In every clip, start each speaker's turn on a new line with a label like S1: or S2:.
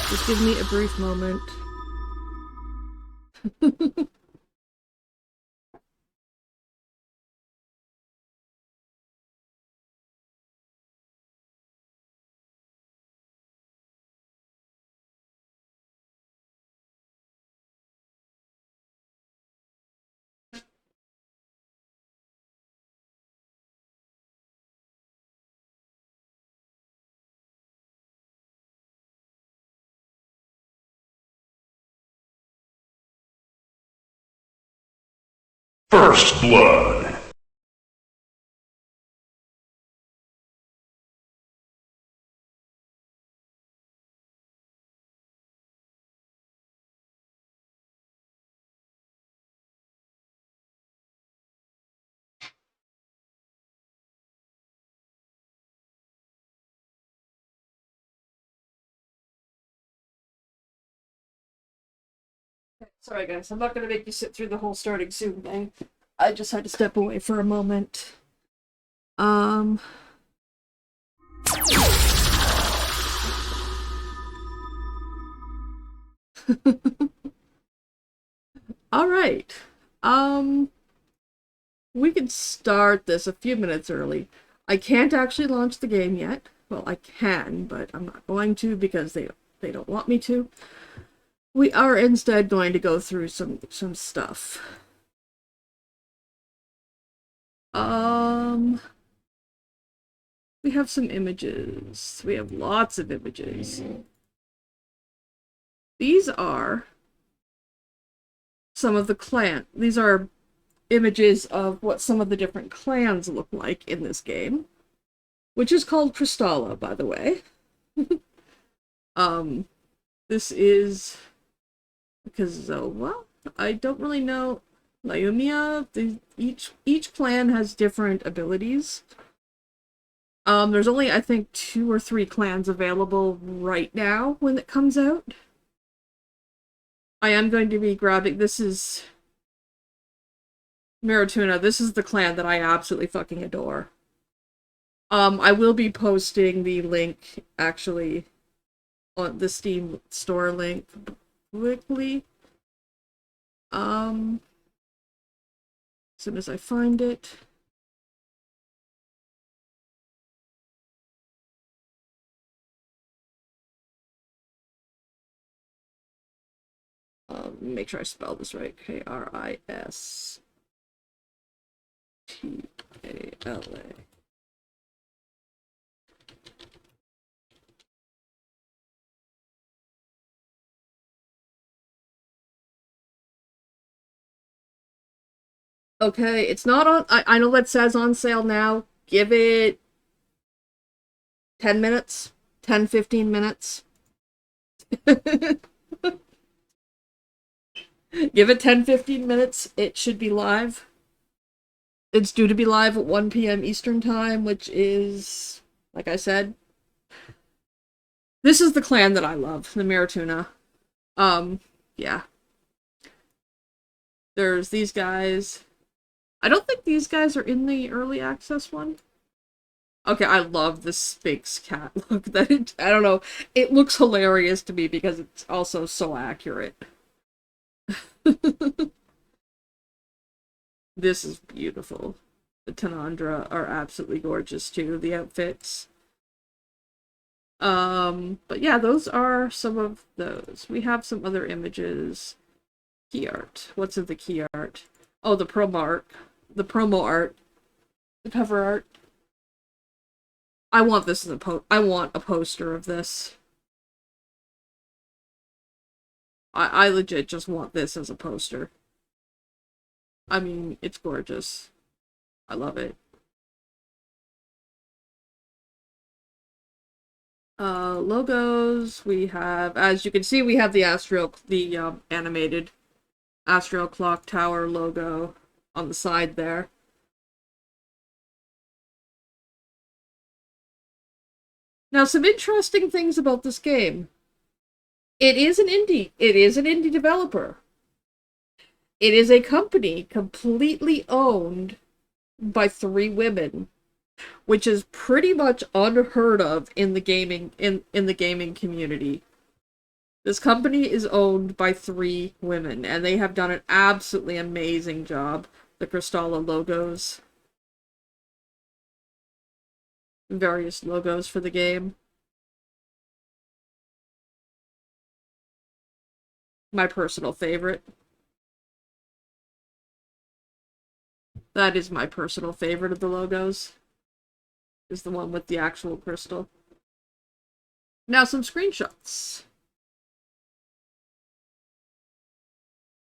S1: Just give me a brief moment.
S2: First Blood.
S1: Sorry guys, I'm not gonna make you sit through the whole starting soon thing. I just had to step away for a moment. Um... Alright. Um... We can start this a few minutes early. I can't actually launch the game yet. Well, I can, but I'm not going to because they don't want me to. We are instead going to go through some stuff. We have some images. We have lots of images. These are some of the clan. These are images of what some of the different clans look like in this game, which is called Crystalla, by the way. This is Kazoa. I don't really know. Lyumia. Each clan has different abilities. There's only, I think, 2 or 3 clans available right now when it comes out. I am going to be grabbing, this is Maratuna. This is the clan that I absolutely fucking adore. I will be posting the link, actually, on the Steam store link quickly. As soon as I find it. Make sure I spell this right. Kristala. Okay, it's not on. I know that says on sale now. Give it 10 minutes, 10-15 minutes. Give it 10-15 minutes. It should be live. It's due to be live at 1 p.m. Eastern Time, which is, like I said, this is the clan that I love, the Maratuna. Yeah. There's these guys. I don't think these guys are in the early access one. Okay, I love this Sphinx cat look. I don't know. It looks hilarious to me because it's also so accurate. This is beautiful. The Tanandra are absolutely gorgeous too, the outfits. But yeah, those are some of those. We have some other images. Key art. What's in the key art? Oh, the promo art. The promo art. The cover art. I want this as I want a poster of this. I legit just want this as a poster. I mean, it's gorgeous. I love it. Logos. We have, as you can see, we have the animated Astral Clock Tower logo on the side there. Now, some interesting things about this game. It is an indie. It is an indie developer. It is a company completely owned by 3 women, which is pretty much unheard of in the gaming in the gaming community. This company is owned by 3 women, and they have done an absolutely amazing job. The Crystalla logos. Various logos for the game. My personal favorite. That is my personal favorite of the logos. Is the one with the actual crystal. Now some screenshots.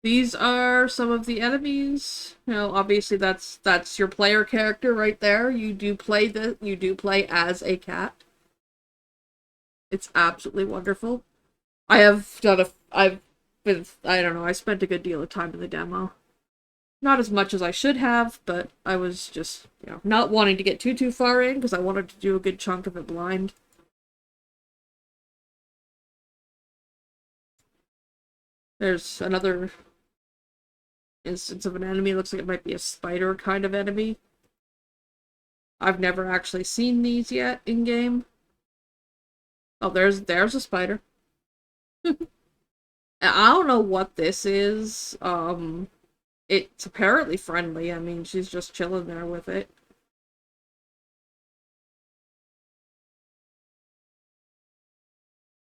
S1: These are some of the enemies. You know, obviously that's your player character right there. You do play as a cat. It's absolutely wonderful. I don't know, I spent a good deal of time in the demo. Not as much as I should have, but I was just, not wanting to get too far in because I wanted to do a good chunk of it blind. There's another instance of an enemy. Looks like it might be a spider kind of enemy. I've never actually seen these yet in game. Oh, there's a spider. I don't know what this is. It's apparently friendly. I mean, she's just chilling there with it.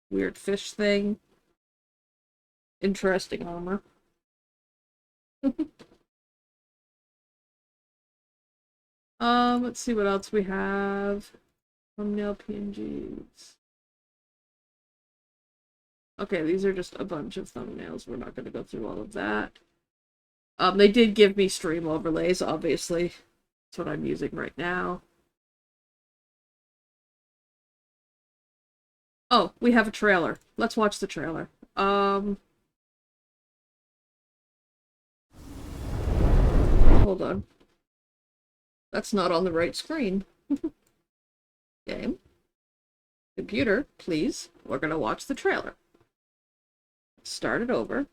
S1: Weird fish thing. Interesting armor. Let's see what else we have. Thumbnail PNGs. Okay, these are just a bunch of thumbnails. We're not going to go through all of that. They did give me stream overlays, obviously. That's what I'm using right now. Oh, we have a trailer. Let's watch the trailer. Hold on. That's not on the right screen. Game. Computer, please. We're gonna watch the trailer. Start it over.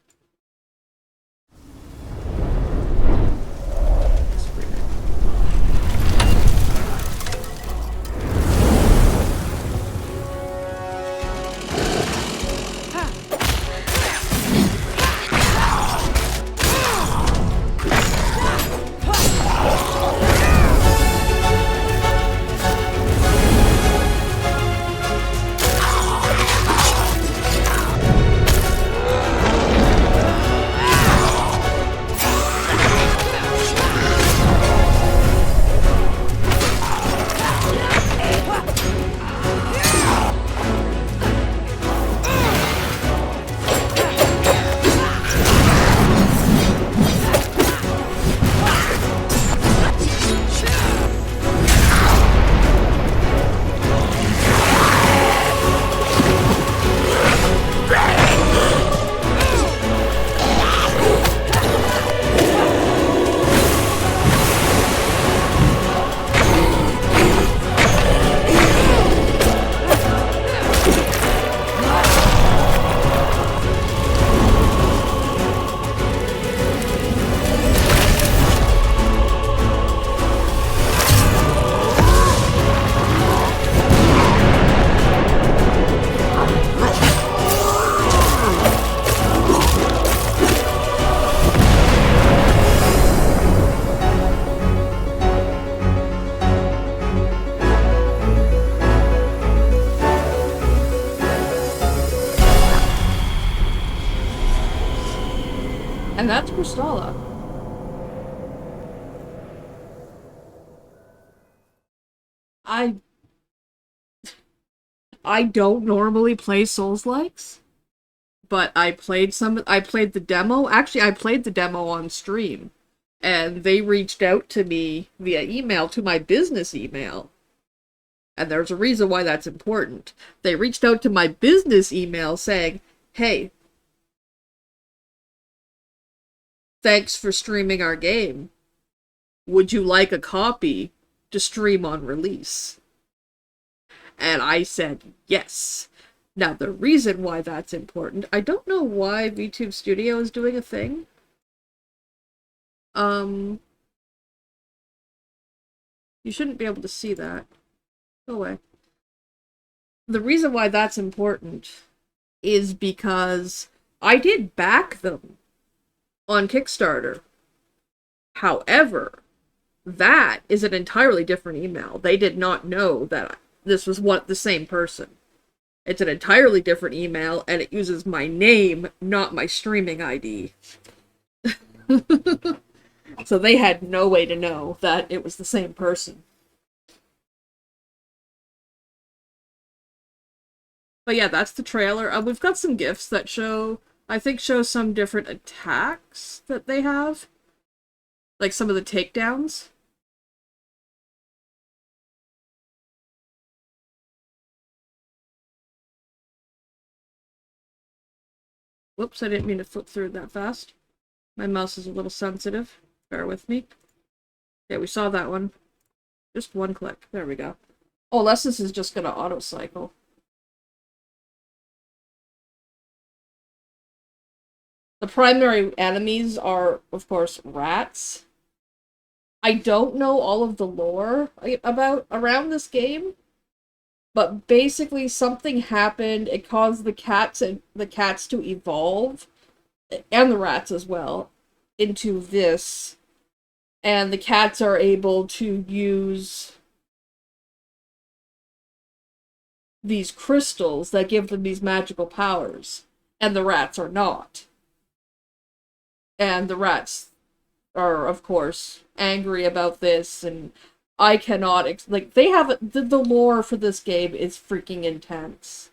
S1: And that's Crystalla. I don't normally play Souls-likes, but I played the demo. Actually, I played the demo on stream, and they reached out to me via email to my business email. And there's a reason why that's important. They reached out to my business email saying, "Hey, thanks for streaming our game. Would you like a copy to stream on release?" And I said yes. Now, the reason why that's important, I don't know why VTube Studio is doing a thing. You shouldn't be able to see that. Go away. The reason why that's important is because I did back them on Kickstarter. However, that is an entirely different email. They did not know that this was the same person. It's an entirely different email, and it uses my name, not my streaming ID. So they had no way to know that it was the same person. But yeah, that's the trailer. We've got some gifs that show some different attacks that they have. Like some of the takedowns. Whoops, I didn't mean to flip through that fast. My mouse is a little sensitive. Bear with me. Yeah, we saw that one. Just one click. There we go. Oh, unless this is just gonna auto-cycle. The primary enemies are, of course, rats. I don't know all of the lore about around this game, but basically something happened. It caused the cats to evolve, and the rats as well, into this, and the cats are able to use these crystals that give them these magical powers, and the rats are not. And the rats are, of course, angry about this, and I cannot like they have the lore for this game is freaking intense.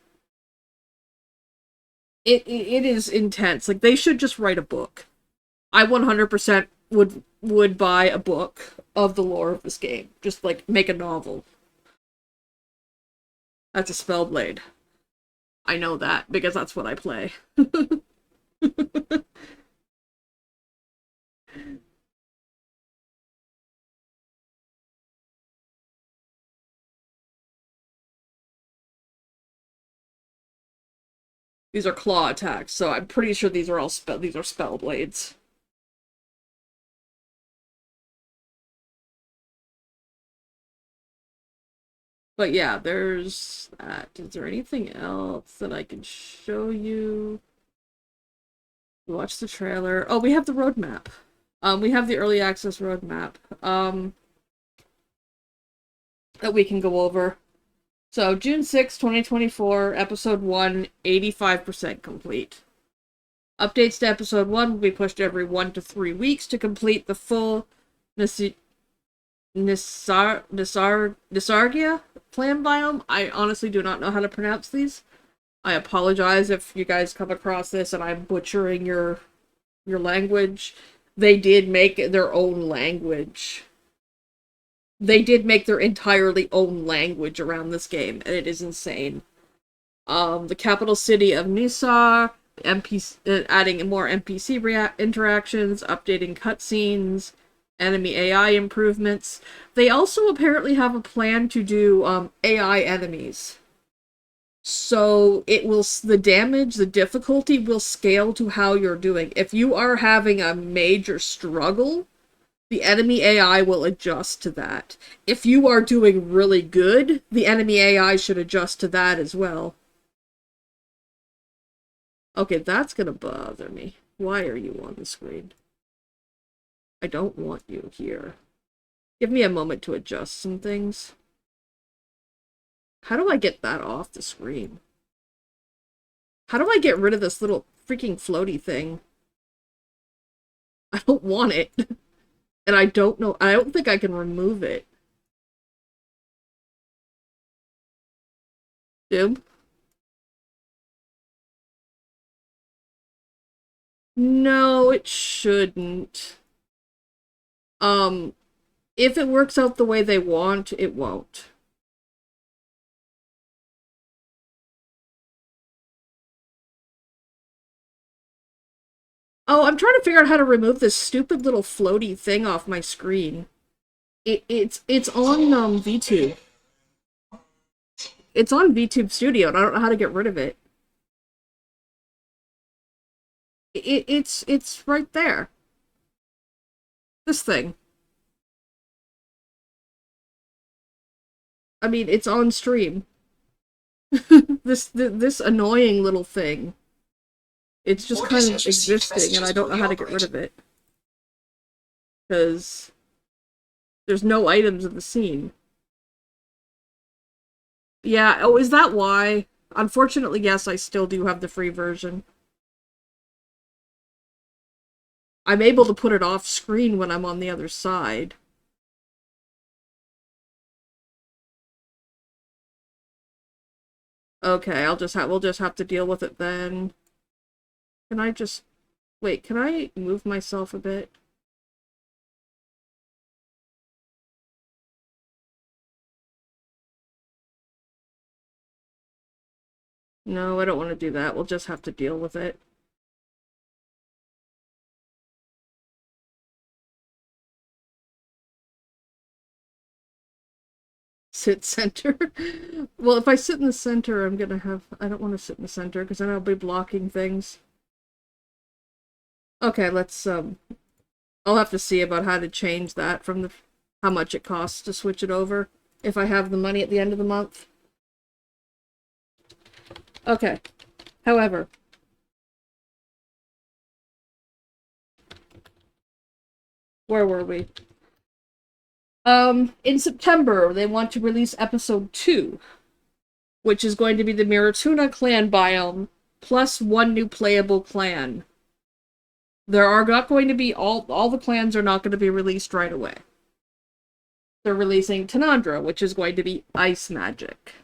S1: It is intense. Like they should just write a book. I 100% would buy a book of the lore of this game. Just like make a novel. That's a Spellblade. I know that because that's what I play. These are claw attacks, so I'm pretty sure these are Spellblades. But yeah, there's that. Is there anything else that I can show you? Watch the trailer. Oh, we have the roadmap. We have the early access roadmap. That we can go over. So, June 6, 2024, Episode 1, 85% complete. Updates to Episode 1 will be pushed every 1 to 3 weeks to complete the full Nisargia plan biome. I honestly do not know how to pronounce these. I apologize if you guys come across this and I'm butchering your language. They did make their own language. They did make their entirely own language around this game, and it is insane. The capital city of Nisar, adding more NPC interactions, updating cutscenes, enemy AI improvements. They also apparently have a plan to do AI enemies. So the damage, the difficulty will scale to how you're doing. If you are having a major struggle, the enemy AI will adjust to that. If you are doing really good, the enemy AI should adjust to that as well. Okay, that's gonna bother me. Why are you on the screen? I don't want you here. Give me a moment to adjust some things. How do I get that off the screen? How do I get rid of this little freaking floaty thing? I don't want it. And I don't know. I don't think I can remove it. Dib? No, it shouldn't. If it works out the way they want, it won't. Oh, I'm trying to figure out how to remove this stupid little floaty thing off my screen. It's on VTube. It's on VTube Studio, and I don't know how to get rid of it. It's right there. This thing. I mean, it's on stream. This annoying little thing. It's just kind of
S3: Odysseus received
S1: existing, and I
S3: messages
S1: don't
S3: about
S1: know
S3: the
S1: how to get rid
S3: operation.
S1: of it. Because there's no items in the scene. Yeah, oh, is that why? Unfortunately, yes, I still do have the free version. I'm able to put it off screen when I'm on the other side. Okay, we'll just have to deal with it then. Can I just wait, can I move myself a bit? No, I don't want to do that. We'll just have to deal with it. Sit center. Well, if I sit in the center, I don't want to sit in the center because then I'll be blocking things. Okay, I'll have to see about how to change that from how much it costs to switch it over if I have the money at the end of the month. Okay. However, where were we? In September, they want to release episode 2, which is going to be the Miratuna clan biome, plus one new playable clan. There are not going to be all the clans are not going to be released right away. They're releasing Tanandra, which is going to be ice magic.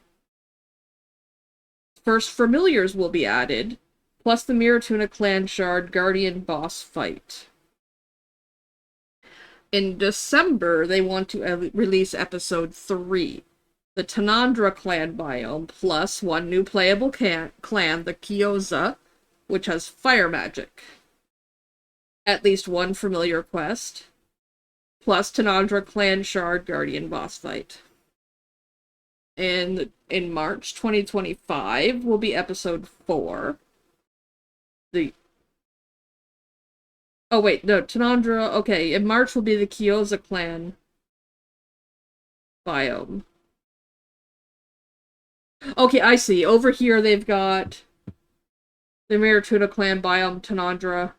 S1: First familiars will be added, plus the Miratuna clan shard guardian boss fight. In December, they want to release episode 3, the Tanandra clan biome, plus one new playable clan, the Kyoza, which has fire magic. At least one familiar quest, plus Tanandra clan shard guardian boss fight. And in March 2025 will be episode 4. Oh wait, no, Tanandra, okay, in March will be the Kyoza clan biome. Okay, I see. Over here they've got the Miratuna clan biome Tanandra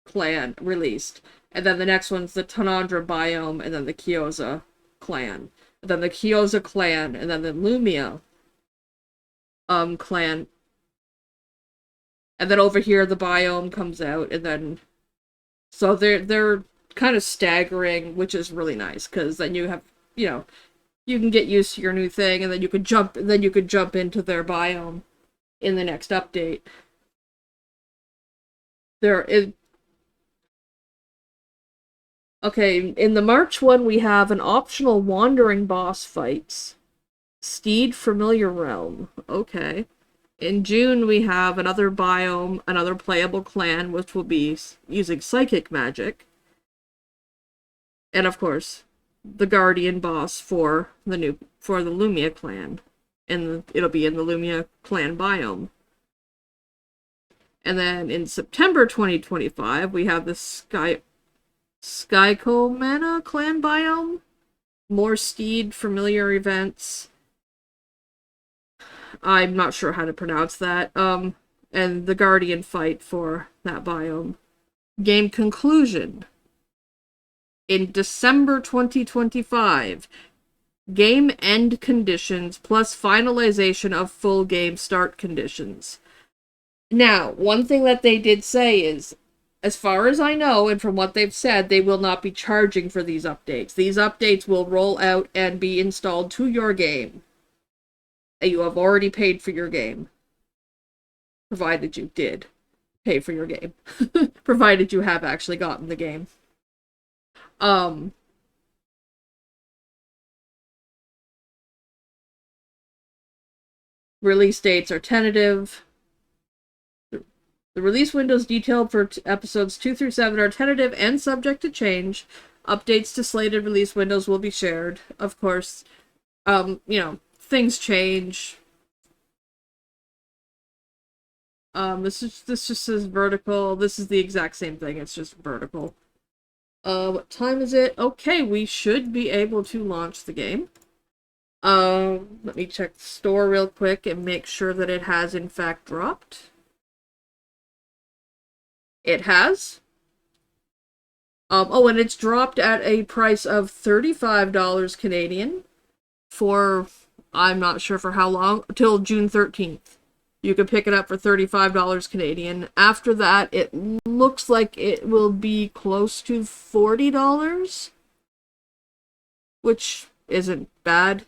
S1: clan released. And then the next one's the Tanandra biome, and then the Kyoza clan. And then the Kyoza clan, and then the Lumia clan. And then over here the biome comes out, and then so they're kind of staggering, which is really nice, because then you have, you can get used to your new thing, and then you could jump into their biome in the next update. Okay, in the March one we have an optional wandering boss fights. Steed Familiar Realm. Okay. In June we have another biome, another playable clan, which will be using psychic magic. And of course, the guardian boss for the Lumia clan. And it'll be in the Lumia clan biome. And then in September 2025, we have the Skykomana clan biome. More Steed familiar events. I'm not sure how to pronounce that. And the Guardian fight for that biome. Game conclusion. In December 2025, game end conditions plus finalization of full game start conditions. Now, one thing that they did say is, as far as I know, and from what they've said, they will not be charging for these updates. These updates will roll out and be installed to your game. And you have already paid for your game. Provided you did pay for your game. Provided you have actually gotten the game. Release dates are tentative. The release windows detailed for episodes 2 through 7 are tentative and subject to change. Updates to slated release windows will be shared. Of course, things change. This just says vertical. This is the exact same thing. It's just vertical. What time is it? Okay, we should be able to launch the game. Let me check the store real quick and make sure that it has in fact dropped. It has. Oh, and it's dropped at a price of $35 Canadian for, I'm not sure for how long, till June 13th. You can pick it up for $35 Canadian. After that, it looks like it will be close to $40, which isn't bad.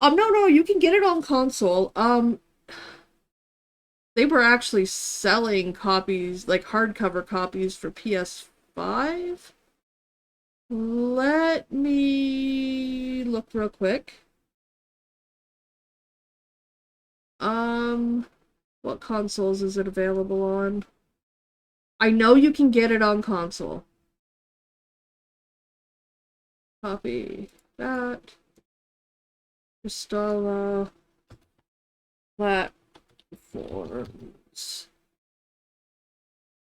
S1: No, you can get it on console. They were actually selling copies, like hardcover copies for PS5. Let me look real quick. What consoles is it available on? I know you can get it on console. Copy that. Install platforms.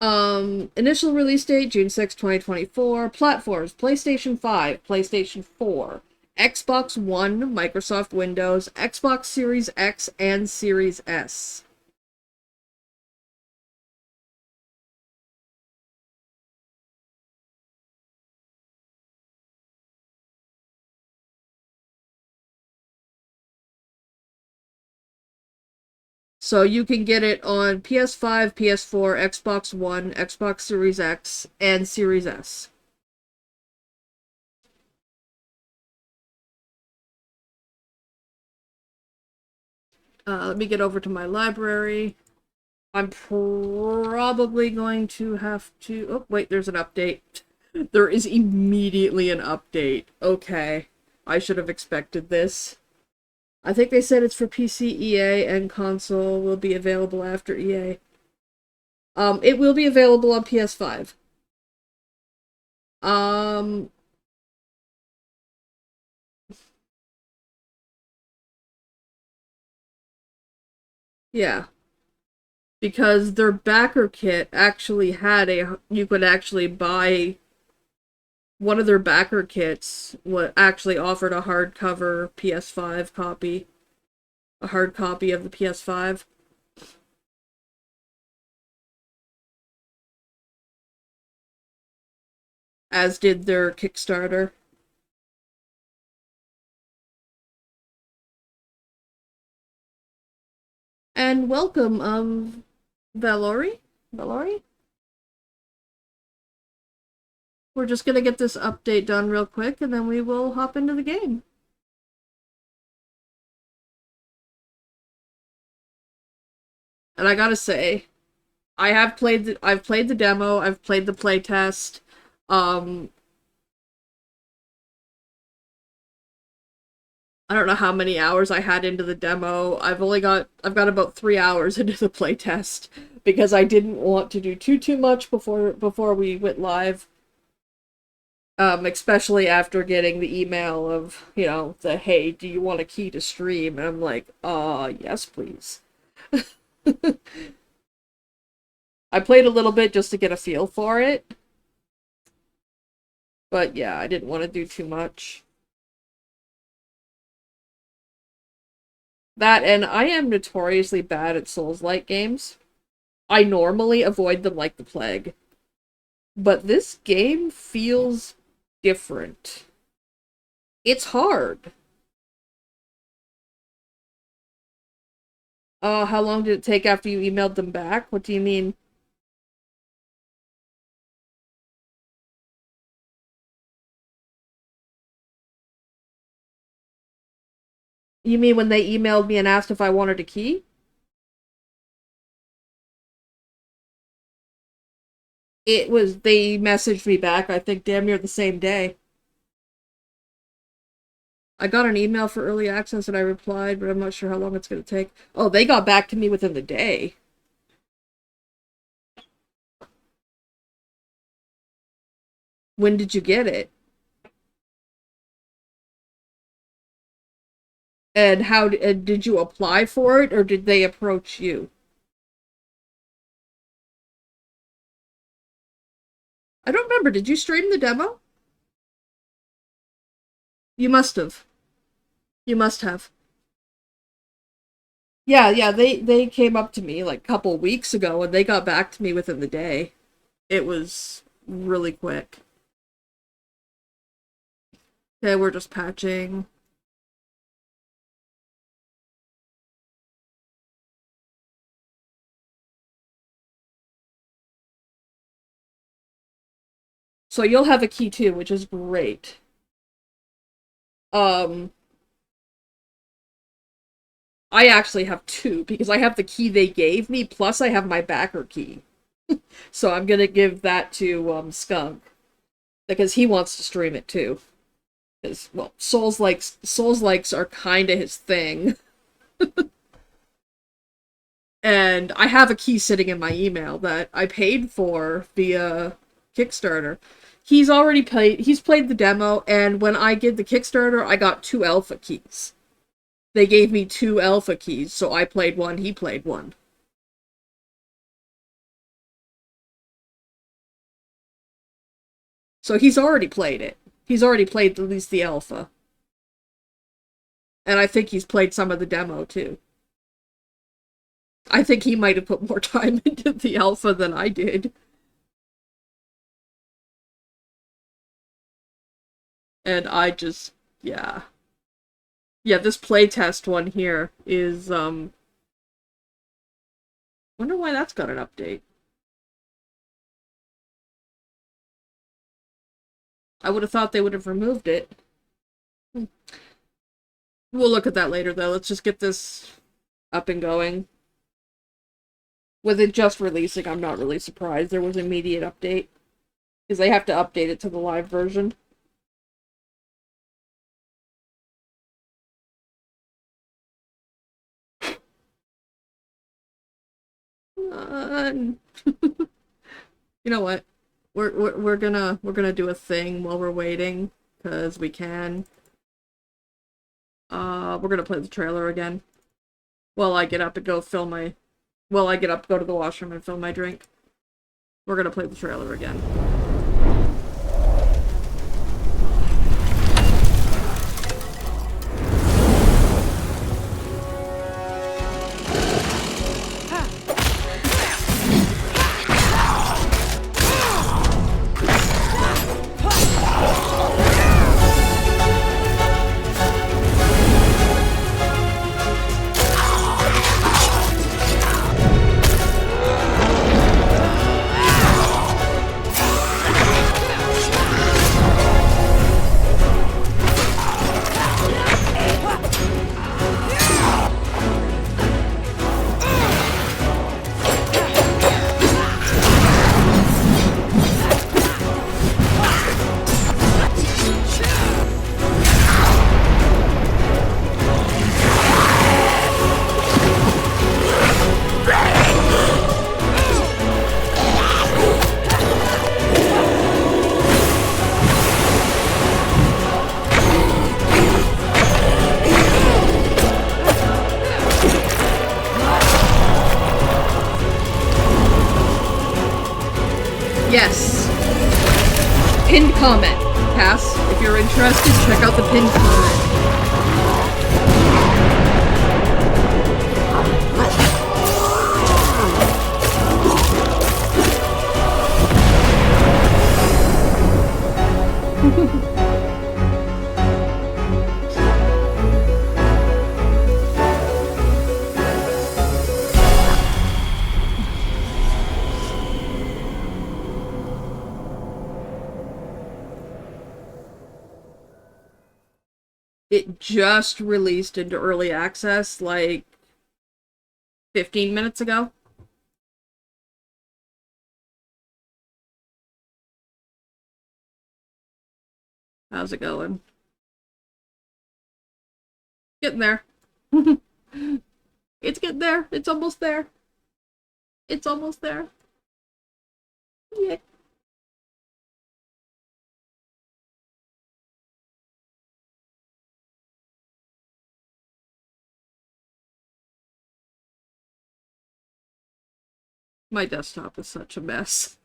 S1: Initial release date, June 6, 2024. Platforms, PlayStation 5, PlayStation 4, Xbox One, Microsoft Windows, Xbox Series X, and Series S. So you can get it on PS5, PS4, Xbox One, Xbox Series X, and Series S. Let me get over to my library. I'm probably going to have to... Oh, wait, there's an update. There is immediately an update. Okay. I should have expected this. I think they said it's for PC, EA, and console will be available after EA. It will be available on PS5. Yeah. Because their backer kit actually had you could actually buy one of their backer kits, what actually offered a hardcover PS5 copy, a hard copy of the PS5. As did their Kickstarter. And welcome, Valori? Valori? We're just gonna get this update done real quick, and then we will hop into the game. And I gotta say, I've played the demo, I've played the playtest. I don't know how many hours I had into the demo. I've got about 3 hours into the playtest because I didn't want to do too much before we went live. Especially after getting the email of, the hey, do you want a key to stream? And I'm like, yes, please. I played a little bit just to get a feel for it. But yeah, I didn't want to do too much. That, and I am notoriously bad at Souls-like games. I normally avoid them like the plague. But this game feels different. It's hard. How long did it take after you emailed them back? What do you mean? You mean when they emailed me and asked if I wanted a key? They messaged me back, I think, damn near the same day. I got an email for early access and I replied, but I'm not sure how long it's going to take. Oh, they got back to me within the day. When did you get it? And how did you apply for it, or did they approach you? I don't remember. Did you stream the demo? You must have. You must have. Yeah, yeah, they came up to me like a couple weeks ago and they got back to me within the day. It was really quick. Okay, we're just patching. So you'll have a key too, which is great. Um, I actually have two because I have the key they gave me, plus I have my backer key. So I'm gonna give that to Skunk because he wants to stream it too. Because well, Souls likes are kind of his thing, and I have a key sitting in my email that I paid for via Kickstarter. He's already played. He's played the demo, and when I did the Kickstarter, I got two alpha keys. They gave me two alpha keys, so I played one, he played one. So he's already played it. He's already played at least the alpha. And I think he's played some of the demo too. I think he might have put more time into the alpha than I did. And I just, yeah. Yeah, this playtest one here is, wonder why that's got an update. I would have thought they would have removed it. We'll look at that later, though. Let's just get this up and going. With it just releasing, I'm not really surprised there was an immediate update. Because they have to update it to the live version. You know what? We're gonna do a thing while we're waiting, because we can. We're gonna play the trailer again. While I get up and go fill my... While I get up, go to the washroom and fill my drink. We're gonna play the trailer again. Yes. Pinned comment, Cass. If you're interested, check out the pinned comment. It just released into early access like 15 minutes ago. How's it going? Getting there. It's getting there. It's almost there. It's almost there. Yeah. My desktop is such a mess.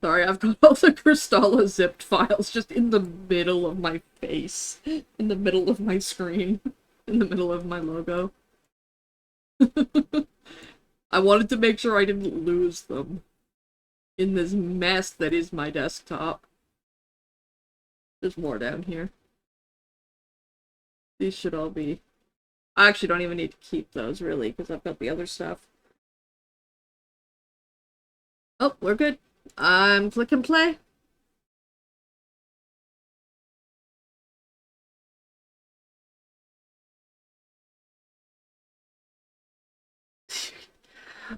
S1: Sorry, I've got all the Crystalla zipped files just in the middle of my face. In the middle of my screen. In the middle of my logo. I wanted to make sure I didn't lose them in this mess that is my desktop. There's more down here. These should all be... I actually don't even need to keep those, really, because I've got the other stuff. Oh, we're good. I'm clicking play.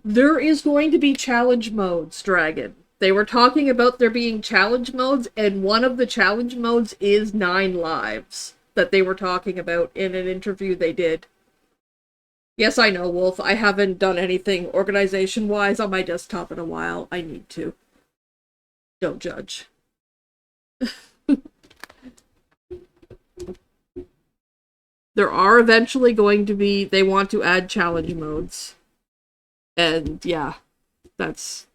S1: There is going to be challenge modes, Dragon. They were talking about there being challenge modes, and one of the challenge modes is 9 lives that they were talking about in an interview they did. Yes, I know, Wolf. I haven't done anything organization-wise on my desktop in a while. I need to. Don't judge. There are eventually going to be... They want to add challenge modes. And, yeah. That's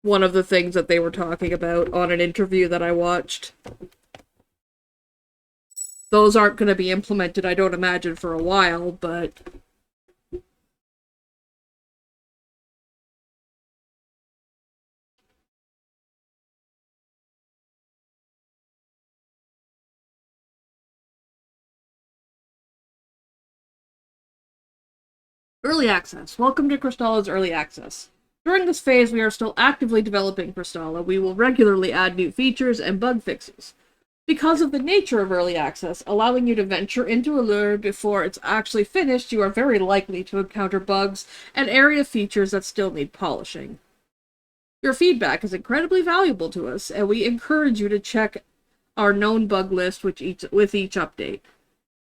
S1: one of the things that they were talking about on an interview that I watched. Those aren't going to be implemented, I don't imagine, for a while, but... Early Access. Welcome to Crystalla's Early Access. During this phase, we are still actively developing Crystalla. We will regularly add new features and bug fixes. Because of the nature of Early Access, allowing you to venture into a lure before it's actually finished, you are very likely to encounter bugs and area features that still need polishing. Your feedback is incredibly valuable to us, and we encourage you to check our known bug list with each update,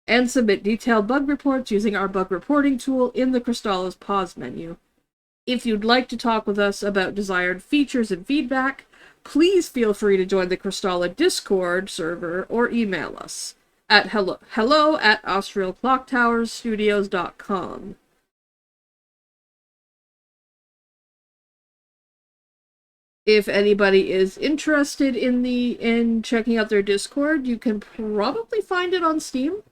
S1: and submit detailed bug reports using our bug reporting tool in the Crystalla's pause menu. If you'd like to talk with us about desired features and feedback, please feel free to join the Crystalla Discord server or email us at hello@australclocktowersstudios.com. If anybody is interested in checking out their Discord, you can probably find it on Steam.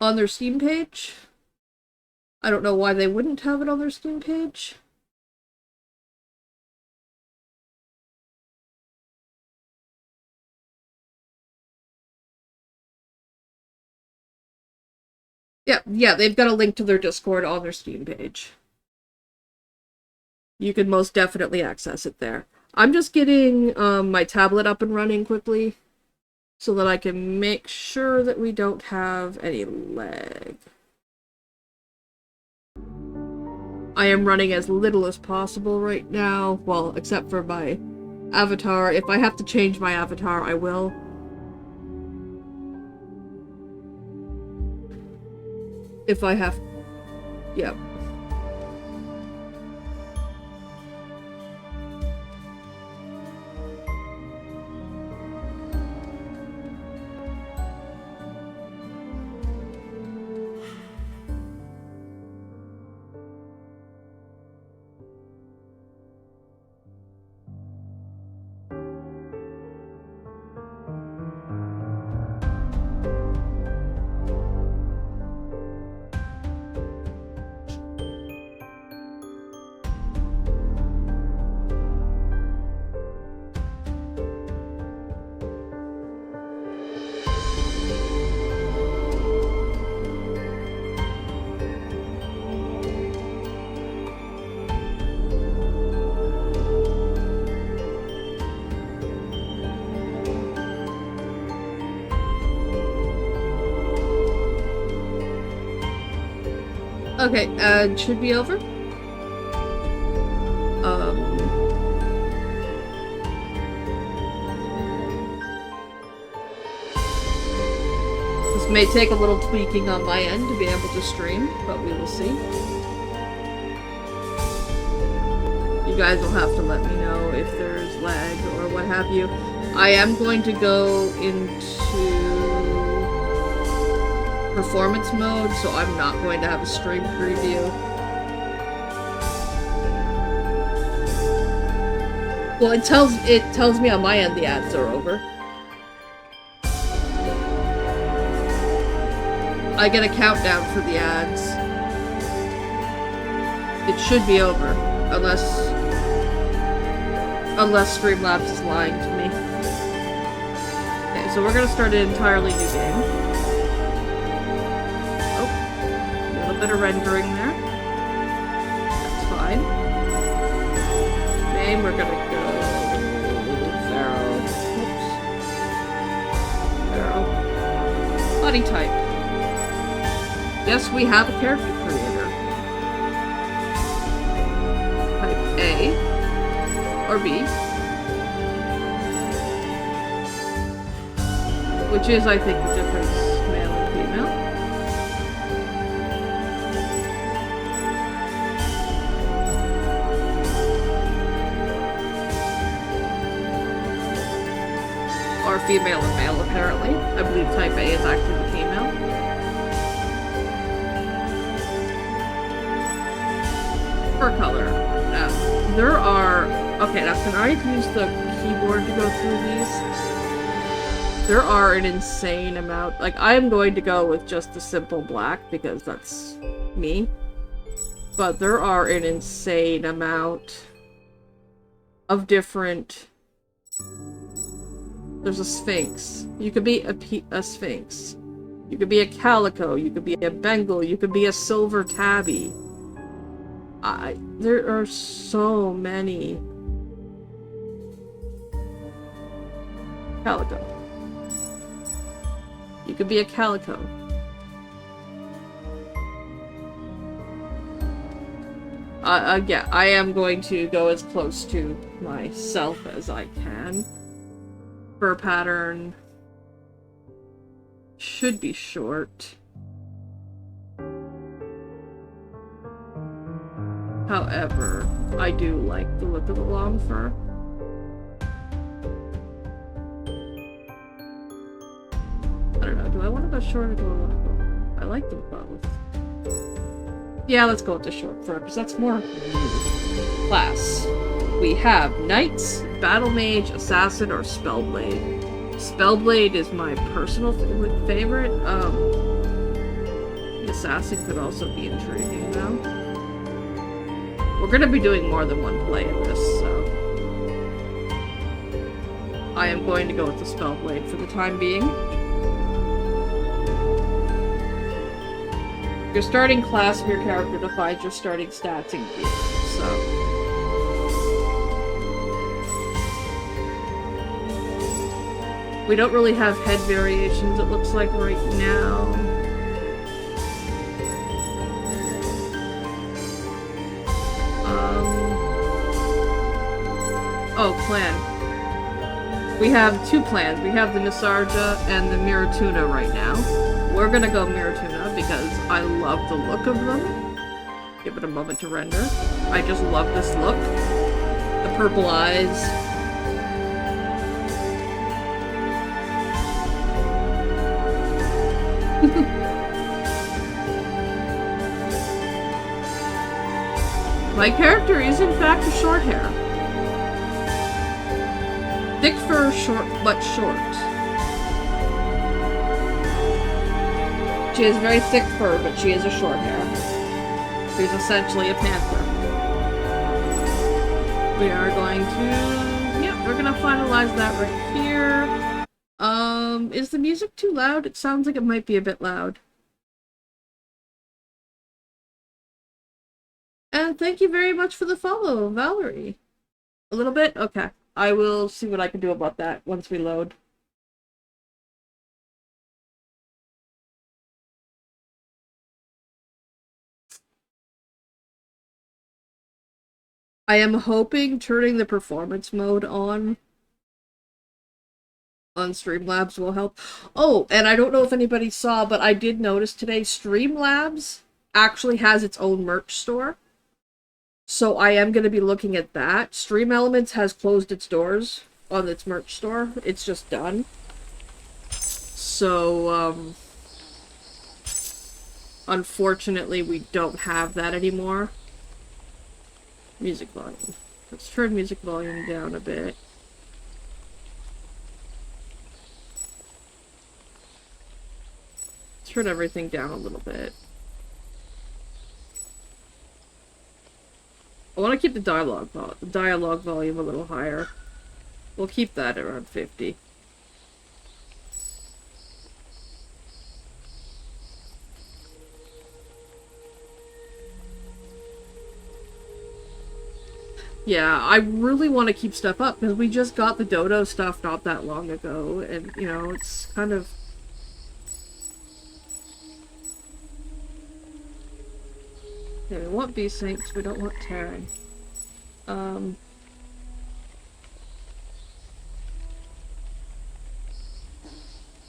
S1: On their Steam page. I don't know why they wouldn't have it on their Steam page. Yeah, they've got a link to their Discord on their Steam page. You can most definitely access it there. I'm just getting my tablet up and running quickly so that I can make sure that we don't have any lag. I am running as little as possible right now, well, except for my avatar. If I have to change my avatar, I will. If I have... Yep. Okay, it should be over. This may take a little tweaking on my end to be able to stream, but we will see. You guys will have to let me know if there's lag or what have you. I am going to go into performance mode, so I'm not going to have a stream preview. Well, it tells me on my end the ads are over. I get a countdown for the ads. It should be over, unless Streamlabs is lying to me. Okay, so we're gonna start an entirely new game. Oh, a little bit of rendering there. That's fine. Name, we're gonna go Pharaoh. Oops. Pharaoh. Body type. Yes, we have a character creator. Type A or B. Which is, I think, the difference, male and female. Or female and male, apparently. I believe type A is actually the female. Fur color. There are... Okay, now can I use the keyboard to go through these? There are an insane amount. Like, I am going to go with just the simple black because that's me. But there are an insane amount of different... There's a sphinx. You could be a sphinx. You could be a calico. You could be a Bengal. You could be a silver tabby. There are so many. Calico. You could be a calico. Yeah, I am going to go as close to myself as I can. Fur pattern should be short. However, I do like the look of the long fur. I don't know, do I want to go short or go long? I like them both. Yeah, let's go with the short fur, because that's more class. We have Knights, Battle Mage, Assassin, or Spellblade. Spellblade is my personal favorite. The Assassin could also be intriguing, though. We're gonna be doing more than one play in this, so... I am going to go with the Spellblade for the time being. Your starting class of your character defines your starting stats and gear, so... We don't really have head variations, it looks like, right now. Oh, clan. We have two clans. We have the Nisarja and the Miratuna right now. We're gonna go Miratuna because I love the look of them. Give it a moment to render. I just love this look. The purple eyes. My character is in fact a short hair. Thick fur, short, but short. She has very thick fur, but she is a short hair. She's essentially a panther. We are going to... Yep, we're gonna finalize that right here. Is the music too loud? It sounds like it might be a bit loud. And thank you very much for the follow, Valerie. A little bit? Okay. I will see what I can do about that once we load. I am hoping turning the performance mode on Streamlabs will help. Oh, and I don't know if anybody saw, but I did notice today Streamlabs actually has its own merch store. So I am going to be looking at that. Stream Elements has closed its doors on its merch store. It's just done. So, unfortunately, we don't have that anymore. Music volume. Let's turn music volume down a bit. Let's turn everything down a little bit. I want to keep the dialogue volume a little higher. We'll keep that around 50. Yeah, I really want to keep stuff up because we just got the Dodo stuff not that long ago, and, you know, it's kind of... Okay, we want V-Syncs, we don't want tearing.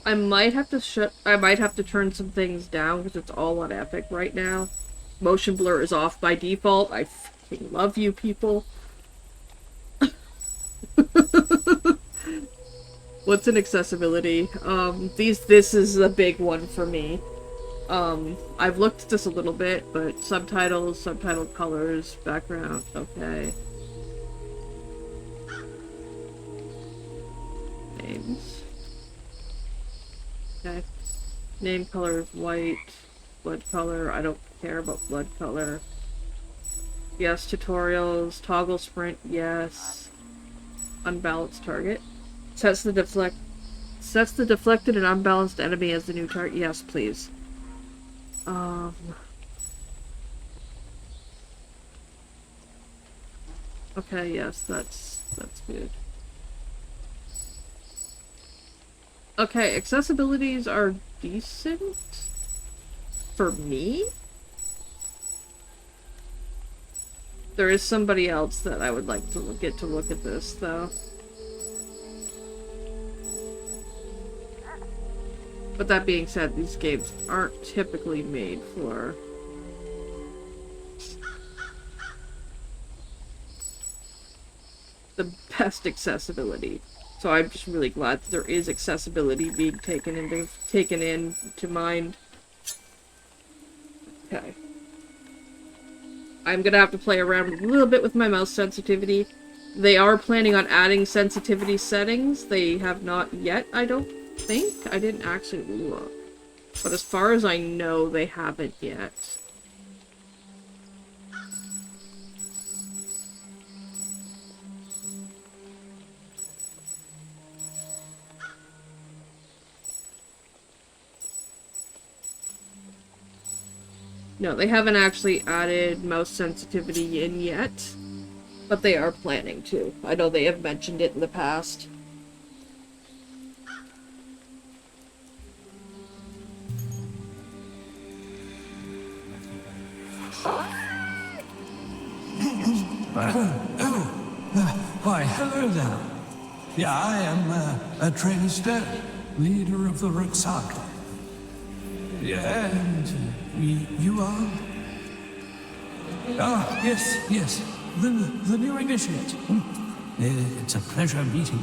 S1: I might have to turn some things down because it's all on Epic right now. Motion blur is off by default. I fucking love you people. What's an accessibility? This is a big one for me. I've looked at this a little bit, but subtitles, subtitle colors, background, okay. Names. Okay. Name color is white. Blood color, I don't care about blood color. Yes, tutorials, toggle sprint, yes. Unbalanced target. Sets the deflected and unbalanced enemy as the new target. Yes, please. Okay, yes, that's good. Okay, accessibilities are decent for me. There is somebody else that I would like to get to look at this, though. But that being said, these games aren't typically made for... the best accessibility. So I'm just really glad that there is accessibility being taken into mind. Okay. I'm gonna have to play around a little bit with my mouse sensitivity. They are planning on adding sensitivity settings. They have not yet, I don't think. I didn't actually look. But as far as I know, they haven't yet. No, they haven't actually added mouse sensitivity in yet, but they are planning to. I know they have mentioned it in the past.
S3: Why, hello there. Yeah, I am a trained leader of the Ruxaka. Yeah, and you are? Ah, yes. The new initiate. It's a pleasure meeting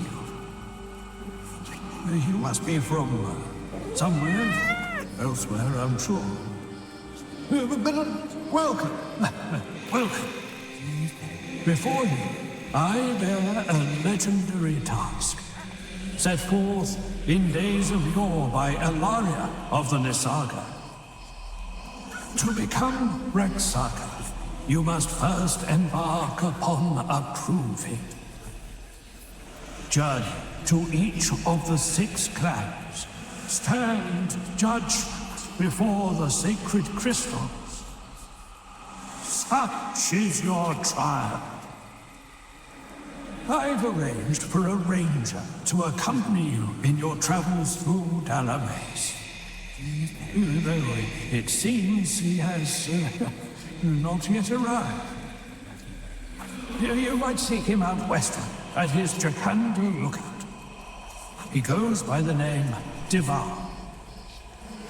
S3: you. You must be from somewhere, elsewhere, I'm sure. But welcome. Welcome. Before you, I bear a legendary task, set forth in days of yore by Elaria of the Nisaga. To become Rexaka, you must first embark upon a proving. Journey to each of the 6 clans. Stand judgment before the sacred crystals. Such is your trial. I've arranged for a ranger to accompany you in your travels through Dalames. Though it seems he has not yet arrived. You might seek him out westward at his Jakanda lookout. He goes by the name Devour.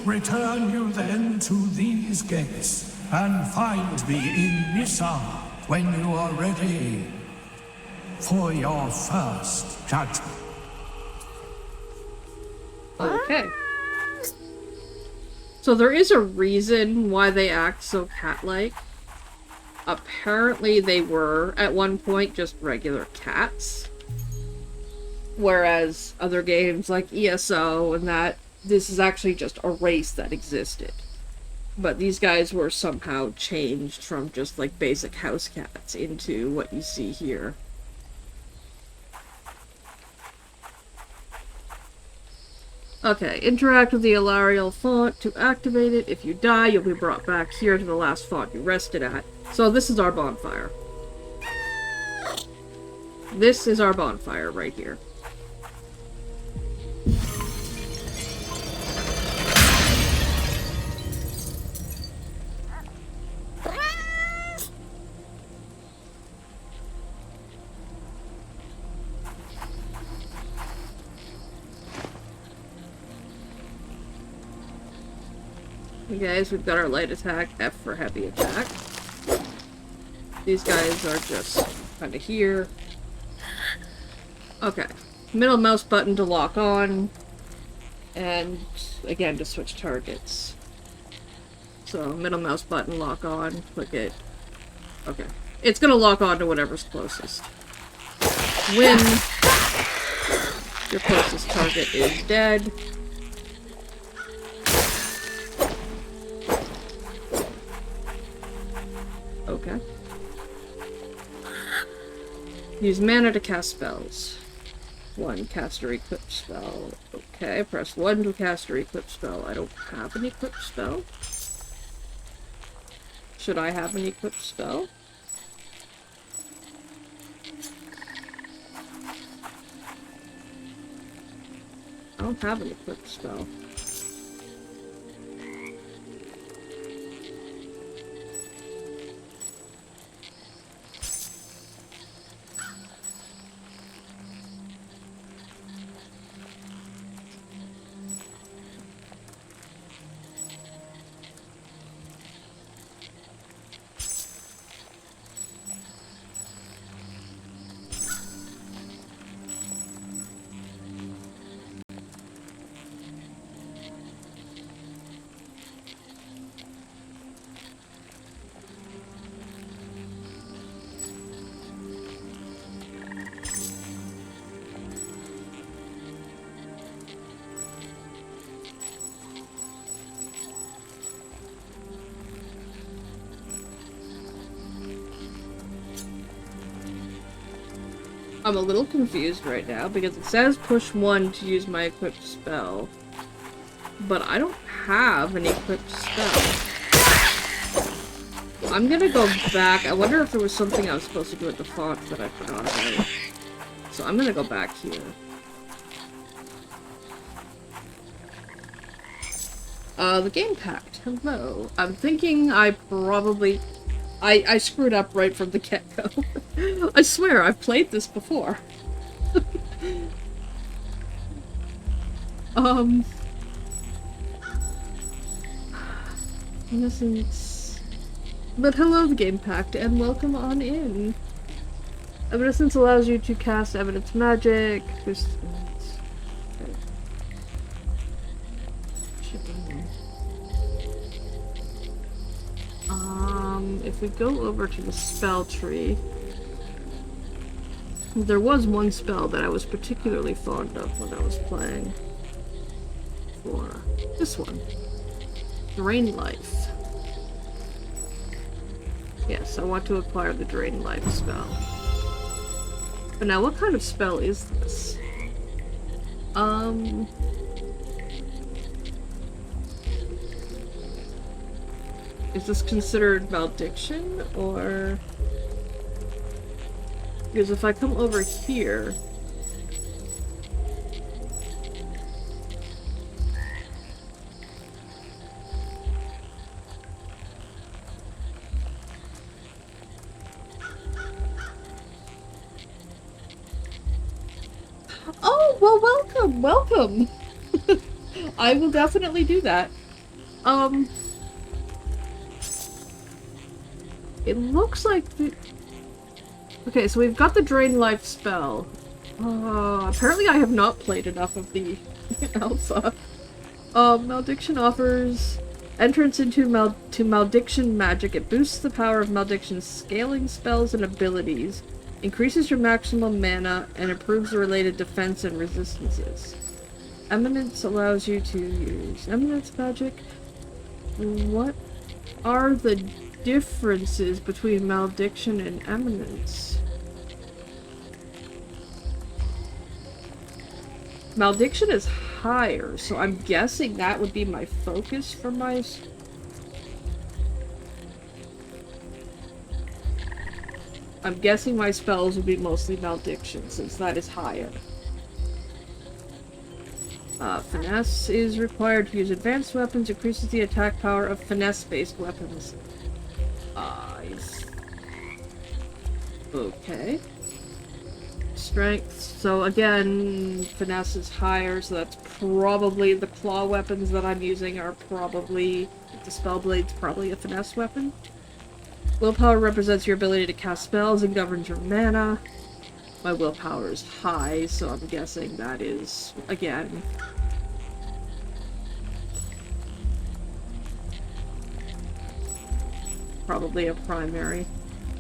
S3: Return you then to these gates and find me in Nissa when you are ready for your first judgment.
S1: Okay. So there is a reason why they act so cat-like. apparently they were, at one point, just regular cats. Whereas other games like ESO and that, this is actually just a race that existed. But these guys were somehow changed from just like basic house cats into what you see here. Okay, interact with the Alarial font to activate it. If you die, you'll be brought back here to the last font you rested at. So this is our bonfire. This is our bonfire right here. Okay, guys, we've got our light attack, F for heavy attack. These guys are just kind of here. Okay. Middle mouse button to lock on. And, again, to switch targets. So, middle mouse button, lock on, click it. Okay. It's gonna lock on to whatever's closest. When your closest target is dead, okay. Use mana to cast spells. 1, cast or equip spell. Okay, press 1 to cast or equip spell. I don't have an equip spell. Should I have an equip spell? I don't have an equip spell. I'm a little confused right now because it says push 1 to use my equipped spell, but I don't have an equipped spell. I'm gonna go back. I wonder if there was something I was supposed to do with the font that I forgot about. So I'm gonna go back here. The game packed. Hello. I'm thinking I probably... I screwed up right from the get-go. I swear, I've played this before. Innocence. But hello, the game packed, and welcome on in. Evanescence allows you to cast evidence magic. If we go over to the spell tree, there was one spell that I was particularly fond of when I was playing. For this one. Drain Life. Yes, I want to acquire the Drain Life spell. But now, what kind of spell is this? Is this considered malediction, or... Because if I come over here... Oh, well, welcome, welcome! I will definitely do that. It looks like the... Okay, so we've got the Drain Life spell. Apparently I have not played enough of the alpha. Malediction offers Entrance into malediction magic. It boosts the power of malediction's scaling spells and abilities, increases your maximum mana, and improves the related defense and resistances. Eminence allows you to use eminence magic. What are the differences between malediction and eminence? Malediction is higher, so I'm guessing that would be my focus for my... I'm guessing my spells would be mostly malediction, since that is higher. Finesse is required to use advanced weapons, increases the attack power of finesse-based weapons. Okay. Strength. So again, finesse is higher, so that's probably the claw weapons that I'm using are probably... The spell blade's probably a finesse weapon. Willpower represents your ability to cast spells and governs your mana. My willpower is high, so I'm guessing that is, again... probably a primary.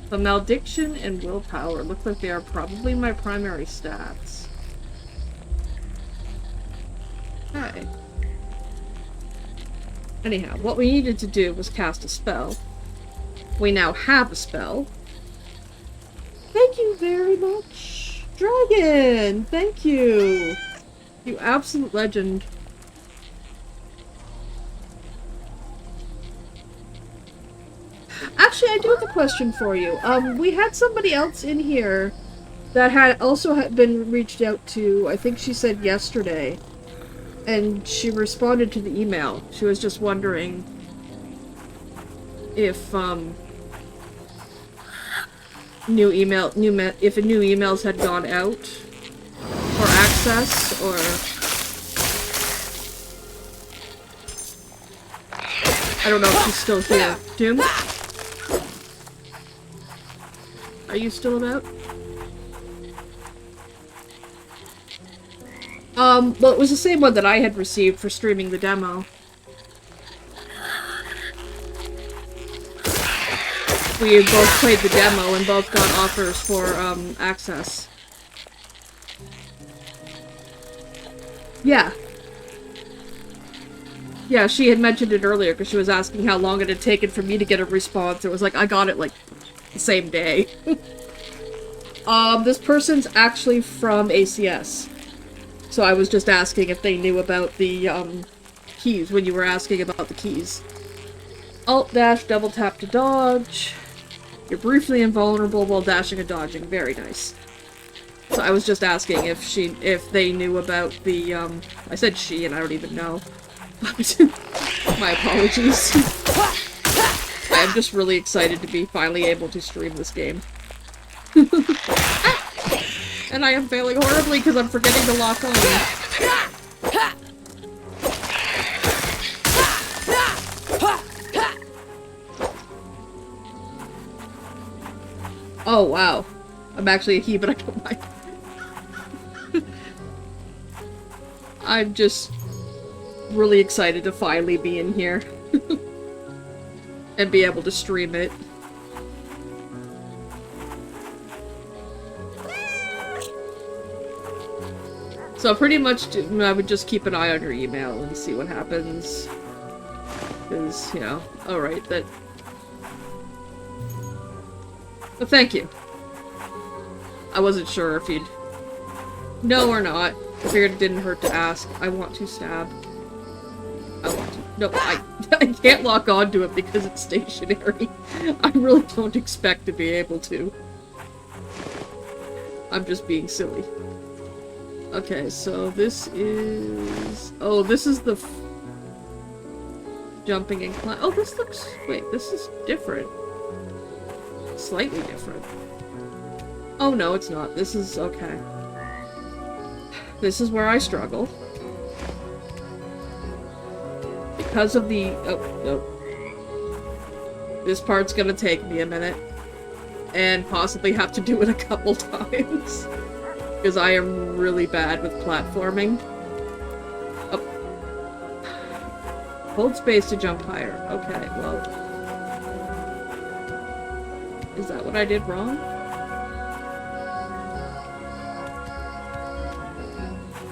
S1: The malediction and willpower look like they are probably my primary stats. Okay. Anyhow, what we needed to do was cast a spell. We now have a spell. Thank you very much, Dragon! Thank you! You absolute legend. Actually, I do have a question for you. We had somebody else in here that had also been reached out to, I think she said yesterday, and she responded to the email. She was just wondering if, if new emails had gone out for access, or... I don't know if she's still here. Doom? Are you still about? Well, it was the same one that I had received for streaming the demo. We both played the demo and both got offers for, access. Yeah. Yeah, she had mentioned it earlier because she was asking how long it had taken for me to get a response. It was like, I got it, like, the same day. This person's actually from ACS. So I was just asking if they knew about the, keys, when you were asking about the keys. Alt-dash, double-tap to dodge. You're briefly invulnerable while dashing and dodging. Very nice. So I was just asking if they knew about the, I said she and I don't even know. My apologies. I'm just really excited to be finally able to stream this game. And I am failing horribly because I'm forgetting to lock on. Oh, wow. I'm actually a he, but I don't mind. I'm just really excited to finally be in here. And be able to stream it. So pretty much, I would just keep an eye on your email and see what happens. Because, you know, alright, that... But thank you. I wasn't sure if you'd know or not. I figured it didn't hurt to ask. I want to stab. I want to. No, I can't lock onto it because it's stationary. I really don't expect to be able to. I'm just being silly. Okay, so this is... Oh, this is the... Jumping and climb. Oh, this looks... Wait, this is different. Slightly different. Oh, no, it's not. This is... Okay. This is where I struggle. Because of the... Oh, no. This part's gonna take me a minute. And possibly have to do it a couple times. Because I am really bad with platforming. Oh. Hold space to jump higher. Okay, well. Is that what I did wrong?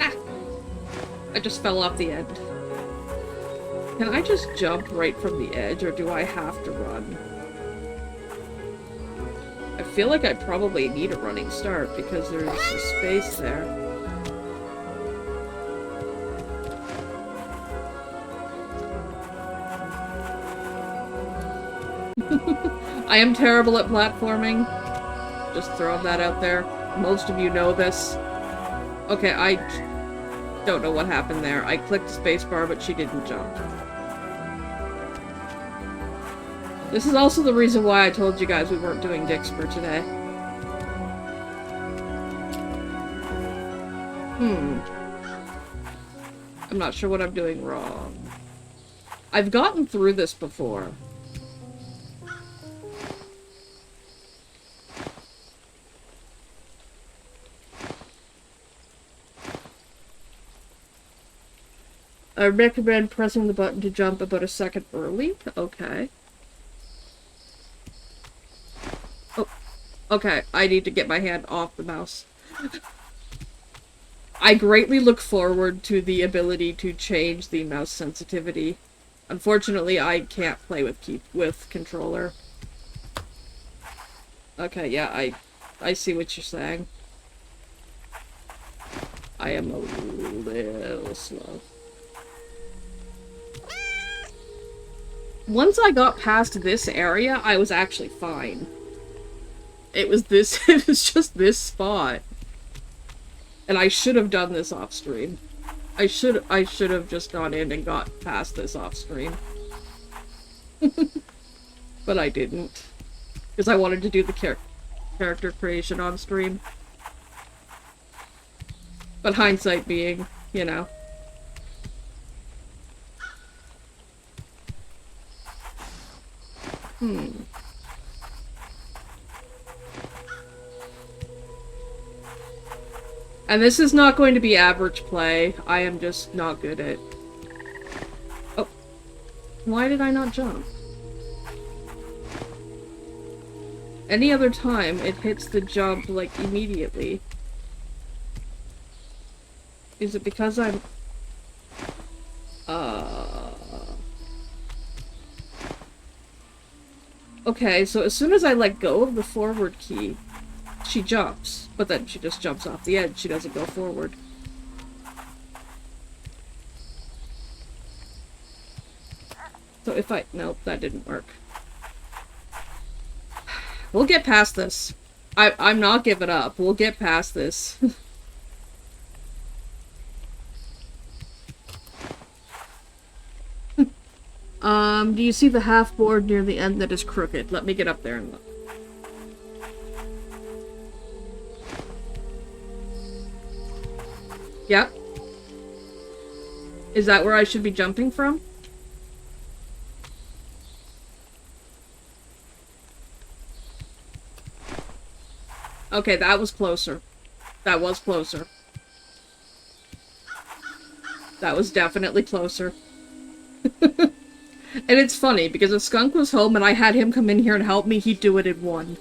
S1: Ah! I just fell off the end. Can I just jump right from the edge, or do I have to run? I feel like I probably need a running start, because there's a space there. I am terrible at platforming. Just throwing that out there. Most of you know this. Okay, I don't know what happened there. I clicked spacebar, but she didn't jump. This is also the reason why I told you guys we weren't doing Dixper today. I'm not sure what I'm doing wrong. I've gotten through this before. I recommend pressing the button to jump about a second early. Okay. Oh, okay. I need to get my hand off the mouse. I greatly look forward to the ability to change the mouse sensitivity. Unfortunately, I can't play with controller. Okay, yeah, I see what you're saying. I am a little slow. Once I got past this area, I was actually fine. It was just this spot. And I should have done this off stream. I should have just gone in and got past this off stream. But I didn't. Because I wanted to do the character creation on stream. But hindsight being, you know. And this is not going to be average play. I am just not good at... Oh. Why did I not jump? Any other time, it hits the jump, like, immediately. Is it because I'm... Okay, so as soon as I let go of the forward key, she jumps. But then she just jumps off the edge. She doesn't go forward. So if I... Nope, that didn't work. We'll get past this. I'm not giving up. We'll get past this. Do you see the half board near the end that is crooked? Let me get up there and look. Yep. Is that where I should be jumping from? Okay, that was closer. That was closer. That was definitely closer. And it's funny, because if Skunk was home and I had him come in here and help me, he'd do it in one.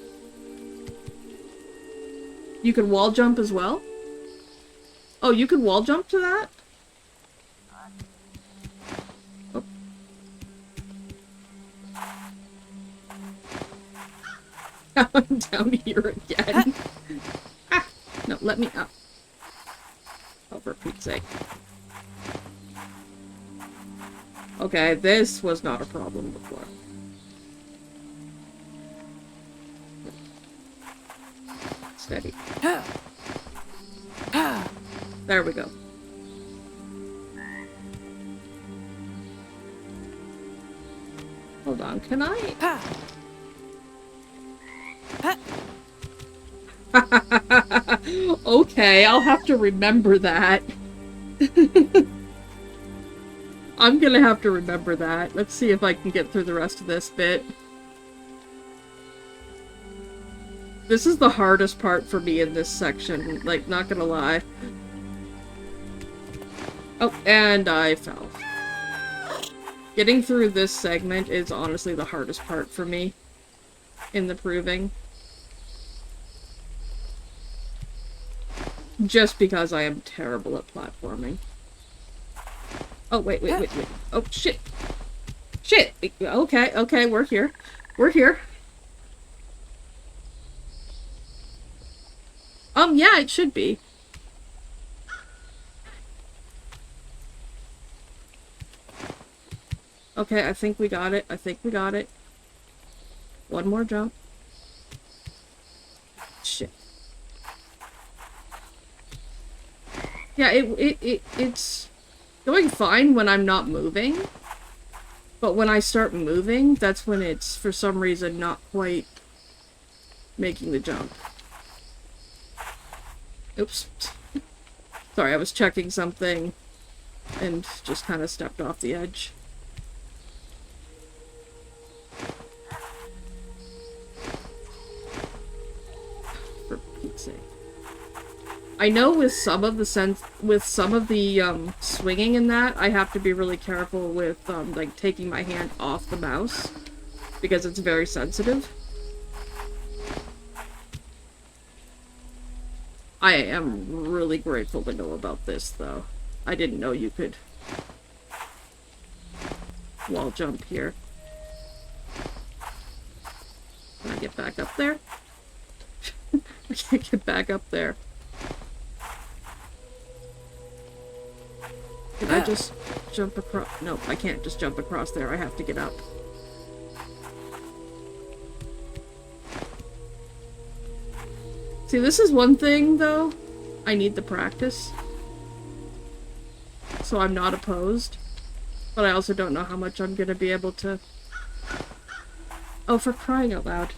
S1: You can wall jump as well? Oh, you can wall jump to that? Oh. I'm down here again. Ah, no, let me up. Oh, for Pete's sake. Okay, this was not a problem before. Steady. There we go. Hold on, can I? Okay, I'll have to remember that. I'm gonna have to remember that. Let's see if I can get through the rest of this bit. This is the hardest part for me in this section, like, not gonna lie. Oh, and I fell. Getting through this segment is honestly the hardest part for me in the proving. Just because I am terrible at platforming. Oh, wait. Oh, shit. Shit! Okay, we're here. We're here. Yeah, it should be. Okay, I think we got it. One more jump. Shit. Yeah, it's going fine when I'm not moving. But when I start moving, that's when it's, for some reason, not quite making the jump. Oops. Sorry, I was checking something and just kind of stepped off the edge. For Pete's sake. I know with some of the swinging in that, I have to be really careful with, like, taking my hand off the mouse, because it's very sensitive. I am really grateful to know about this, though. I didn't know you could wall jump here. Can I get back up there? I can't get back up there. Can I just jump across? No, I can't just jump across there. I have to get up. See, this is one thing, though. I need the practice. So I'm not opposed. But I also don't know how much I'm gonna be able to... Oh, for crying out loud.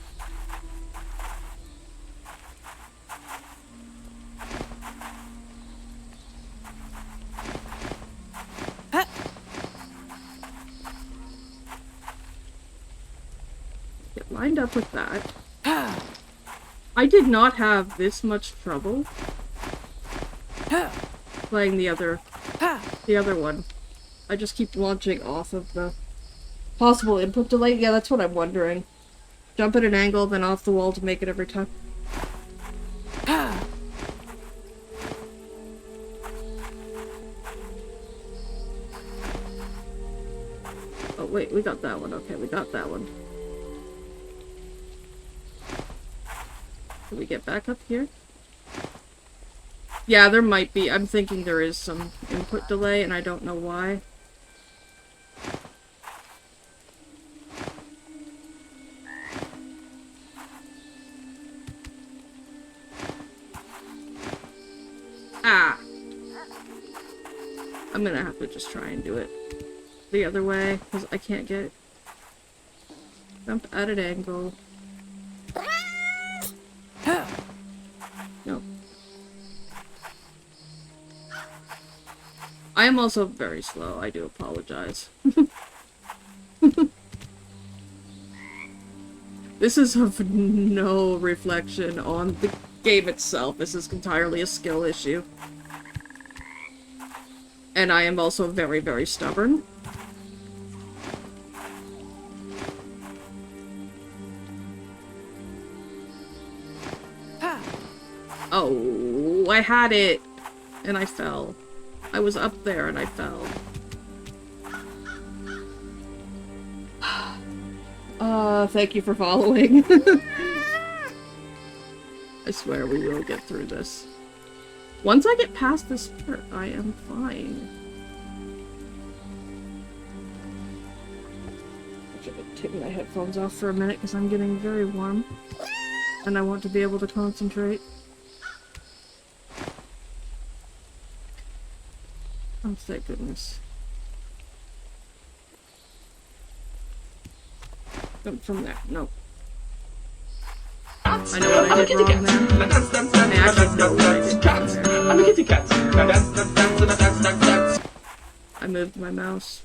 S1: Get lined up with that. I did not have this much trouble playing the other one. I just keep launching off of the possible input delay. Yeah, that's what I'm wondering. Jump at an angle, then off the wall to make it every time. Oh wait, we got that one. Okay, we got that one. Can we get back up here? Yeah, there might be. I'm thinking there is some input delay, and I don't know why. Ah! I'm gonna have to just try and do it the other way, because I can't get... Jump at an angle. No. I am also very slow. I do apologize. This is of no reflection on the game itself. This is entirely a skill issue. And I am also very, very stubborn. Oh, I had it! And I fell. I was up there and I fell. Thank you for following. I swear we will get through this. Once I get past this part, I am fine. I should take my headphones off for a minute because I'm getting very warm. And I want to be able to concentrate. Oh, thank goodness. Jump from there. No. I know what I did wrong there. I actually know what I did wrong there. I moved my mouse.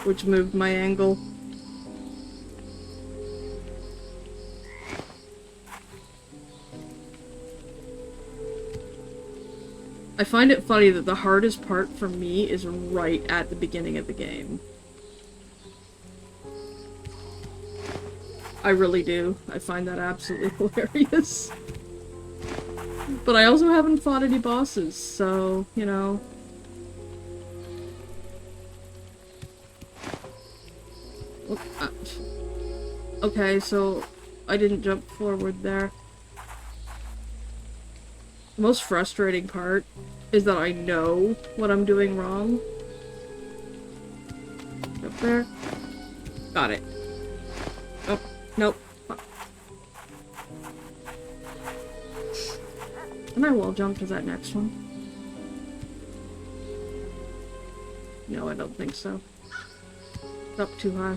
S1: Which moved my angle. I find it funny that the hardest part for me is right at the beginning of the game. I really do. I find that absolutely hilarious. But I also haven't fought any bosses, so, you know. Okay, so I didn't jump forward there. The most frustrating part is that I know what I'm doing wrong. Up there. Got it. Oh, nope. Can I wall jump to that next one? No, I don't think so. It's up too high.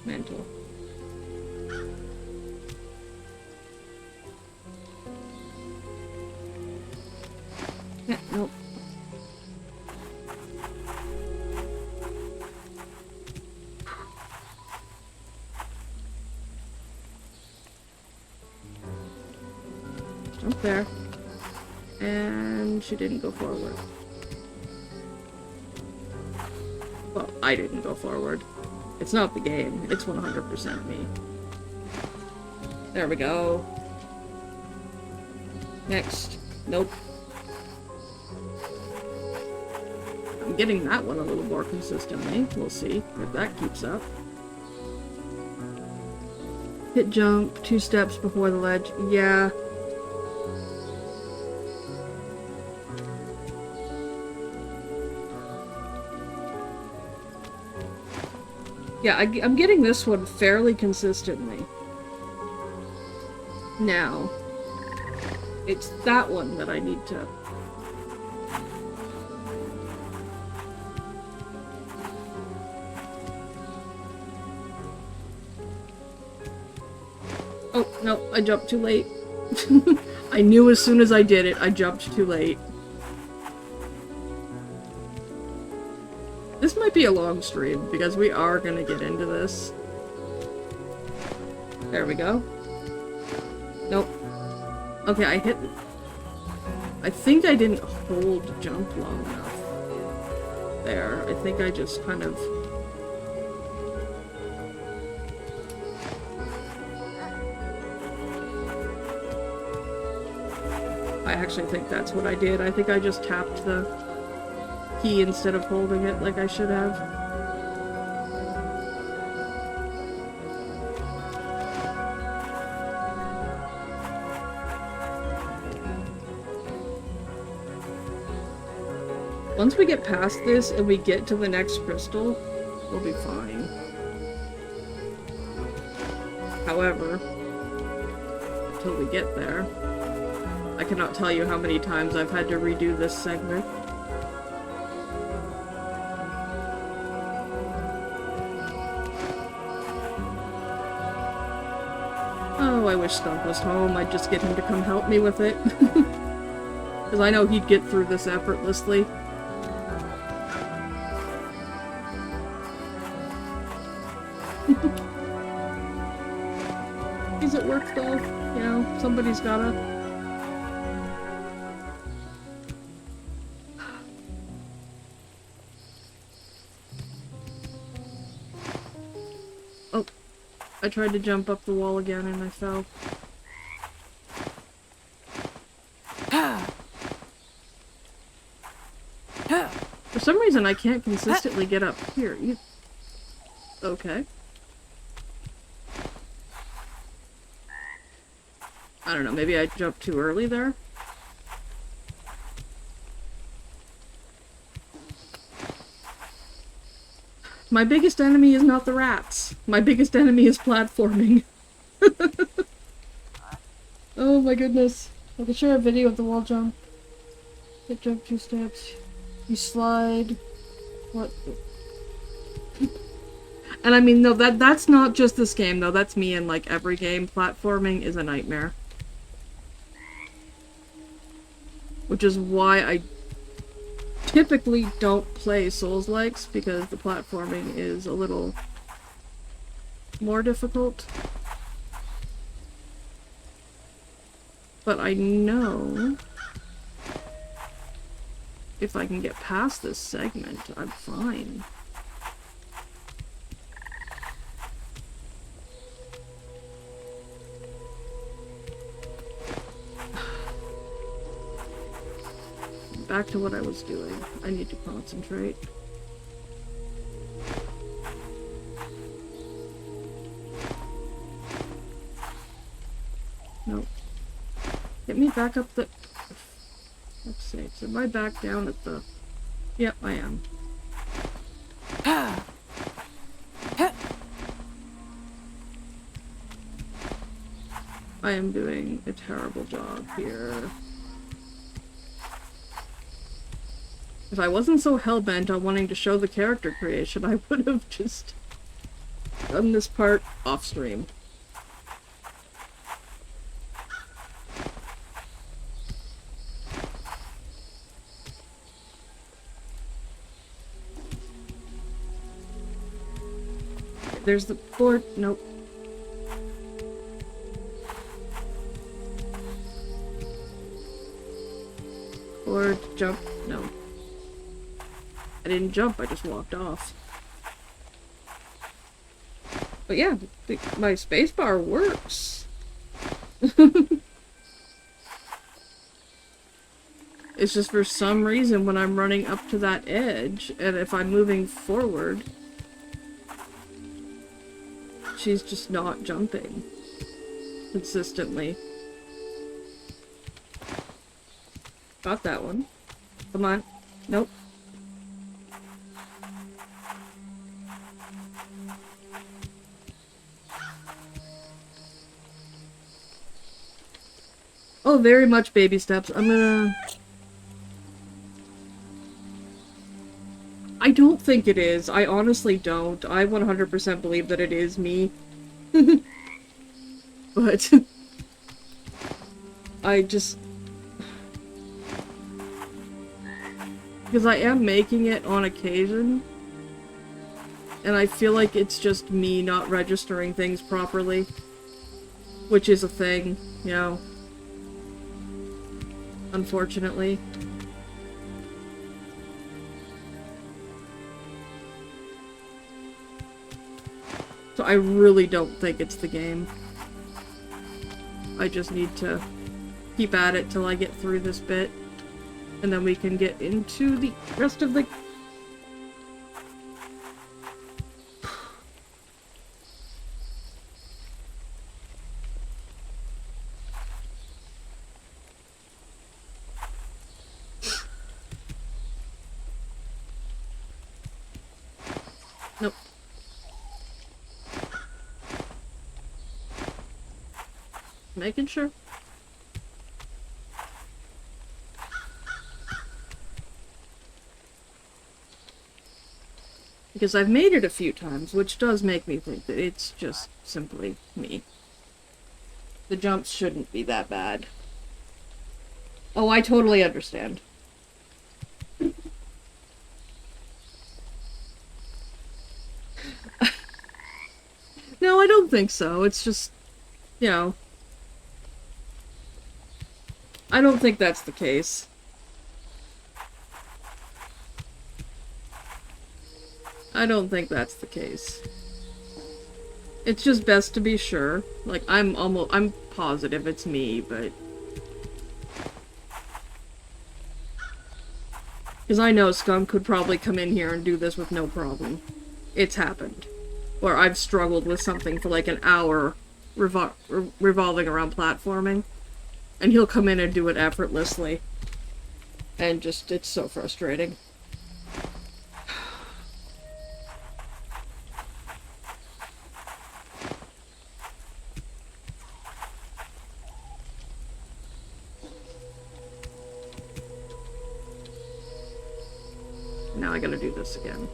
S1: Mantle. Yeah, nope. Jump there. And she didn't go forward. Well, I didn't go forward. It's not the game. It's 100% me. There we go. Next. Nope. I'm getting that one a little more consistently. We'll see if that keeps up. Hit jump 2 steps before the ledge. Yeah. Yeah, I'm getting this one fairly consistently. Now, it's that one that I need to... Oh, no, I jumped too late. I knew as soon as I did it, I jumped too late. This might be a long stream, because we are gonna get into this. There we go. Nope. Okay, I hit... I think I didn't hold jump long enough. There. I think I just kind of... I actually think that's what I did. I think I just tapped the key instead of holding it like I should have. Once we get past this and we get to the next crystal, we'll be fine. However, until we get there, I cannot tell you how many times I've had to redo this segment. Oh, I wish Skunk was home. I'd just get him to come help me with it. Because I know he'd get through this effortlessly. He's at work though. You know, somebody's gotta... Oh, I tried to jump up the wall again and I fell. For some reason I can't consistently get up here. Okay. I don't know, maybe I jumped too early there? My biggest enemy is not the rats. My biggest enemy is platforming. Oh my goodness. I can share a video of the wall jump. Hit jump 2 steps. You slide. What? And I mean, no, that's not just this game, though. That's me in, like, every game. Platforming is a nightmare. Which is why I typically don't play Souls-likes, because the platforming is a little more difficult. But I know if I can get past this segment, I'm fine. Back to what I was doing. I need to concentrate. Nope. Get me back up the... Let's see. So am I back down at the... Yep, I am. I am doing a terrible job here. If I wasn't so hell-bent on wanting to show the character creation, I would have just done this part off-stream. There's the board. Nope. Board, jump. No. I didn't jump, I just walked off. But yeah, my spacebar works. It's just for some reason when I'm running up to that edge, and if I'm moving forward, she's just not jumping consistently. Got that one. Come on. Nope. Oh, very much baby steps. I'm gonna... I don't think it is. I honestly don't. I 100% believe that it is me. But... I just... Because I am making it on occasion. And I feel like it's just me not registering things properly. Which is a thing, you know. Unfortunately. So I really don't think it's the game. I just need to keep at it till I get through this bit. And then we can get into the rest of the... Nope. Making sure. Because I've made it a few times, which does make me think that it's just simply me. The jumps shouldn't be that bad. Oh, I totally understand. No, I don't think so. It's just, you know... I don't think that's the case. I don't think that's the case. It's just best to be sure. Like, I'm positive it's me, but... Because I know Skunk could probably come in here and do this with no problem. It's happened. Or I've struggled with something for like an hour revolving around platforming. And he'll come in and do it effortlessly. And just, it's so frustrating. Now I gotta do this again.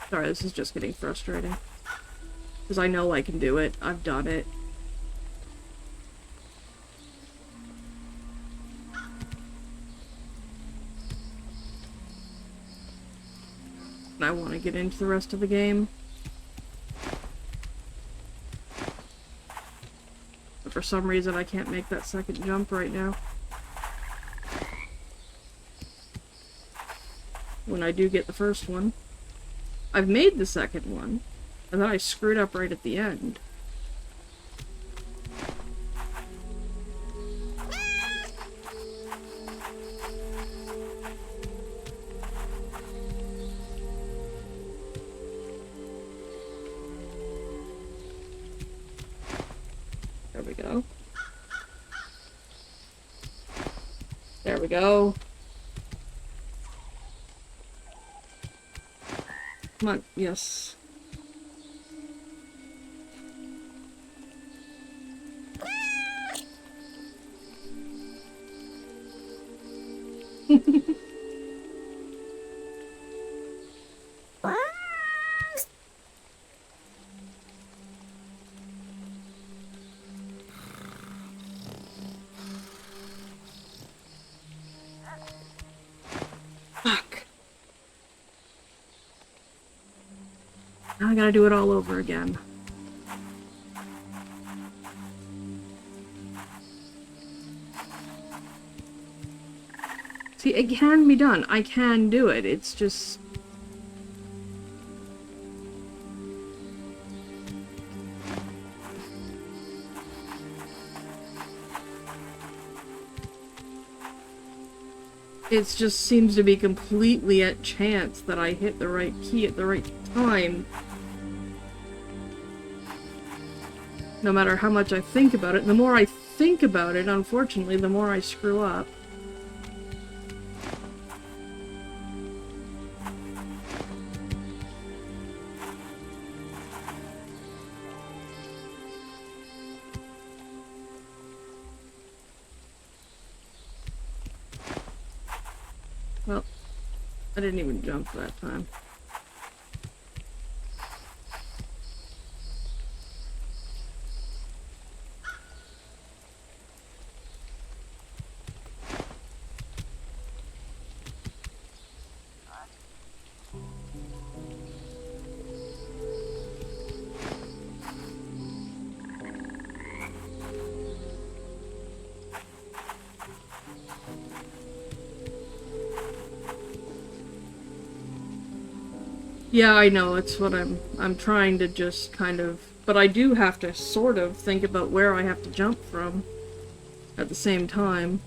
S1: Sorry, this is just getting frustrating. Because I know I can do it. I've done it. And I want to get into the rest of the game. But for some reason I can't make that second jump right now. When I do get the first one. I've made the second one. And then I screwed up right at the end. There we go. There we go. Come on, yes. Fuck. Now I gotta do it all over again. See, it can be done. I can do it. It's just... It just seems to be completely at chance that I hit the right key at the right time. No matter how much I think about it. And the more I think about it, unfortunately, the more I screw up. Well, I didn't even jump that time. Yeah, I know, it's what I'm trying to just kind of... But I do have to sort of think about where I have to jump from at the same time.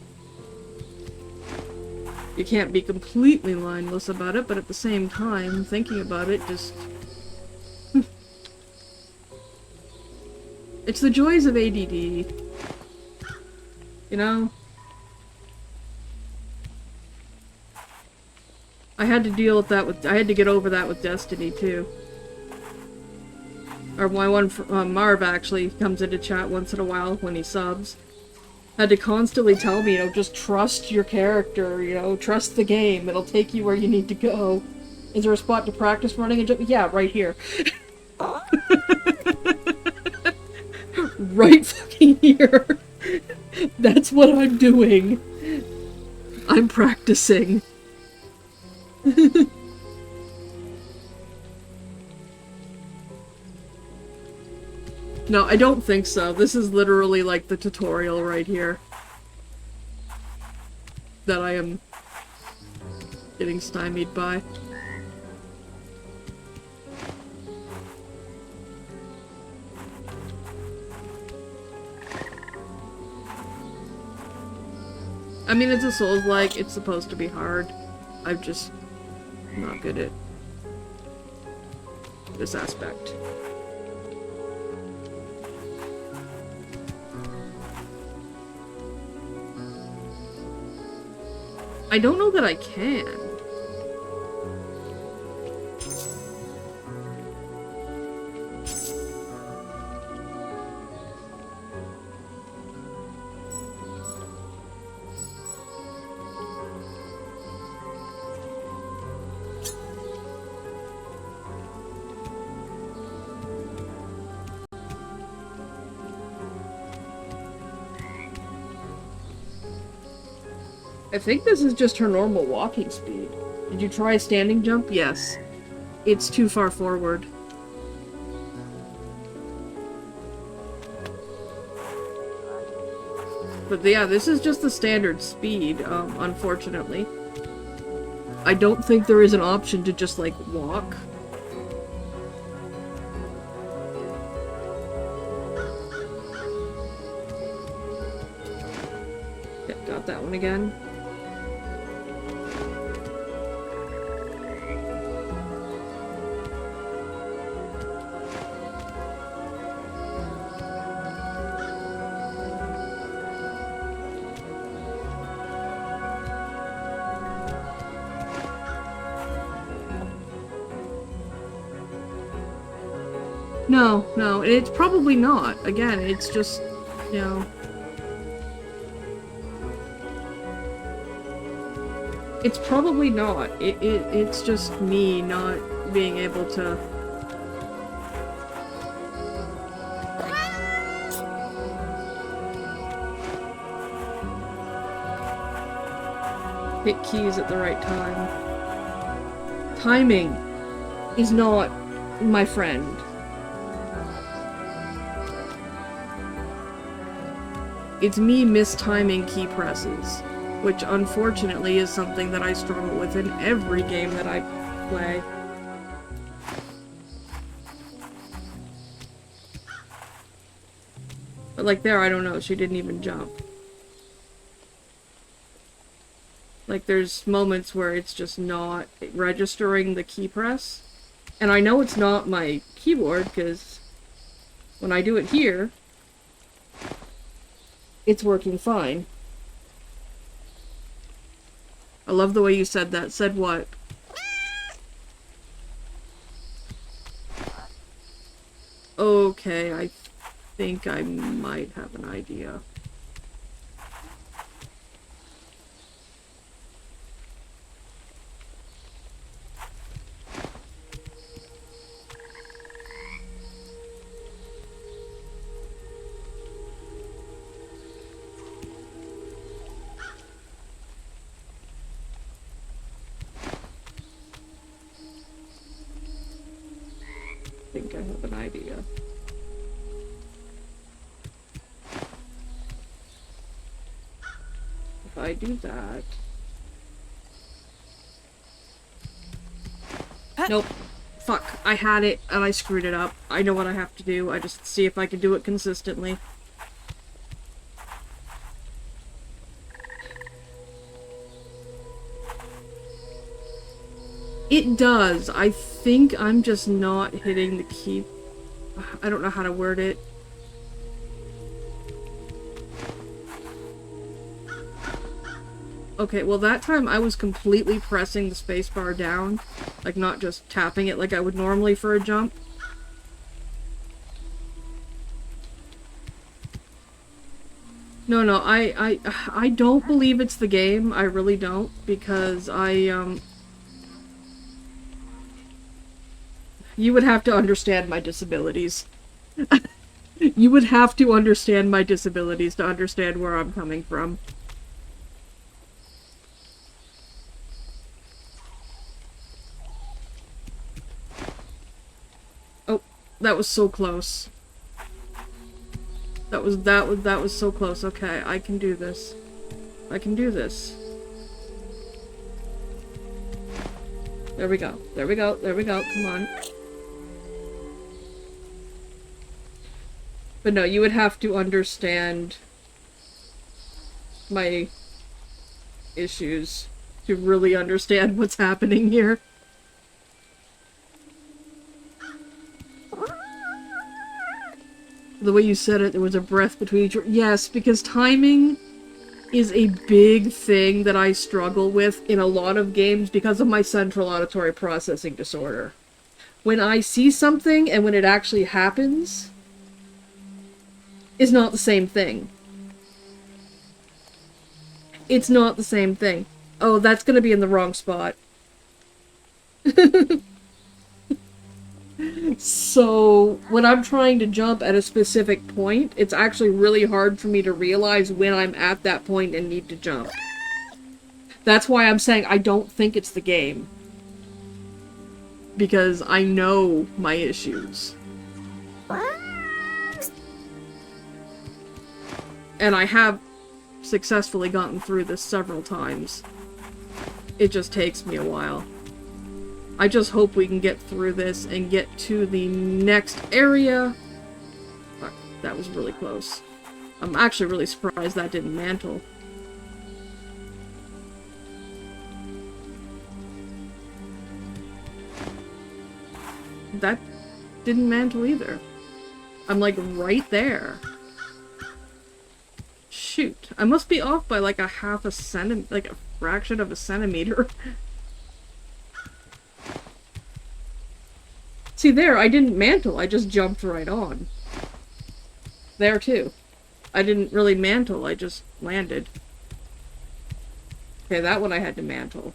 S1: You can't be completely mindless about it, but at the same time, thinking about it just... It's the joys of ADD. You know? I had to deal with that with- I had to get over that with Destiny, too. Or my one, Marv actually comes into chat once in a while when he subs. Had to constantly tell me, you know, just trust your character, you know, trust the game, it'll take you where you need to go. Is there a spot to practice running and jump? Yeah, right here. Right fucking here. That's what I'm doing. I'm practicing. No, I don't think so. This is literally like the tutorial right here. That I am getting stymied by. I mean, it's a Souls-like, it's supposed to be hard. I'm just not good at this aspect. I don't know that I can. I think this is just her normal walking speed. Did you try a standing jump? Yes. it's too far forward. But yeah, this is just the standard speed, unfortunately. I don't think there is an option to just, like, walk. Yeah, got that one again. No, no, it's probably not. Again, it's just, you know... It's probably not. It's just me not being able to... hit keys at the right time. Timing is not my friend. It's me mistiming key presses, which unfortunately is something that I struggle with in every game that I play. But like there, I don't know, she didn't even jump. Like there's moments where it's just not registering the key press. And I know it's not my keyboard, because when I do it here, it's working fine. I love the way you said that. Said what? Okay, I think I might have an idea. I think I have an idea. If I do that... Nope. Fuck. I had it, and I screwed it up. I know what I have to do. I just see if I can do it consistently. It does. I think I'm just not hitting the key. I don't know how to word it. Okay, well that time I was completely pressing the spacebar down. Like not just tapping it like I would normally for a jump. No, no, I don't believe it's the game. I really don't, because you would have to understand my disabilities. You would have to understand my disabilities to understand where I'm coming from. Oh, that was so close. That was so close. Okay, I can do this. I can do this. There we go. There we go. There we go. Come on. But no, you would have to understand my issues to really understand what's happening here. The way you said it, there was a breath between each... Yes, because timing is a big thing that I struggle with in a lot of games because of my central auditory processing disorder. When I see something and when it actually happens... is not the same thing. It's not the same thing. Oh, that's gonna be in the wrong spot. So, when I'm trying to jump at a specific point, it's actually really hard for me to realize when I'm at that point and need to jump. That's why I'm saying I don't think it's the game. because I know my issues. And I have successfully gotten through this several times. It just takes me a while. I just hope we can get through this and get to the next area. Fuck, that was really close. I'm actually really surprised that didn't mantle. That didn't mantle either. I'm like right there. Shoot. I must be off by like a half a centimeter, like a fraction of a centimeter. See there, I didn't mantle, I just jumped right on. There too. I didn't really mantle, I just landed. Okay, that one I had to mantle.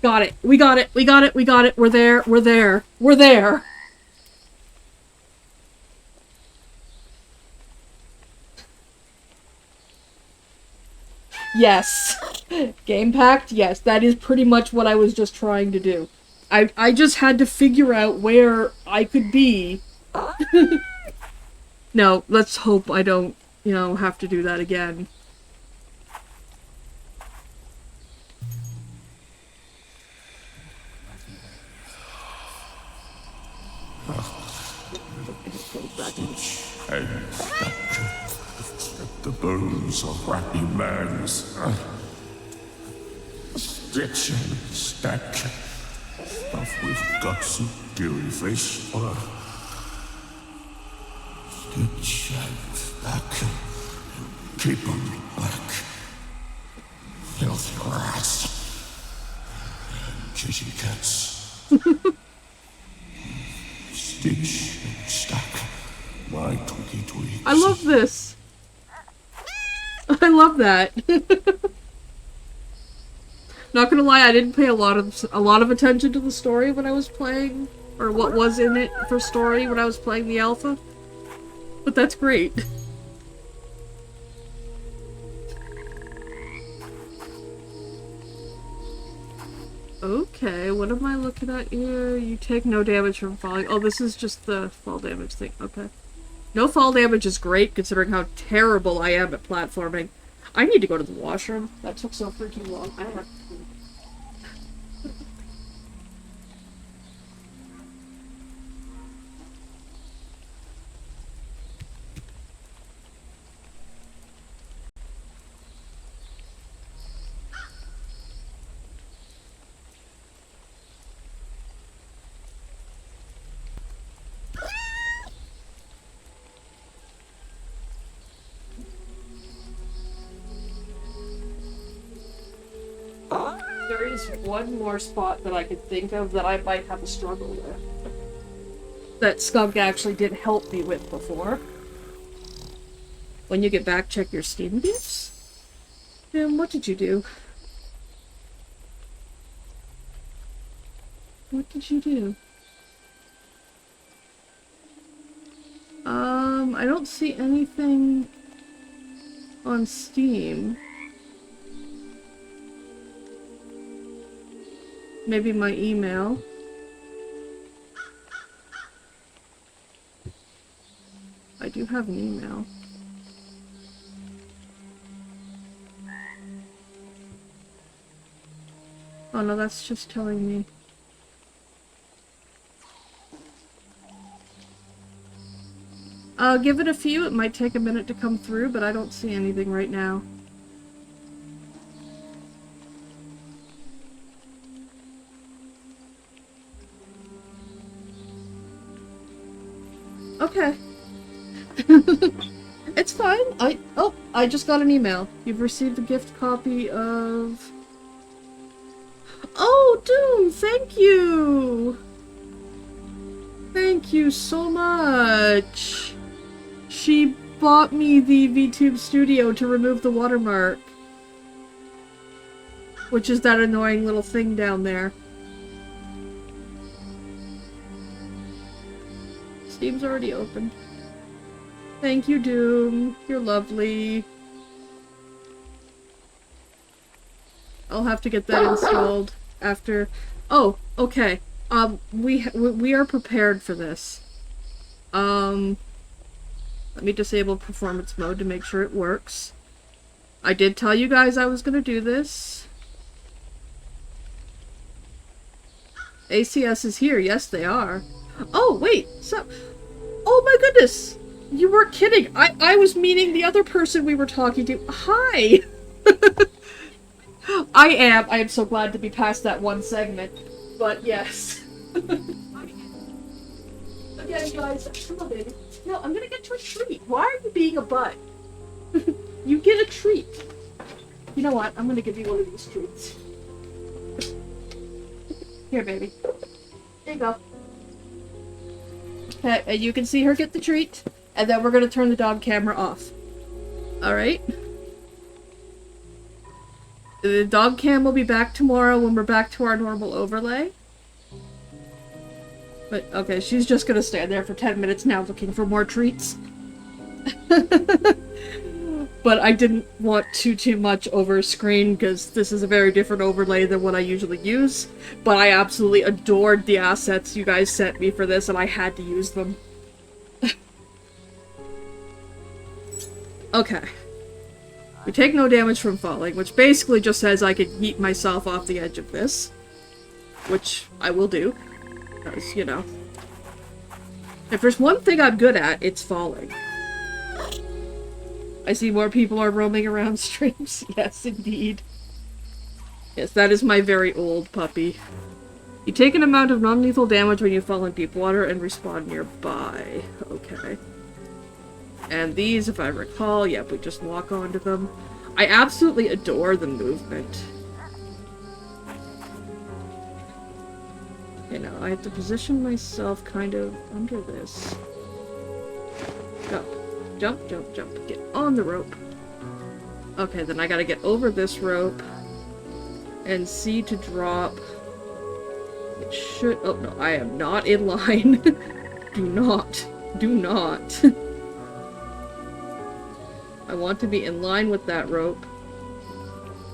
S1: Got it. We got it. We got it. We got it. We're there. We're there. We're there. Yes. Game packed? Yes. That is pretty much what I was just trying to do. I just had to figure out where I could be. No, let's hope I don't, you know, have to do that again.
S3: And the bones of Rappy Man's stitch and stack stuff with guts and gooey face on stitch and stack keep 'em black filthy rats and kitty cats stitch and stack my twiggy twigs.
S1: I love this. I love that. Not gonna lie, I didn't pay a lot of attention to the story when I was playing, or what was in it for story when I was playing the alpha. But that's great. Okay, what am I looking at here? You take no damage from falling. Oh, this is just the fall damage thing. Okay. No fall damage is great, considering how terrible I am at platforming. I need to go to the washroom. That took so freaking long. I don't have to. There is one more spot that I could think of that I might have a struggle with. That Skunk actually did help me with before. When you get back, check your Steam gifts. What did you do? What did you do? I don't see anything on Steam. Maybe my email. I do have an email. Oh no, that's just telling me. Give it a few. It might take a minute to come through, but I don't see anything right now. Okay. It's fine. I just got an email. You've received a gift copy of... Oh, Doom! Thank you! Thank you so much! She bought me the VTube Studio to remove the watermark. Which is that annoying little thing down there. Steam's already open. Thank you, Doom. You're lovely. I'll have to get that installed. after... Oh, okay. We are prepared for this. Let me disable performance mode to make sure it works. I did tell you guys I was gonna do this. ACS is here. Yes, they are. Oh, wait. So... Oh my goodness! You weren't kidding. I was meeting the other person we were talking to. Hi! I am so glad to be past that one segment. But yes. Again, guys, come on, baby. No, I'm gonna get you a treat. Why are you being a butt? You get a treat. You know what? I'm gonna give you one of these treats. Here, baby. There you go. Okay, and you can see her get the treat. And then we're gonna turn the dog camera off. Alright? The dog cam will be back tomorrow when we're back to our normal overlay. But, okay, she's just gonna stand there for 10 minutes now looking for more treats. But I didn't want too much over screen because this is a very different overlay than what I usually use. But I absolutely adored the assets you guys sent me for this and I had to use them. Okay. We take no damage from falling, which basically just says I could yeet myself off the edge of this. Which I will do. Because, you know. If there's one thing I'm good at, it's falling. I see more people are roaming around streams. Yes, indeed. Yes, that is my very old puppy. You take an amount of non-lethal damage when you fall in deep water and respawn nearby. Okay. And these, if I recall, yep, we just walk onto them. I absolutely adore the movement. Okay, now I have to position myself kind of under this. Jump. Jump, jump, jump. Get on the rope. Okay, then I gotta get over this rope. And C to drop. It should... Oh, no, I am not in line. Do not. Do not. I want to be in line with that rope.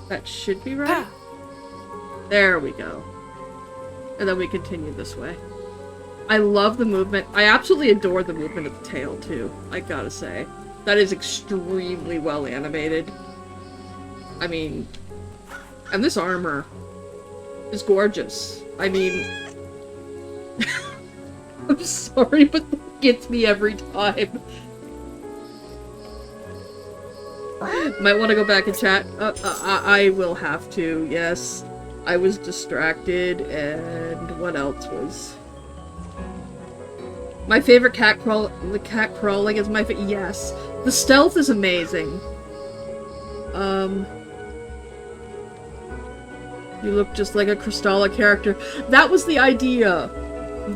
S1: That should be right. There we go. And then we continue this way. I love the movement. I absolutely adore the movement of the tail, too. I gotta say. That is extremely well animated. I mean... And this armor is gorgeous. I mean... I'm sorry, but it gets me every time. Might want to go back and chat. I will have to, yes. I was distracted, and what else was... My favorite the cat crawling is my favorite. Yes. The stealth is amazing. You look just like a Crystalla character. That was the idea.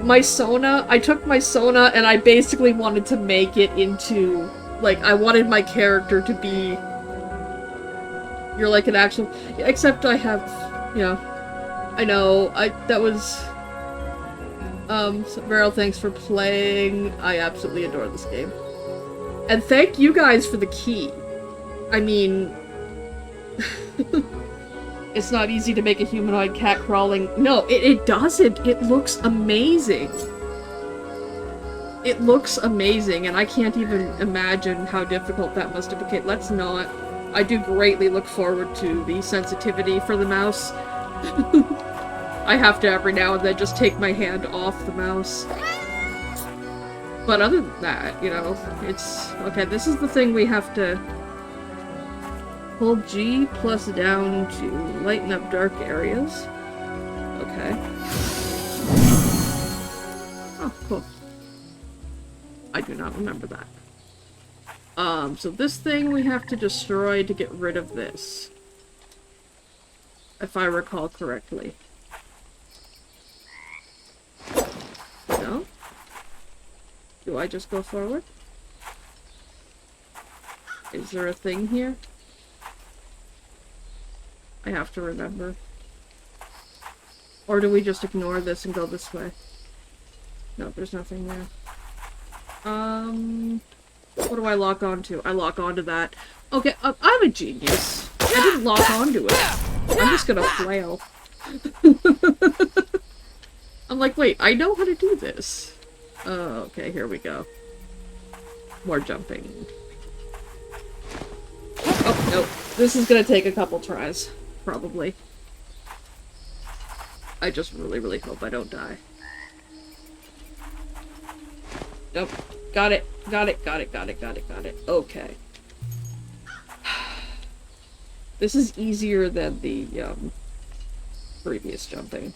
S1: My Sona, I took my Sona and I basically wanted to make it into, like, I wanted my character to be, you're like an actual, except I have, you know, I know, that was, so Beryl, thanks for playing. I absolutely adore this game. And thank you guys for the key. I mean, it's not easy to make a humanoid cat crawling. No, it doesn't. It looks amazing. It looks amazing, and I can't even imagine how difficult that must have been. Okay, let's not. I do greatly look forward to the sensitivity for the mouse. I have to every now and then just take my hand off the mouse. But other than that, you know, it's... Okay, this is the thing we have to... Hold G plus down to lighten up dark areas. Okay. Oh, cool. I do not remember that. So this thing we have to destroy to get rid of this. If I recall correctly. No? Do I just go forward? Is there a thing here? I have to remember. Or do we just ignore this and go this way? No, there's nothing there. What do I lock onto? I lock onto that. Okay, I'm a genius. I didn't lock onto it. I'm just gonna flail. I'm like, wait, I know how to do this. Oh, okay, here we go. More jumping. Oh, nope. This is gonna take a couple tries. Probably. I just really, really hope I don't die. Nope. Got it. Got it. Got it. Got it. Got it. Got it. Okay. This is easier than the, previous jumping.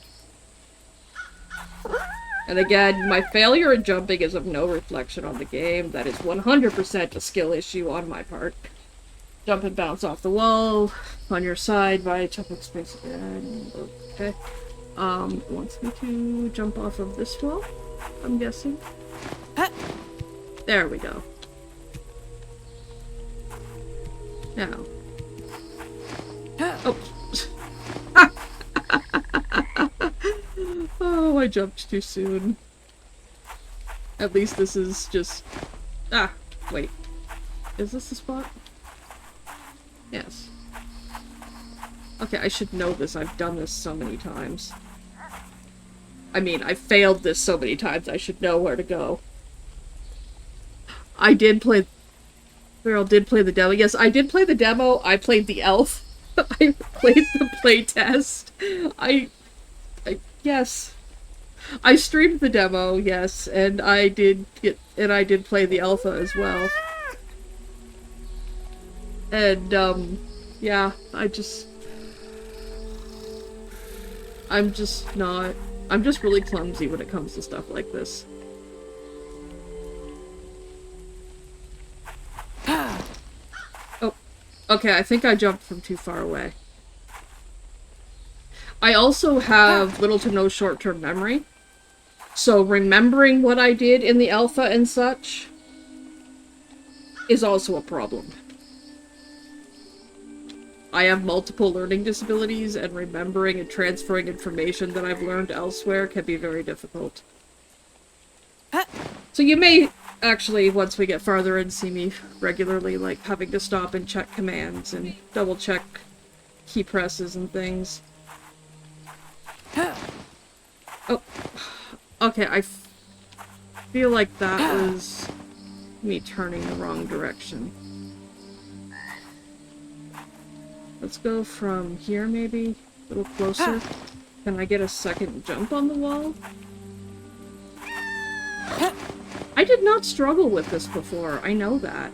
S1: And again, my failure in jumping is of no reflection on the game. That is 100% a skill issue on my part. Jump and bounce off the wall, on your side by jumping space again. Okay. Wants me to jump off of this wall, I'm guessing. There we go. Now. Oh. Oh, I jumped too soon. At least this is just... Ah, wait. Is this the spot? Yes. Okay, I should know this. I've done this so many times. I mean, I failed this so many times, I should know where to go. I did play... Farrell did play the demo. Yes, I did play the demo. I played the elf. I played the playtest. Yes. I streamed the demo, yes, and I did play the alpha as well. And, yeah, I'm just really clumsy when it comes to stuff like this. Oh, okay, I think I jumped from too far away. I also have little to no short-term memory, so remembering what I did in the alpha and such is also a problem. I have multiple learning disabilities, and remembering and transferring information that I've learned elsewhere can be very difficult. So you may actually, once we get farther in, see me regularly, like, having to stop and check commands and double-check key presses and things. Oh, okay, I feel like that was me turning the wrong direction. Let's go from here, maybe? A little closer. Can I get a second jump on the wall? I did not struggle with this before, I know that.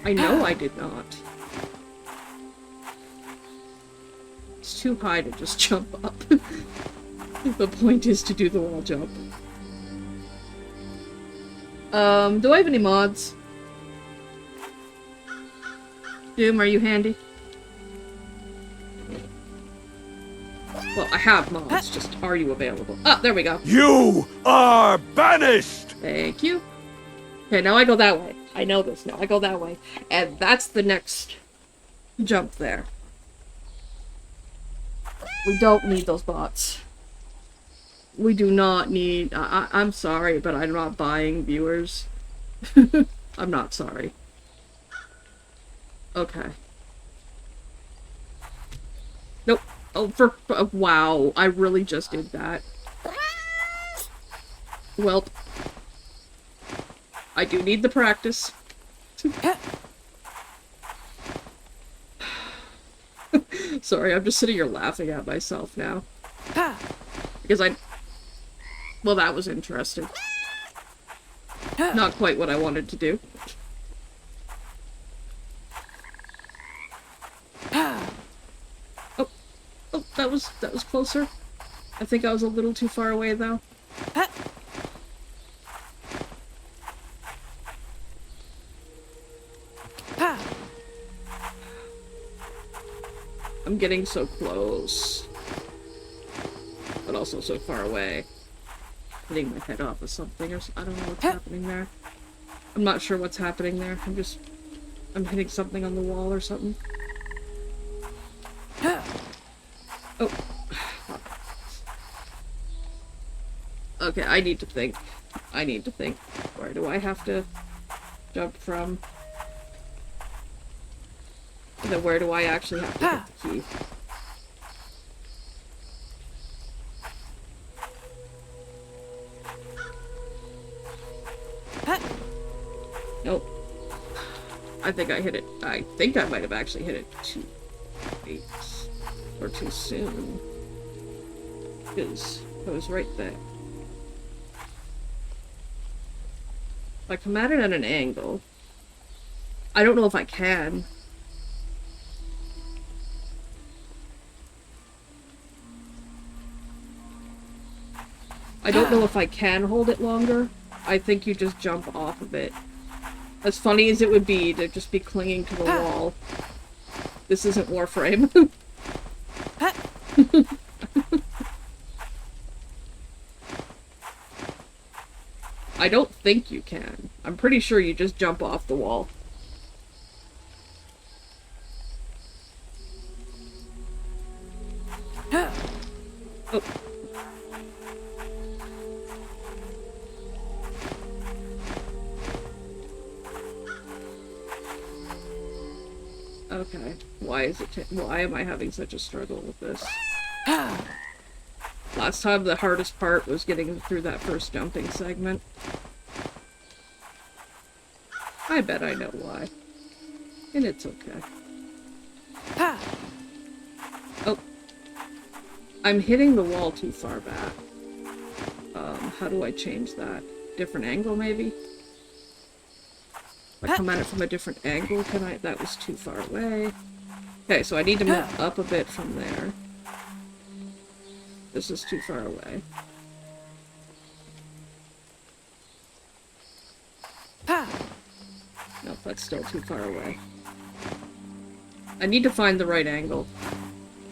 S1: I know I did not. It's too high to just jump up. The point is to do the wall jump. Do I have any mods? Doom, are you handy? Well, I have mods, just are you available? Ah, there we go.
S2: You are banished!
S1: Thank you. Okay, now I go that way. I know this now. I go that way. And that's the next jump there. We don't need those bots. We do not need... I'm sorry, but I'm not buying viewers. I'm not sorry. Okay. Nope. Oh, wow. I really just did that. Welp. I do need the practice. Sorry, I'm just sitting here laughing at myself now. Because well, that was interesting. Not quite what I wanted to do. Oh, that was closer. I think I was a little too far away, though. I'm getting so close. But also so far away. Hitting my head off of something, or I don't know what's happening there. I'm not sure what's happening there. I'm hitting something on the wall or something. Oh. Okay, I need to think. Where do I have to jump from? And then where do I actually have to get the key? Nope. I think I hit it. I think I might have actually hit it too late. Or too soon. Because I was right there. If I come at it at an angle, I don't know if I can. I don't know if I can hold it longer. I think you just jump off of it. As funny as it would be to just be clinging to the wall. This isn't Warframe. I don't think you can. I'm pretty sure you just jump off the wall. Oh. Okay. Why is it? Why am I having such a struggle with this? Last time the hardest part was getting through that first jumping segment. I bet I know why. And it's okay. Oh. I'm hitting the wall too far back. How do I change that? Different angle, maybe? If I come at it from a different angle, can I? That was too far away. Okay, so I need to move up a bit from there. This is too far away. Nope, that's still too far away. I need to find the right angle.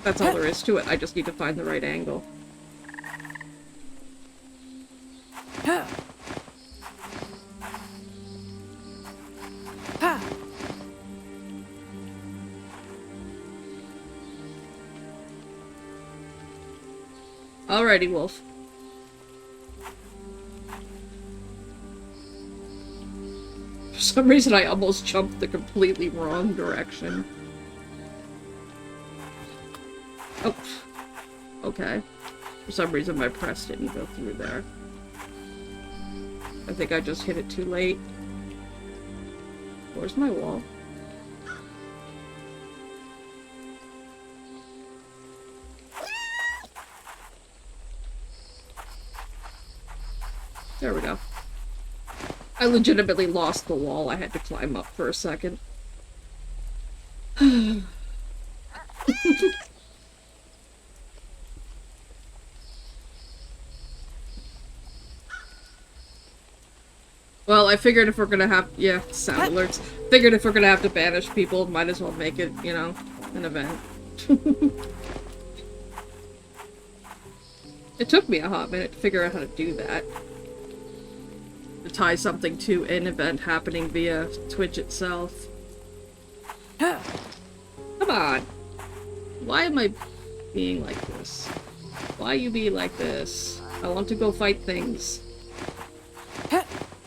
S1: That's all there is to it. I just need to find the right angle. Alrighty, Wolf. For some reason, I almost jumped the completely wrong direction. Oh. Okay. For some reason, my press didn't go through there. I think I just hit it too late. Where's my wall? There we go. I legitimately lost the wall. I had to climb up for a second. Well, I figured if we're gonna have- yeah, sound alerts. Figured if we're gonna have to banish people, might as well make it, you know, an event. It took me a hot minute to figure out how to do that. To tie something to an event happening via Twitch itself. Come on! Why am I being like this? Why you be like this? I want to go fight things.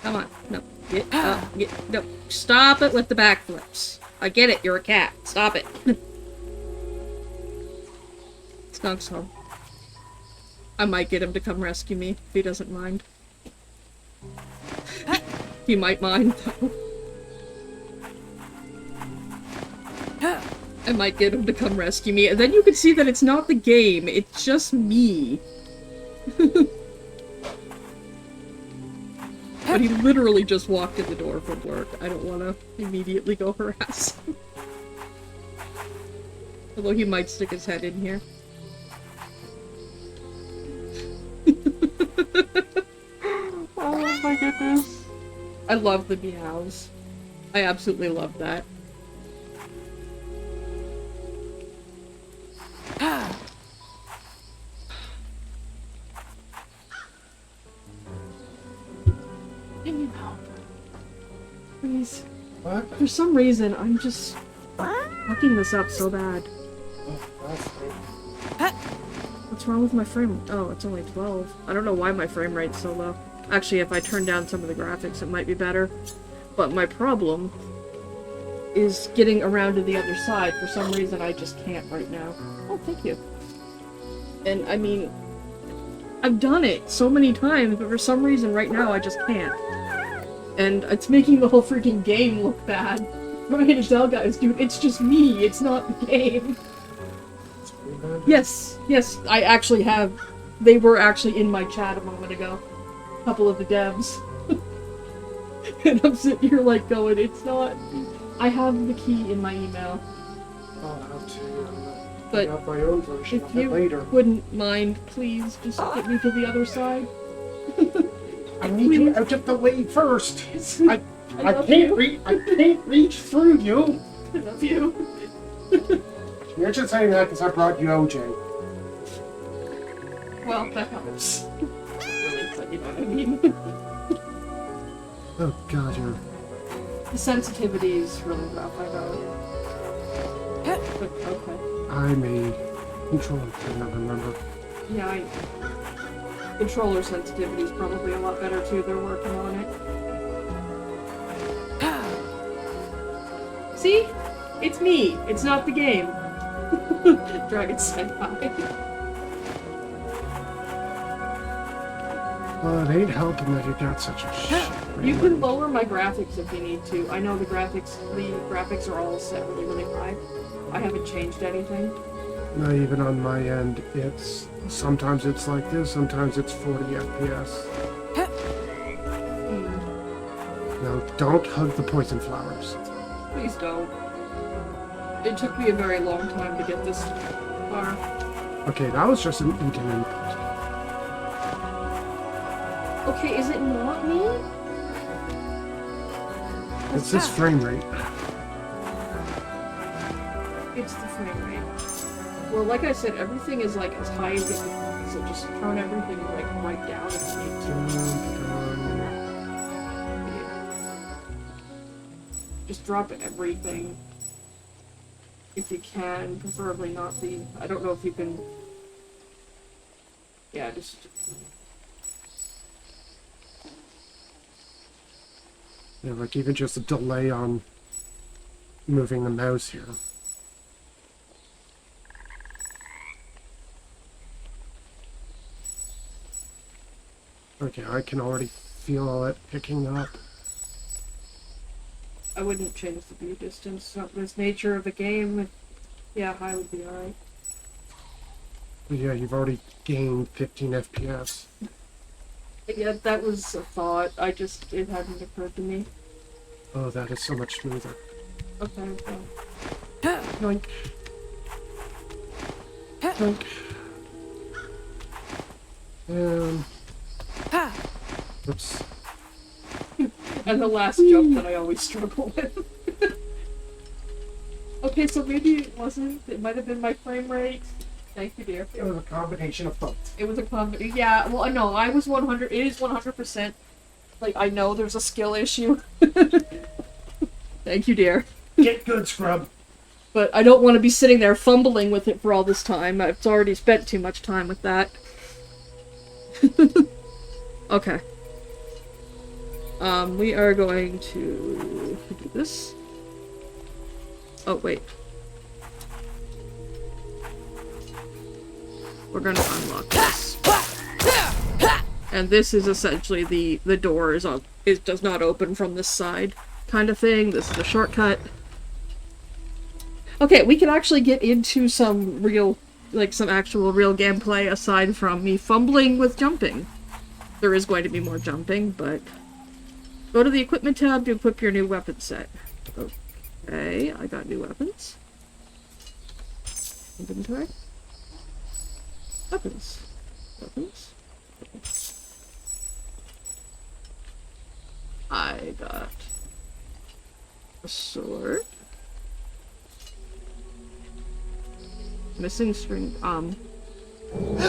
S1: Come on. No. Get up. No. Stop it with the backflips. I get it. You're a cat. Stop it. Skunk's home. I might get him to come rescue me if he doesn't mind. He might mind, though. I might get him to come rescue me, and then you can see that it's not the game, it's just me. But he literally just walked in the door from work. I don't want to immediately go harass him. Although he might stick his head in here. Oh my goodness. I love the meows. I absolutely love that. Can you help? Please.
S4: What?
S1: For some reason, I'm just fucking this up so bad. What's wrong with my frame? Oh, it's only 12. I don't know why my frame rate's so low. Actually, if I turn down some of the graphics, it might be better. But my problem is getting around to the other side. For some reason, I just can't right now. Oh, thank you. And, I mean, I've done it so many times, but for some reason right now I just can't. And it's making the whole freaking game look bad. Ryan Adele guys, dude, it's just me, it's not the game. Yes, I actually have. They were actually in my chat a moment ago. A couple of the devs. And I'm sitting here like going, it's not. I have the key in my email.
S4: I'll have to
S1: But
S4: have my own version
S1: if
S4: of it
S1: you
S4: later.
S1: wouldn't mind, please just get me to the other side.
S4: I need you out of the way first. I
S1: love
S4: can't
S1: you.
S4: I can't reach through you.
S1: I love you.
S4: You're just saying that because I brought you OJ.
S1: Well, that helps. Really, but you know what I mean.
S4: Oh god, you're...
S1: The sensitivity is really rough, I know. But okay.
S4: I'm a controller player, remember?
S1: Yeah, controller sensitivity is probably a lot better too. They're working on it. See? It's me. It's not the game. Dragon said hi.
S4: Well, it ain't helping that you got such a shit.
S1: You can lower my graphics if you need to. I know the graphics are all set really, really high. I haven't changed anything.
S4: Not even on my end. It's... Sometimes it's like this, sometimes it's 40 FPS. No, don't hug the poison flowers.
S1: Please don't. It took me a very long time to get this far.
S4: Okay, that was just an eating input.
S1: Okay, is it not me?
S4: It's this frame rate.
S1: It's the frame rate. Well, like I said, everything is like as high as it can be, so just turn everything like right down if you need to. Just drop everything. If you can, preferably not the... I don't know if you can... Yeah, just...
S4: Yeah, like even just a delay on moving the mouse here. Okay, I can already feel it picking up.
S1: I wouldn't change the view distance. It's not this nature of the game. Yeah, high would be alright.
S4: But yeah, you've already gained 15 FPS.
S1: Yeah, that was a thought. It hadn't occurred to me.
S4: Oh, that is so much smoother.
S1: Okay, well.
S4: Yoink. Yoink. Oops.
S1: And the last jump that I always struggle with. Okay, so maybe it wasn't. It might have been my frame rate. Thank you, dear.
S4: It was a combination of both.
S1: It was a combination. Yeah, well, no, I was 100. It is 100%. Like, I know there's a skill issue. Thank you, dear.
S4: Get good, scrub.
S1: But I don't want to be sitting there fumbling with it for all this time. I've already spent too much time with that. Okay. We are going to do this. Oh, wait. We're gonna unlock this. And this is essentially the door is on. It does not open from this side kind of thing. This is a shortcut. Okay, we can actually get into some real, like some actual real gameplay aside from me fumbling with jumping. There is going to be more jumping, but go to the equipment tab to equip your new weapon set. Okay, I got new weapons. Inventory. Weapons. Weapons. I got a sword. Missing string.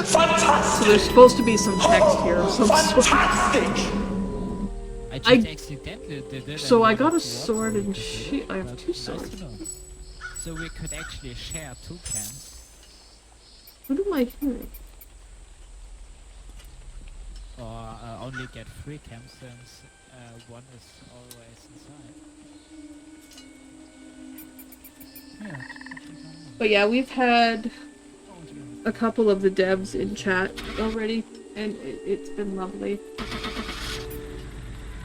S2: Fantastic!
S1: So there's supposed to be some text here of some sort.
S2: Fantastic!
S1: So I got a sword and shield. I have two swords.
S5: So we could actually share 2 cams.
S1: What am I hearing?
S5: Or only get 3 cams since one is always inside. Yeah.
S1: But yeah, we've had a couple of the devs in chat already, and it's been lovely.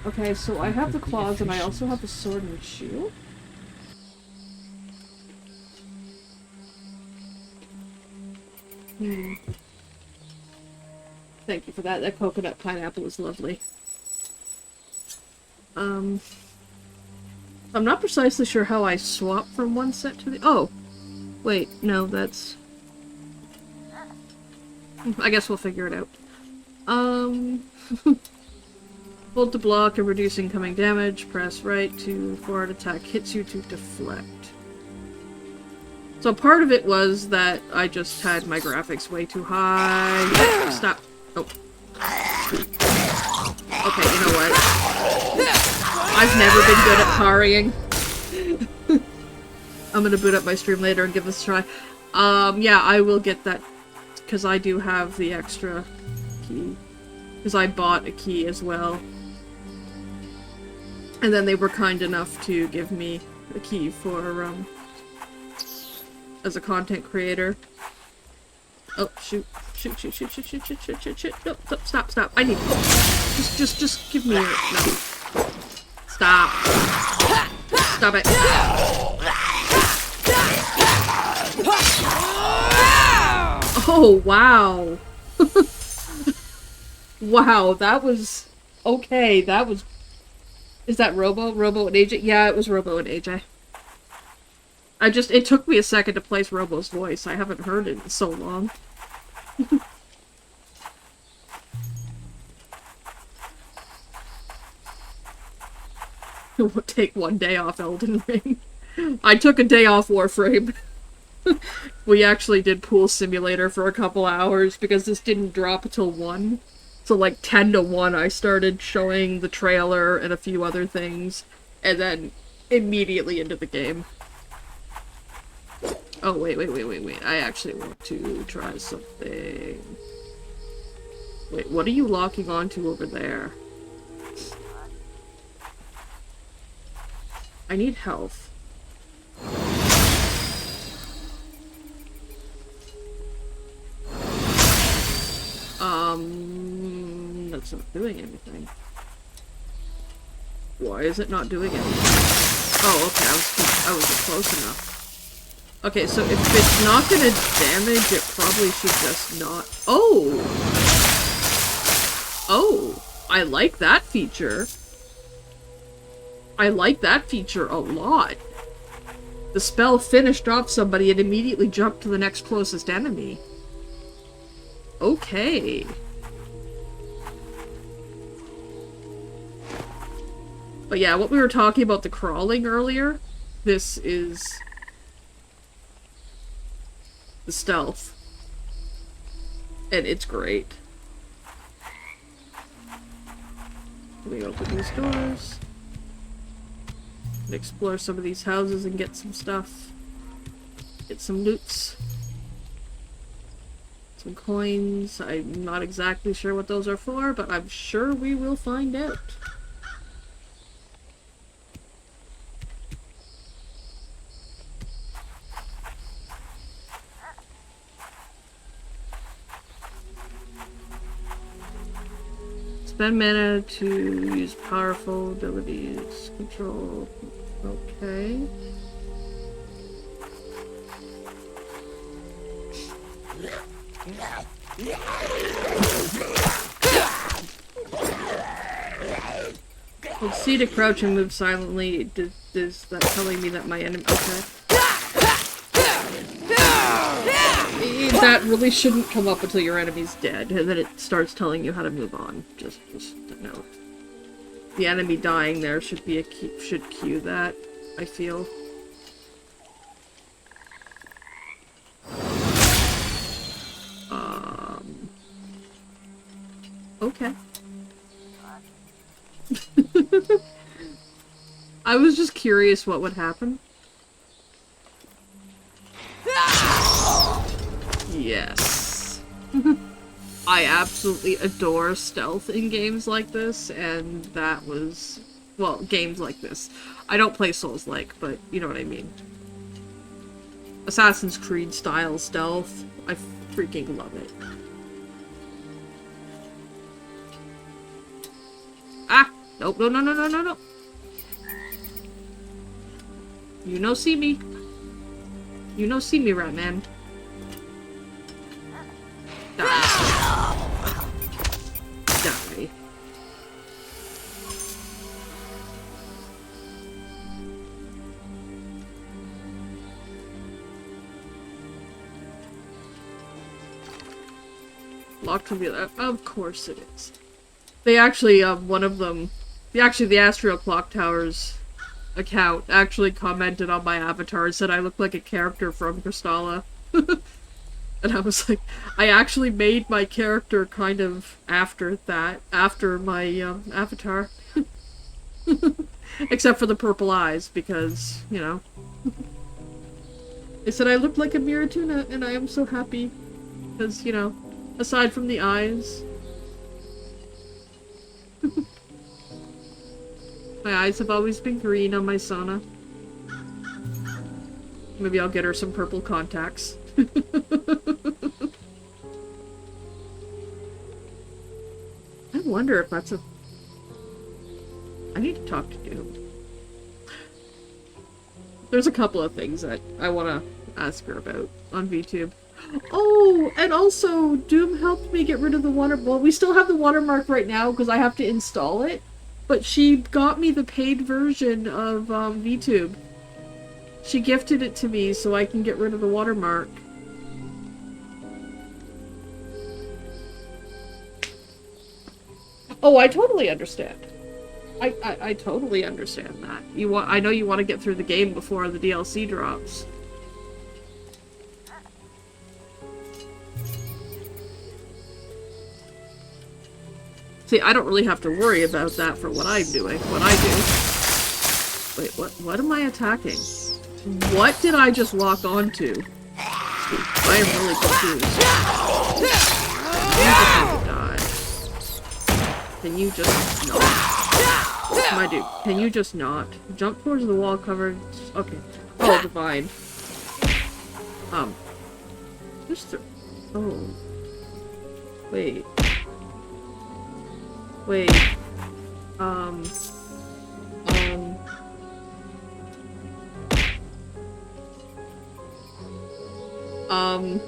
S1: Okay, so I have the claws and I also have the sword and shield. Hmm. Thank you for that. That coconut pineapple is lovely. I'm not precisely sure how I swap from one set to the- oh! Wait, no, that's... I guess we'll figure it out. Hold to block and reduce incoming damage. Press right to forward attack hits you to deflect. So part of it was that I just had my graphics way too high. Stop. Oh. Okay, you know what? I've never been good at parrying. I'm gonna boot up my stream later and give this a try. Yeah, I will get that. Because I do have the extra key. Because I bought a key as well. And then they were kind enough to give me a key for, as a content creator. Oh, shoot. Shoot, shoot, shoot, shoot, shoot, shoot, shoot, shoot, shoot. No, stop, stop. I need... Oh, just give me your... No. Stop. Stop it. Oh, wow. Wow, that was... Okay, that was... Is that Robo? Robo and AJ? Yeah, it was Robo and AJ. It took me a second to place Robo's voice. I haven't heard it in so long. It would take one day off Elden Ring. I took a day off Warframe. We actually did Pool Simulator for a couple hours because this didn't drop until 1. So like 10 to 1 I started showing the trailer and a few other things. And then immediately into the game. Oh, wait. I actually want to try something. Wait, what are you locking onto over there? I need health. That's not doing anything. Why is it not doing anything? Oh, okay, I was close enough. Okay, so if it's not gonna damage, it probably should just not... Oh! Oh! I like that feature. I like that feature a lot. The spell finished off somebody and immediately jumped to the next closest enemy. Okay. But yeah, what we were talking about the crawling earlier, this is the stealth. And it's great. Let me open these doors. And explore some of these houses and get some stuff. Get some loots. Some coins. I'm not exactly sure what those are for, but I'm sure we will find out. Spend mana to use powerful abilities. Control. Okay. Let's see to crouch and move silently. Is that telling me that my enemy... Okay. That really shouldn't come up until your enemy's dead, and then it starts telling you how to move on. Just to know. The enemy dying there should be should cue that, I feel. Okay. I was just curious what would happen. Yes. I absolutely adore stealth in games like this, and that was... well, games like this. I don't play Souls-like, but you know what I mean. Assassin's Creed style stealth. I freaking love it. Ah! Nope, no, no, no, no, no, no. You no see me. You no see me, rat man. Die. Die. Locked from the other. Of course it is. They actually, one of them, the Astral Clock Tower's account actually commented on my avatar and said I look like a character from Crystalla. And I was like, I actually made my character kind of after that, after my avatar. Except for the purple eyes, because, you know. They said I looked like a Miratuna, and I am so happy. Because, you know, aside from the eyes. My eyes have always been green on my Sona. Maybe I'll get her some purple contacts. I wonder if that's a... I need to talk to Doom. There's a couple of things that I want to ask her about on VTube. Oh, and also, Doom helped me get rid of the water... Well, we still have the watermark right now because I have to install it. But she got me the paid version of VTube. She gifted it to me so I can get rid of the watermark. Oh, I totally understand. I totally understand that. I know you want to get through the game before the DLC drops. See, I don't really have to worry about that for what I'm doing. What I do. Wait, what am I attacking? What did I just lock onto? I am really confused. You just need to die. Can you just not? My dude, can you just not? Jump towards the wall covered... Okay. Oh, divine. Just... Oh. Wait. Wait.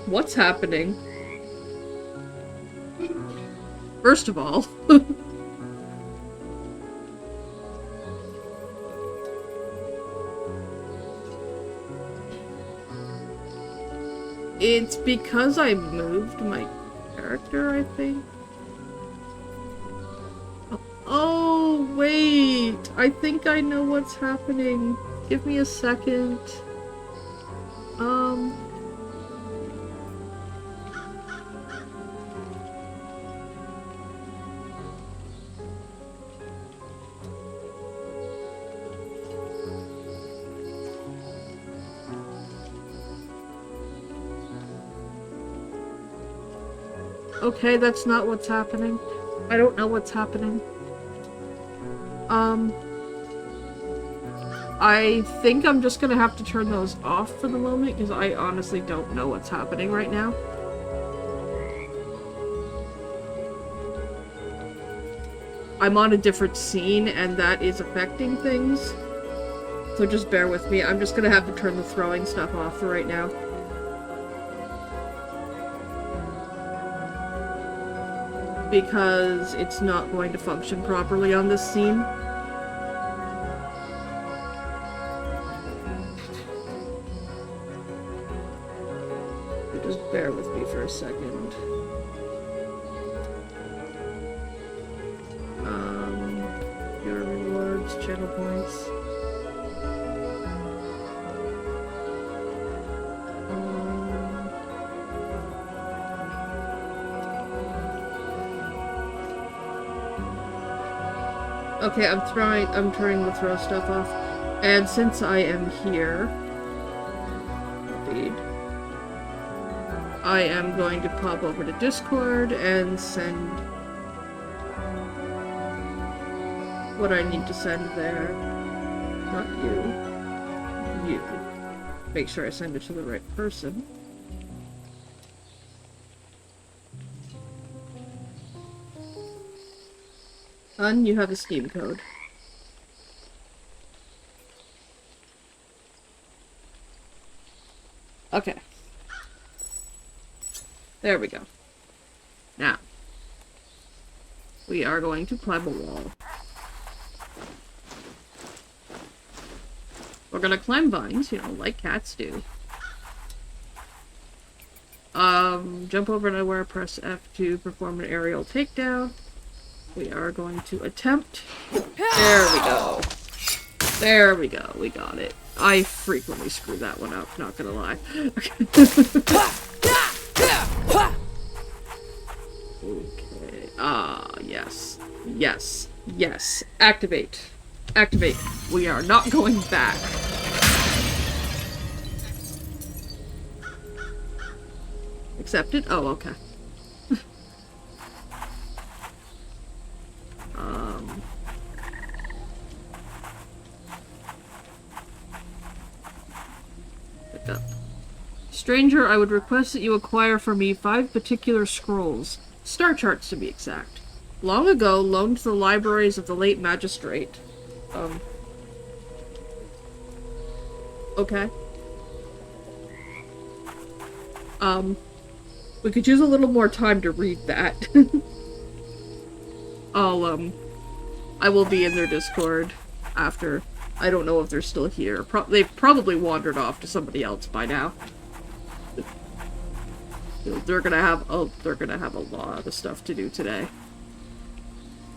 S1: What's happening? First of all... It's because I moved my character, I think. Oh, wait! I think I know what's happening. Give me a second. Okay, that's not what's happening. I don't know what's happening. I think I'm just gonna have to turn those off for the moment, because I honestly don't know what's happening right now. I'm on a different scene, and that is affecting things. So just bear with me. I'm just gonna have to turn the throwing stuff off for right now. Because it's not going to function properly on this scene. Just bear with me for a second. Your rewards, channel points. Okay, I'm turning the throw stuff off. And since I am here, indeed, I am going to pop over to Discord and send what I need to send there. Not you. You. Make sure I send it to the right person. You have a Steam code. Okay. There we go. Now, we are going to climb a wall. We're gonna climb vines, you know, like cats do. Jump over nowhere, press F to perform an aerial takedown. We are going to attempt. There we go. There we go. We got it. I frequently screw that one up, not gonna lie. Okay. Ah, yes. Yes. Yes. Activate. Activate. We are not going back. Accepted? Oh, okay. Pick up. Stranger, I would request that you acquire for me 5 particular scrolls. Star charts, to be exact. Long ago, loaned to the libraries of the late magistrate. Okay. We could use a little more time to read that. I will be in their Discord after. I don't know if they're still here. They've probably wandered off to somebody else by now. They're gonna have a lot of stuff to do today.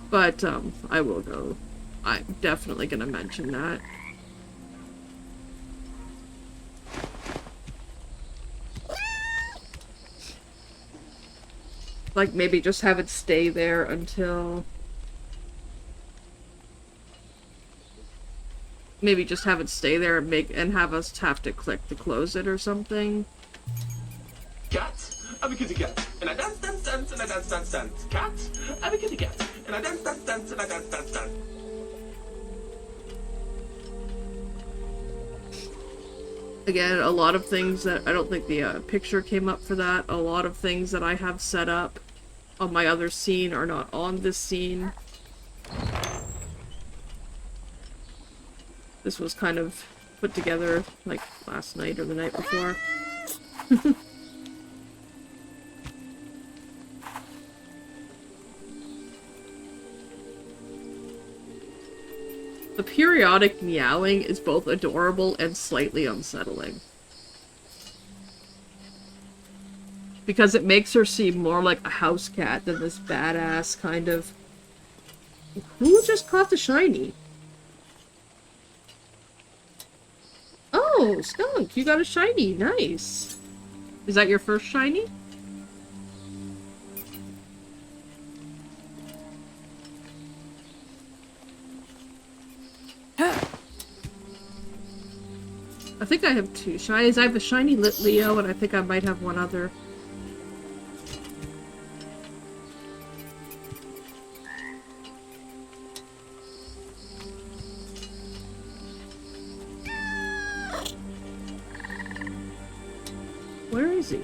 S1: But, I will go. I'm definitely gonna mention that. Like, maybe just have it stay there until... Maybe just have it stay there and have us have to click to close it or something.
S6: Cat, I'm a kitty cat, and I dance, dance, dance, and I dance, dance, dance. Cat, I'm a kitty cat, and I dance, dance, dance, and I dance, dance, dance.
S1: Again, a lot of things that I don't think the picture came up for that. A lot of things that I have set up on my other scene are not on this scene. This was kind of put together like last night or the night before. The periodic meowing is both adorable and slightly unsettling. Because it makes her seem more like a house cat than this badass kind of... Who just caught the shiny? Oh, Skunk, you got a shiny. Nice. Is that your first shiny? I think I have 2 shinies. I have a shiny Lit Leo, and I think I might have one other. Where is he?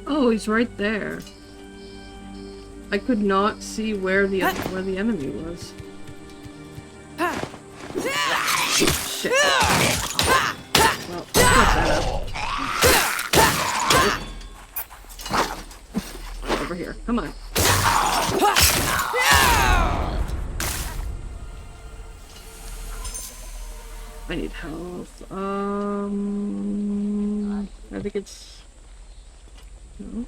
S1: Oh, he's right there. I could not see where the enemy was. Shit. Well, fuck that up. Over here. Come on. I need health. I think it's... No.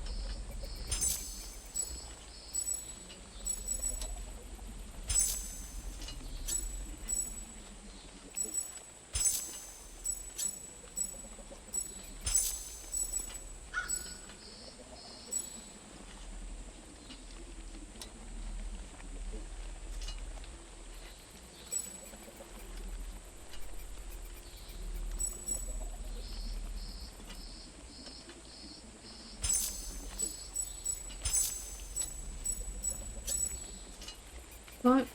S1: What?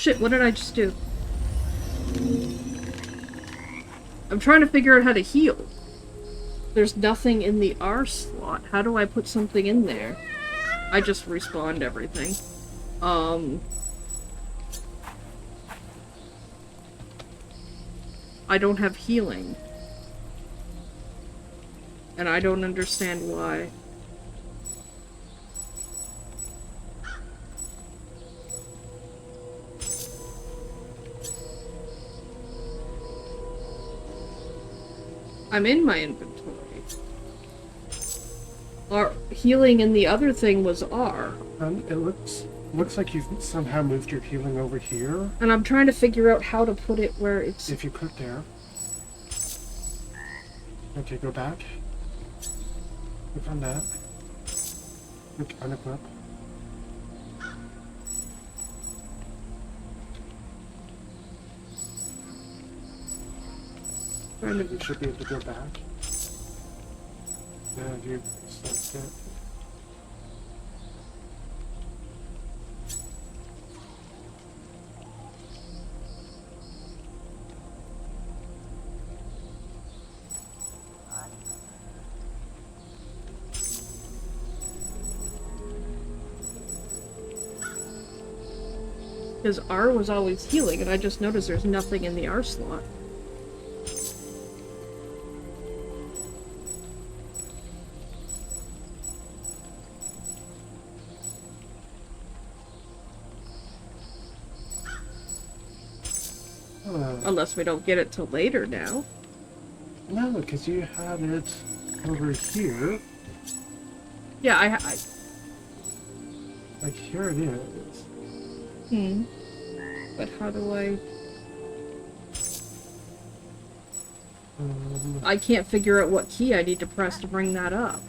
S1: shit, what did I just do? I'm trying to figure out how to heal. There's nothing in the R slot. How do I put something in there? I just respawned everything. I don't have healing. And I don't understand why. I'm in my inventory. R healing in the other thing was R.
S4: It looks like you've somehow moved your healing over here.
S1: And I'm trying to figure out how to put it where it's...
S4: If you click there. Okay, go back. Click on that. Click unequip. You should be able to go back. Yeah, you select it.
S1: Because R was always healing, and I just noticed there's nothing in the R slot. Unless we don't get it till later now.
S4: No, because you had it over here.
S1: Yeah,
S4: Like, here it is.
S1: But how do I... I can't figure out what key I need to press to bring that up.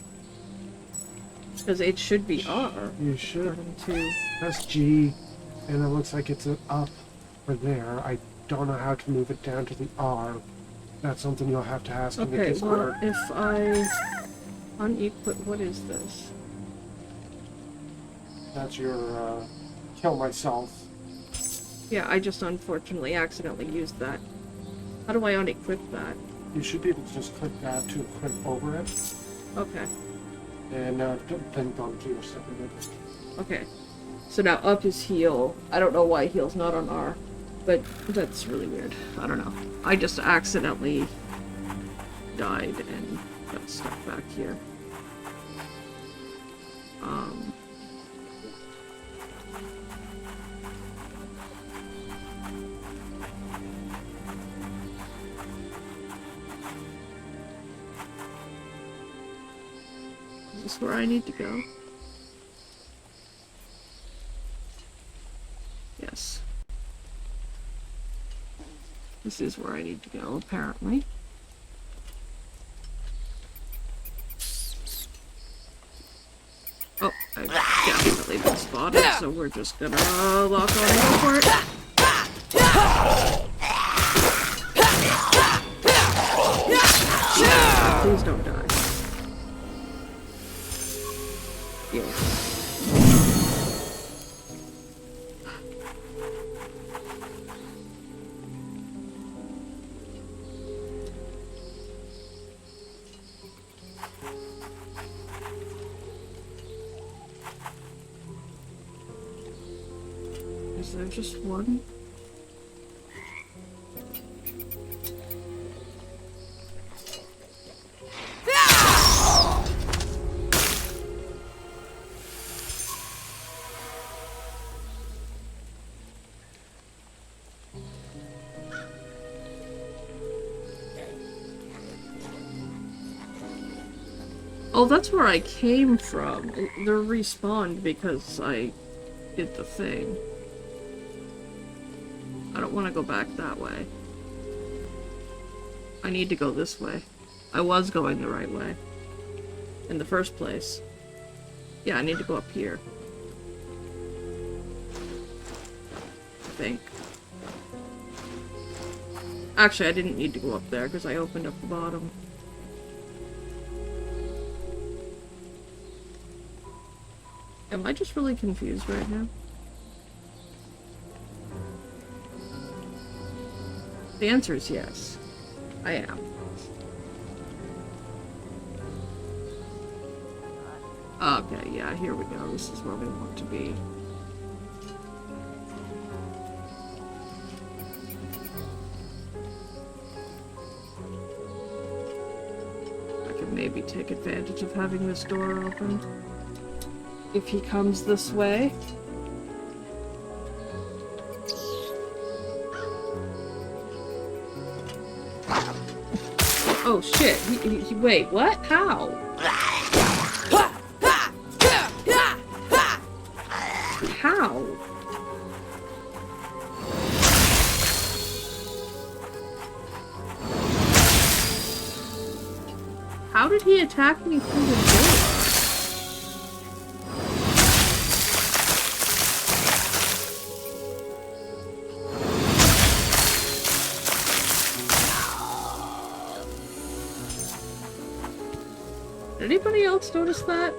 S1: Because it should be R.
S4: You should.
S1: according to...
S4: Press G, and it looks like it's an up for there. I don't know how to move it down to the R. That's something you'll have to ask in the
S1: Okay,
S4: Discord.
S1: well, if I unequip, what is this?
S4: That's your, kill myself.
S1: Yeah, I just unfortunately accidentally used that. How do I unequip that?
S4: You should be able to just click that to equip over it.
S1: Okay,
S4: And then go to your second.
S1: okay. So now up is heal. I don't know why heal's not on R, but that's really weird. I don't know. I just accidentally died and got stuck back here. Is this where I need to go? Yes. This is where I need to go, apparently. Oh, I've definitely been spotted, so we're just gonna lock on and go for it. Please don't die. Yeah. Is there just one? Oh, that's where I came from. They're respawned because I did the thing. I don't want to go back that way. I need to go this way. I was going the right way. In the first place. Yeah, I need to go up here. I think. Actually, I didn't need to go up there because I opened up the bottom. Am I just really confused right now? The answer is yes. I am. Okay, yeah, here we go. This is where we want to be. I could maybe take advantage of having this door open. If he comes this way. Oh shit, wait, what? How? How? How did he attack me through the door? Did anybody else notice that?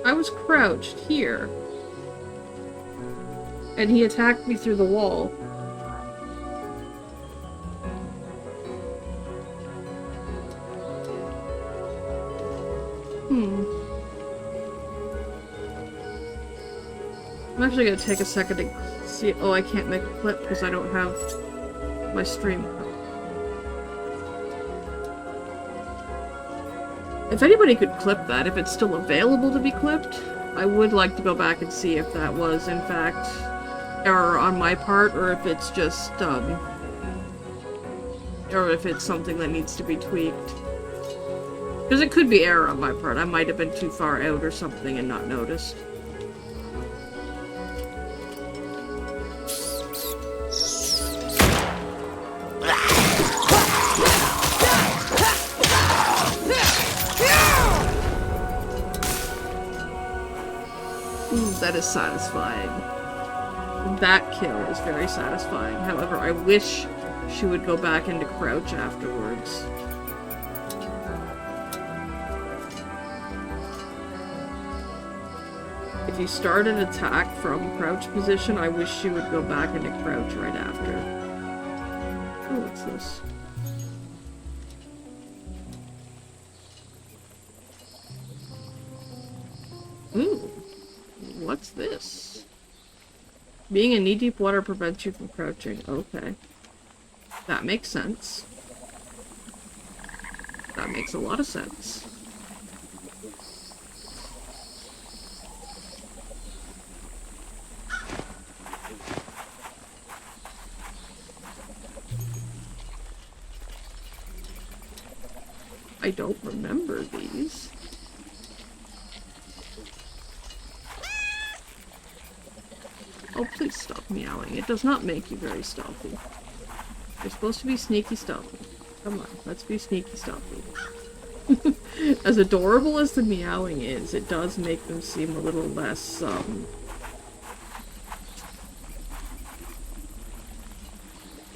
S1: I was crouched here. And he attacked me through the wall. I'm actually gonna take a second to see. Oh, I can't make a clip because I don't have my stream. If anybody could clip that, if it's still available to be clipped, I would like to go back and see if that was, in fact, error on my part, or if it's just, or if it's something that needs to be tweaked. Because it could be error on my part. I might have been too far out or something and not noticed. That is satisfying. That kill is very satisfying. However, I wish she would go back into crouch afterwards. If you start an attack from crouch position, I wish she would go back into crouch right after. Oh, what's this? Ooh. What's this? Being in knee-deep water prevents you from crouching. Okay. That makes sense. That makes a lot of sense. I don't remember these. Oh, please stop meowing. It does not make you very stealthy. You're supposed to be sneaky stealthy. Come on, let's be sneaky stealthy. As adorable as the meowing is, it does make them seem a little less,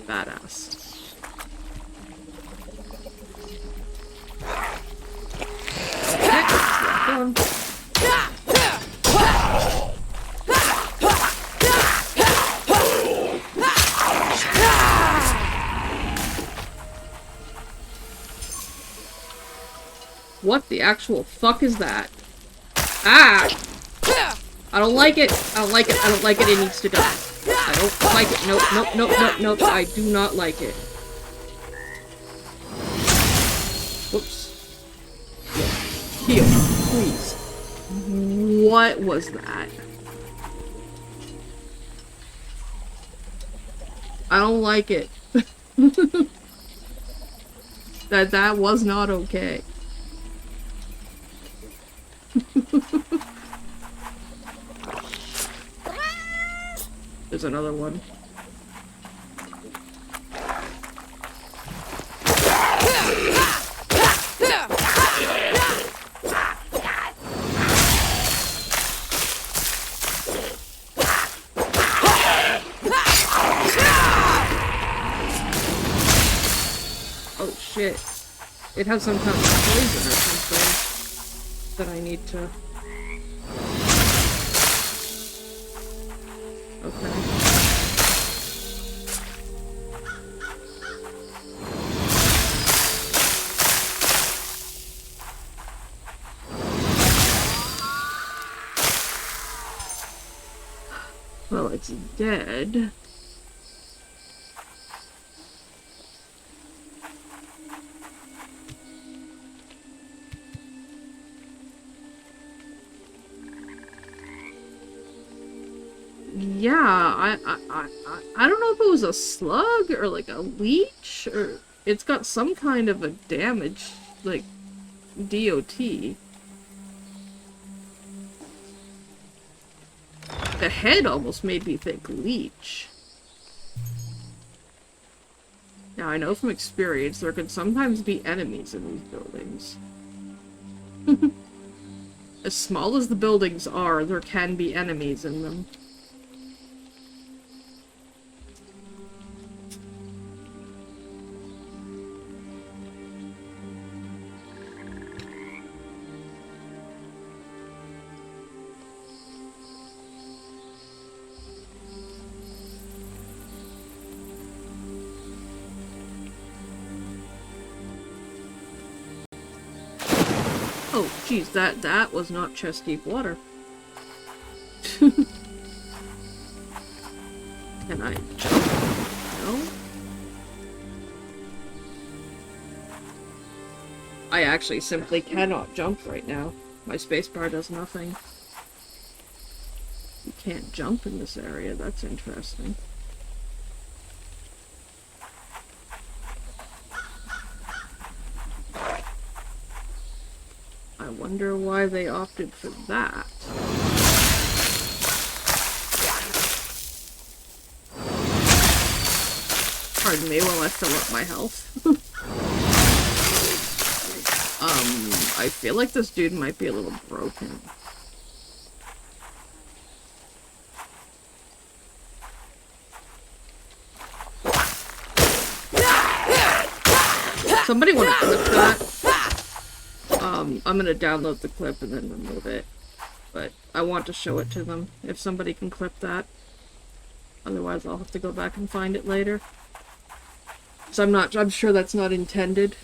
S1: badass. What the actual fuck is that? Ah! I don't like it! I don't like it! I don't like it! It needs to die. I don't like it. Nope, nope, nope, nope, nope. I do not like it. Whoops. Heal, please. What was that? I don't like it. That was not okay. There's another one. Oh shit. It has some kind of poison or something that I need to... Okay. it's dead. Yeah, I don't know if it was a slug or like a leech, or it's got some kind of a damage, like DOT. The head almost made me think leech. Now I know from experience there can sometimes be enemies in these buildings. As small as the buildings are, there can be enemies in them. Oh, geez, that was not chest-deep water. Can I jump? No? I actually simply cannot jump right now. My spacebar does nothing. You can't jump in this area, that's interesting. I wonder why they opted for that. Pardon me while I fill up my health. I feel like this dude might be a little broken. Somebody want to clip that? I'm gonna download the clip and then remove it. But I want to show it to them, if somebody can clip that. Otherwise I'll have to go back and find it later. So I'm sure that's not intended.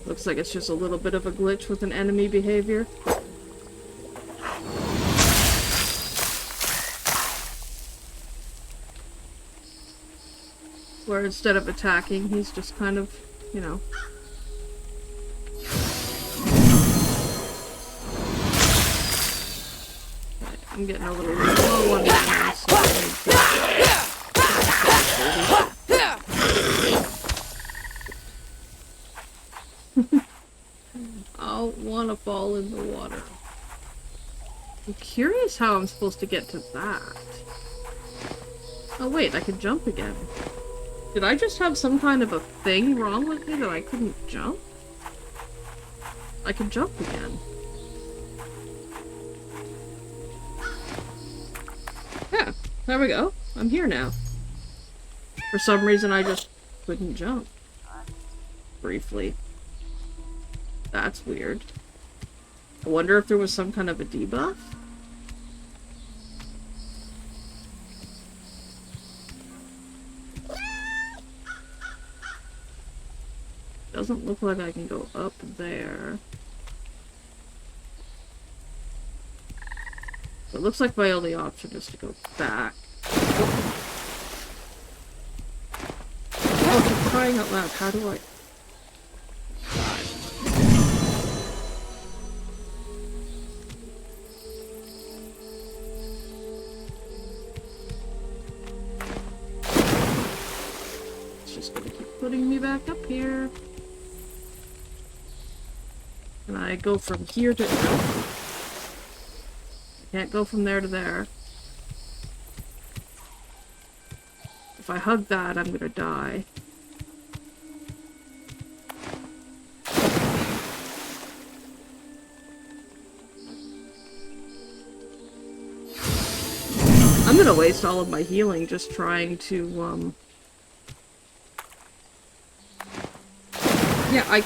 S1: Looks like it's just a little bit of a glitch with an enemy behavior. Where instead of attacking, he's just kind of, you know. Okay, I'm getting a little low on that, so I don't want to fall in the water. I'm curious how I'm supposed to get to that. Oh wait, I can jump again. Did I just have some kind of a thing wrong with me that I couldn't jump? I can jump again. Yeah, there we go. I'm here now. For some reason I just couldn't jump. Briefly. That's weird. I wonder if there was some kind of a debuff? Doesn't look like I can go up there. So it looks like my only option is to go back. Oh, for crying out loud, how do I... It's just gonna keep putting me back up here. Can I go from here to... No. I can't go from there to there. If I hug that, I'm gonna die. I'm gonna waste all of my healing just trying to, Yeah,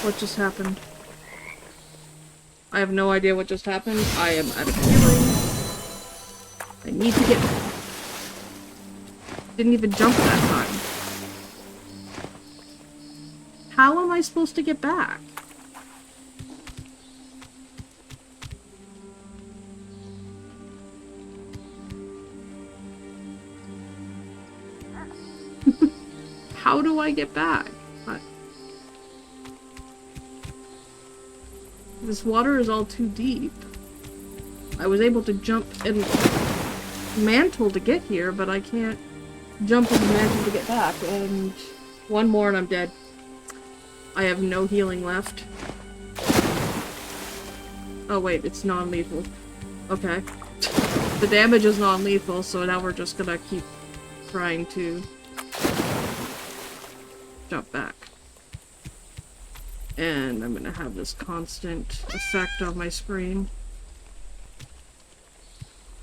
S1: What just happened? I have no idea what just happened. I am out of healing. I need to get... Didn't even jump that time. how am I supposed to get back? How do I get back? This water is all too deep. I was able to jump and mantle to get here, but I can't jump and mantle to get back. And one more and I'm dead. I have no healing left. Oh wait, it's non-lethal. Okay. The damage is non-lethal, so now we're just gonna keep trying to jump back. And I'm gonna have this constant effect on my screen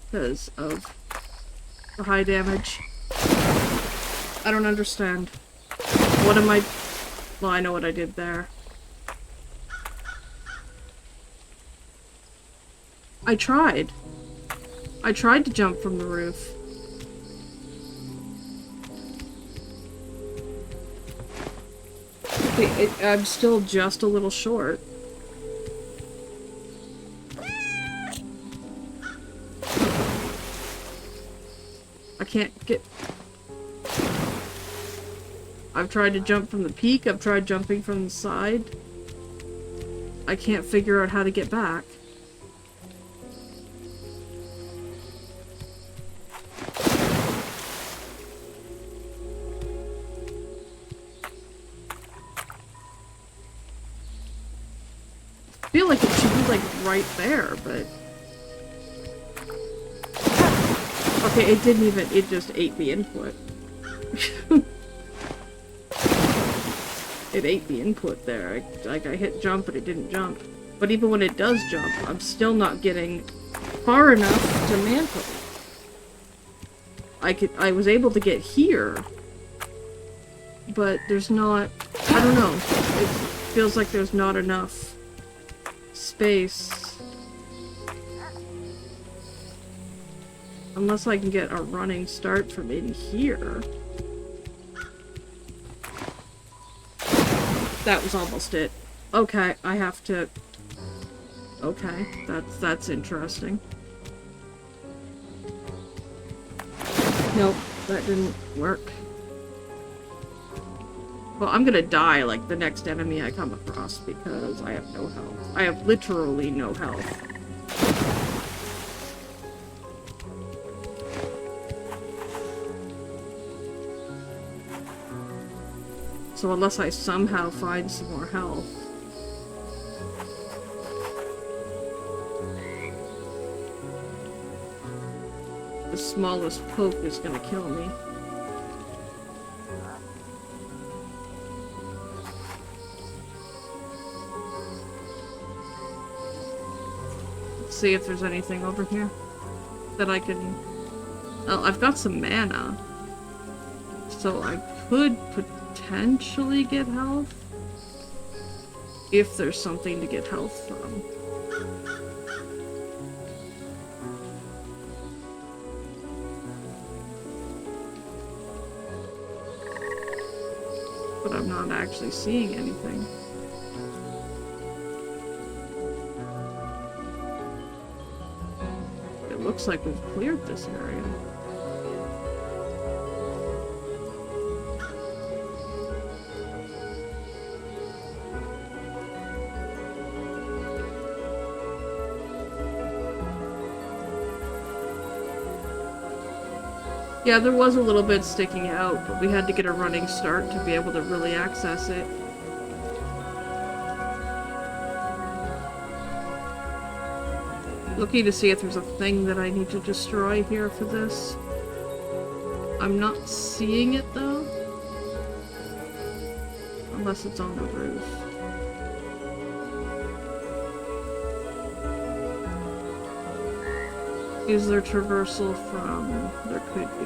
S1: because of the high damage. I don't understand. What am I... Well, I know what I did there. I tried. I tried to jump from the roof. I'm still just a little short. I can't get... I've tried to jump from the peak, I've tried jumping from the side. I can't figure out how to get back. I feel like it should be like right there, but... Okay, it didn't even, it just ate the input. It ate the input there. Like, I hit jump, but it didn't jump. But even when it does jump, I'm still not getting far enough to mantle. I was able to get here, but there's not, I don't know. It feels like there's not enough space. Unless I can get a running start from in here. That was almost it. Okay, I have to... Okay, that's interesting. Nope, that didn't work. Well, I'm gonna die like the next enemy I come across because I have no health. I have literally no health. So unless I somehow find some more health. The smallest poke is gonna kill me. Let's see if there's anything over here that I can... Oh, I've got some mana. So I could potentially get health. If there's something to get health from. But I'm not actually seeing anything. It looks like we've cleared this area. Yeah, there was a little bit sticking out, but we had to get a running start to be able to really access it. Looking to see if there's a thing that I need to destroy here for this. I'm not seeing it though. Unless it's on the roof. Is there traversal from? There could be.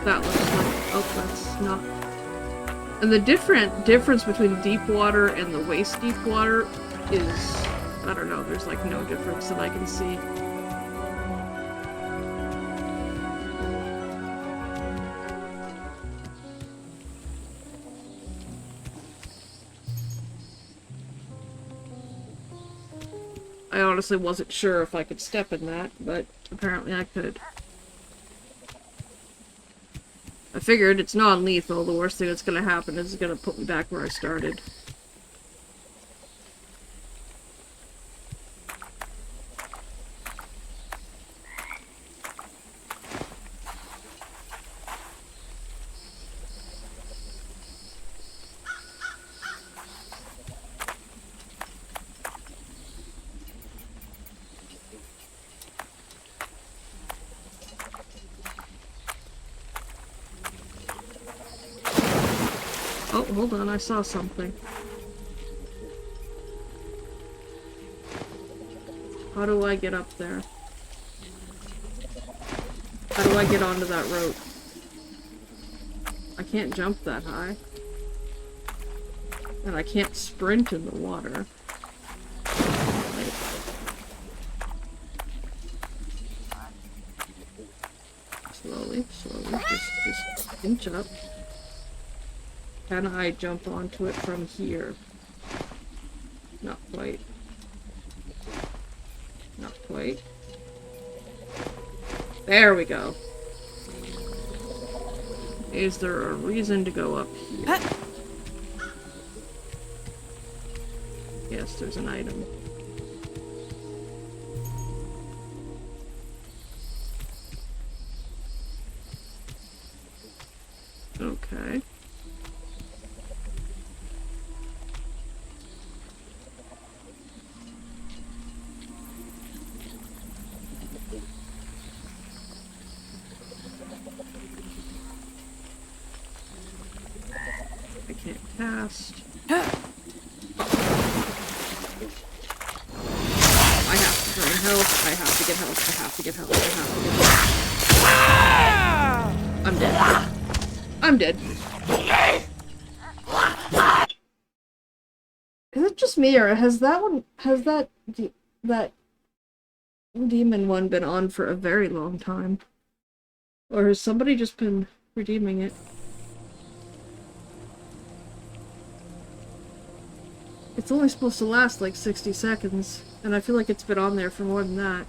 S1: That looks like, oh, that's not. And the difference between deep water and the waist deep water is I don't know, there's like no difference that I can see. I honestly wasn't sure if I could step in that, but apparently I could. I figured it's non-lethal. The worst thing that's gonna happen is it's gonna put me back where I started. Oh, hold on, I saw something. How do I get up there? How do I get onto that rope? I can't jump that high. And I can't sprint in the water. Wait. Slowly, slowly, just inch up. Can I jump onto it from here? Not quite. Not quite. There we go. Is there a reason to go up here? Yes, there's an item. Okay. I can't cast. I have to drain health. I have to get health. I have to get health. I have to get health. I'm dead. I'm dead. Is it just me, or has that demon one been on for a very long time? Or has somebody just been redeeming it? It's only supposed to last like 60 seconds, and I feel like it's been on there for more than that.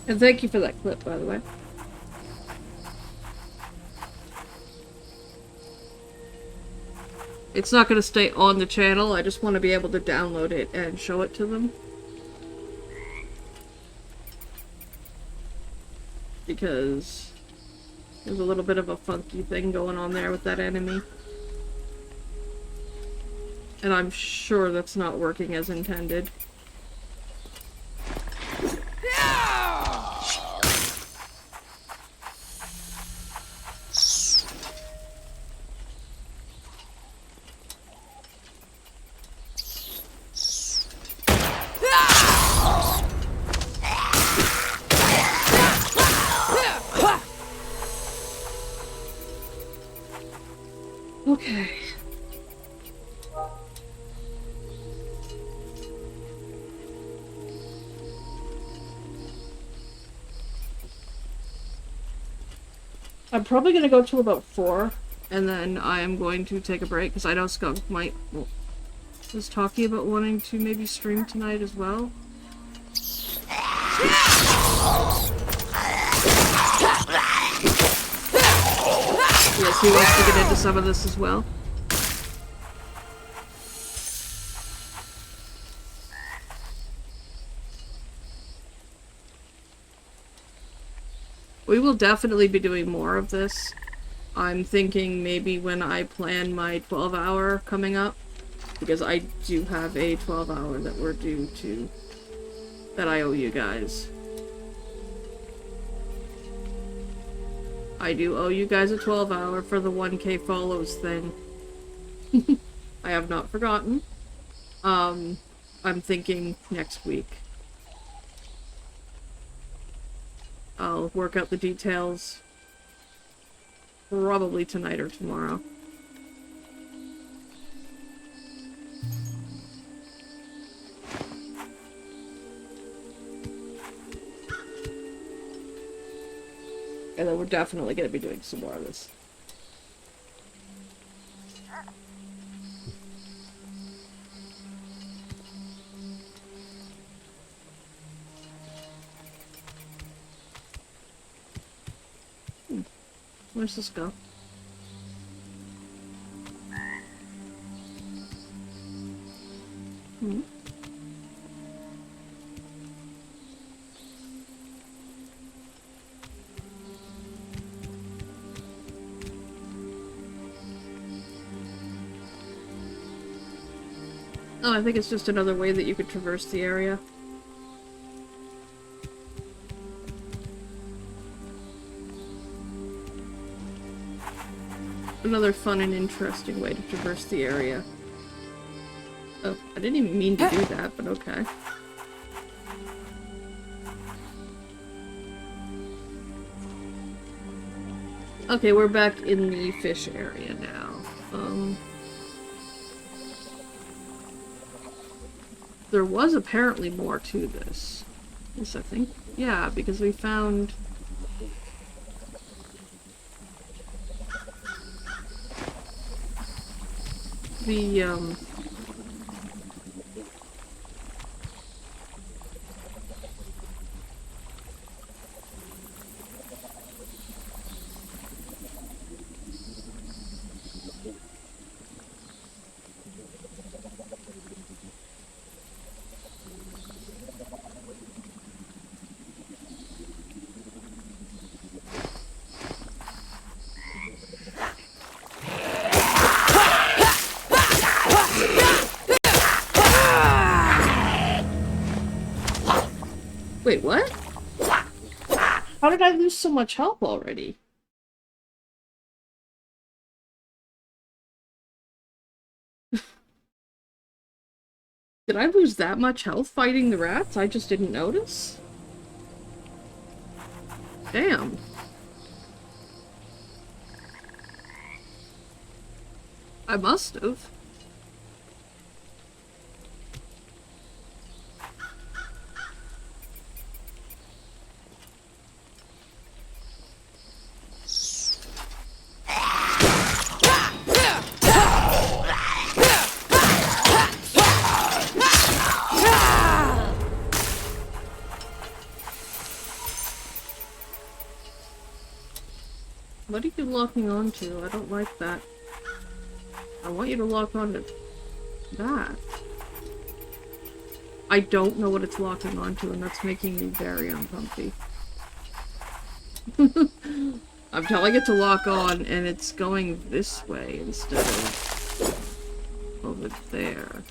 S1: And thank you for that clip, by the way. It's not going to stay on the channel, I just want to be able to download it and show it to them. Because there's a little bit of a funky thing going on there with that enemy. And I'm sure that's not working as intended. Okay. I'm probably going to go to about 4, and then I am going to take a break, because I know Skunk was talking about wanting to maybe stream tonight as well. Yes, he wants to get into some of this as well. We will definitely be doing more of this. I'm thinking maybe when I plan my 12-hour coming up, because I do have a 12-hour that we're due to, that I owe you guys. I do owe you guys a 12-hour for the 1K follows thing. I have not forgotten. I'm thinking next week. I'll work out the details. Probably tonight or tomorrow. And then we're definitely going to be doing some more of this. Where's this go? Hmm. Oh, I think it's just another way that you could traverse the area. Another fun and interesting way to traverse the area. Oh, I didn't even mean to do that, but okay. Okay, we're back in the fish area now. There was apparently more to this. Yes, I think. Yeah, because we found... the, Wait, what? How did I lose so much health already? Did I lose that much health fighting the rats? I just didn't notice? Damn. I must have. What are you locking onto? I don't like that. I want you to lock onto that. I don't know what it's locking onto, and that's making me very uncomfy. I'm telling it to lock on, and it's going this way instead of over there.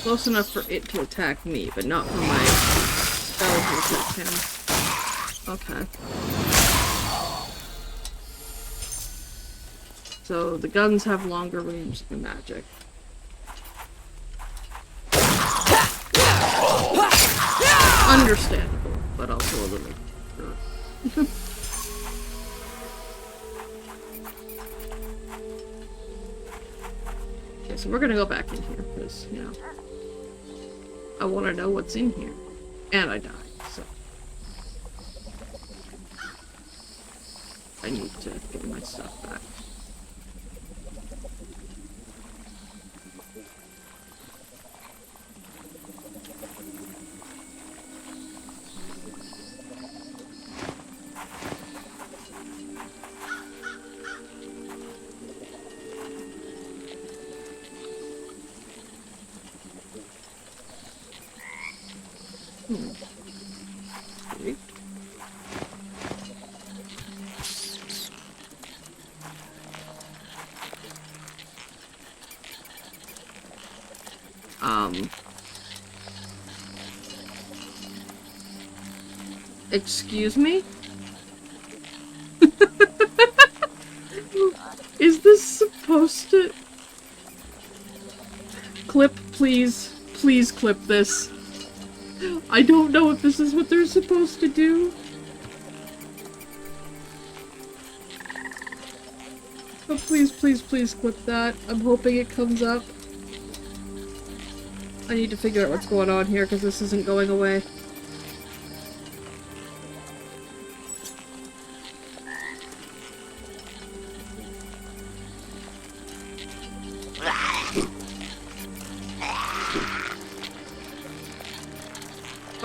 S1: Close enough for it to attack me, but not for my spell to attack him. Okay. So the guns have longer range than magic. Understandable, but also a little... Okay, so we're gonna go back in here, because, you know, I want to know what's in here. And I died, so. I need to get my stuff back. Great. Excuse me? Is this supposed to... Clip, please. Please clip this. I don't know if this is what they're supposed to do. But please, please, please clip that. I'm hoping it comes up. I need to figure out what's going on here because this isn't going away.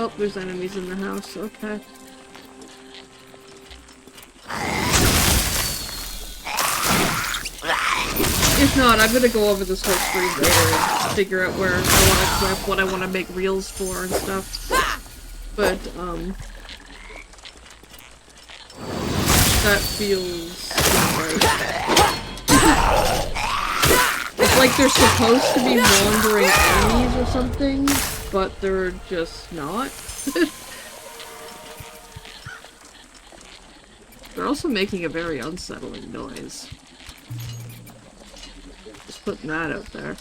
S1: Oh, there's enemies in the house, okay. If not, I'm gonna go over this whole screen later and figure out where I want to clip, what I want to make reels for and stuff. But, that feels right. It's like they're supposed to be wandering enemies or something, but they're just not. They're also making a very unsettling noise. Just putting that out there.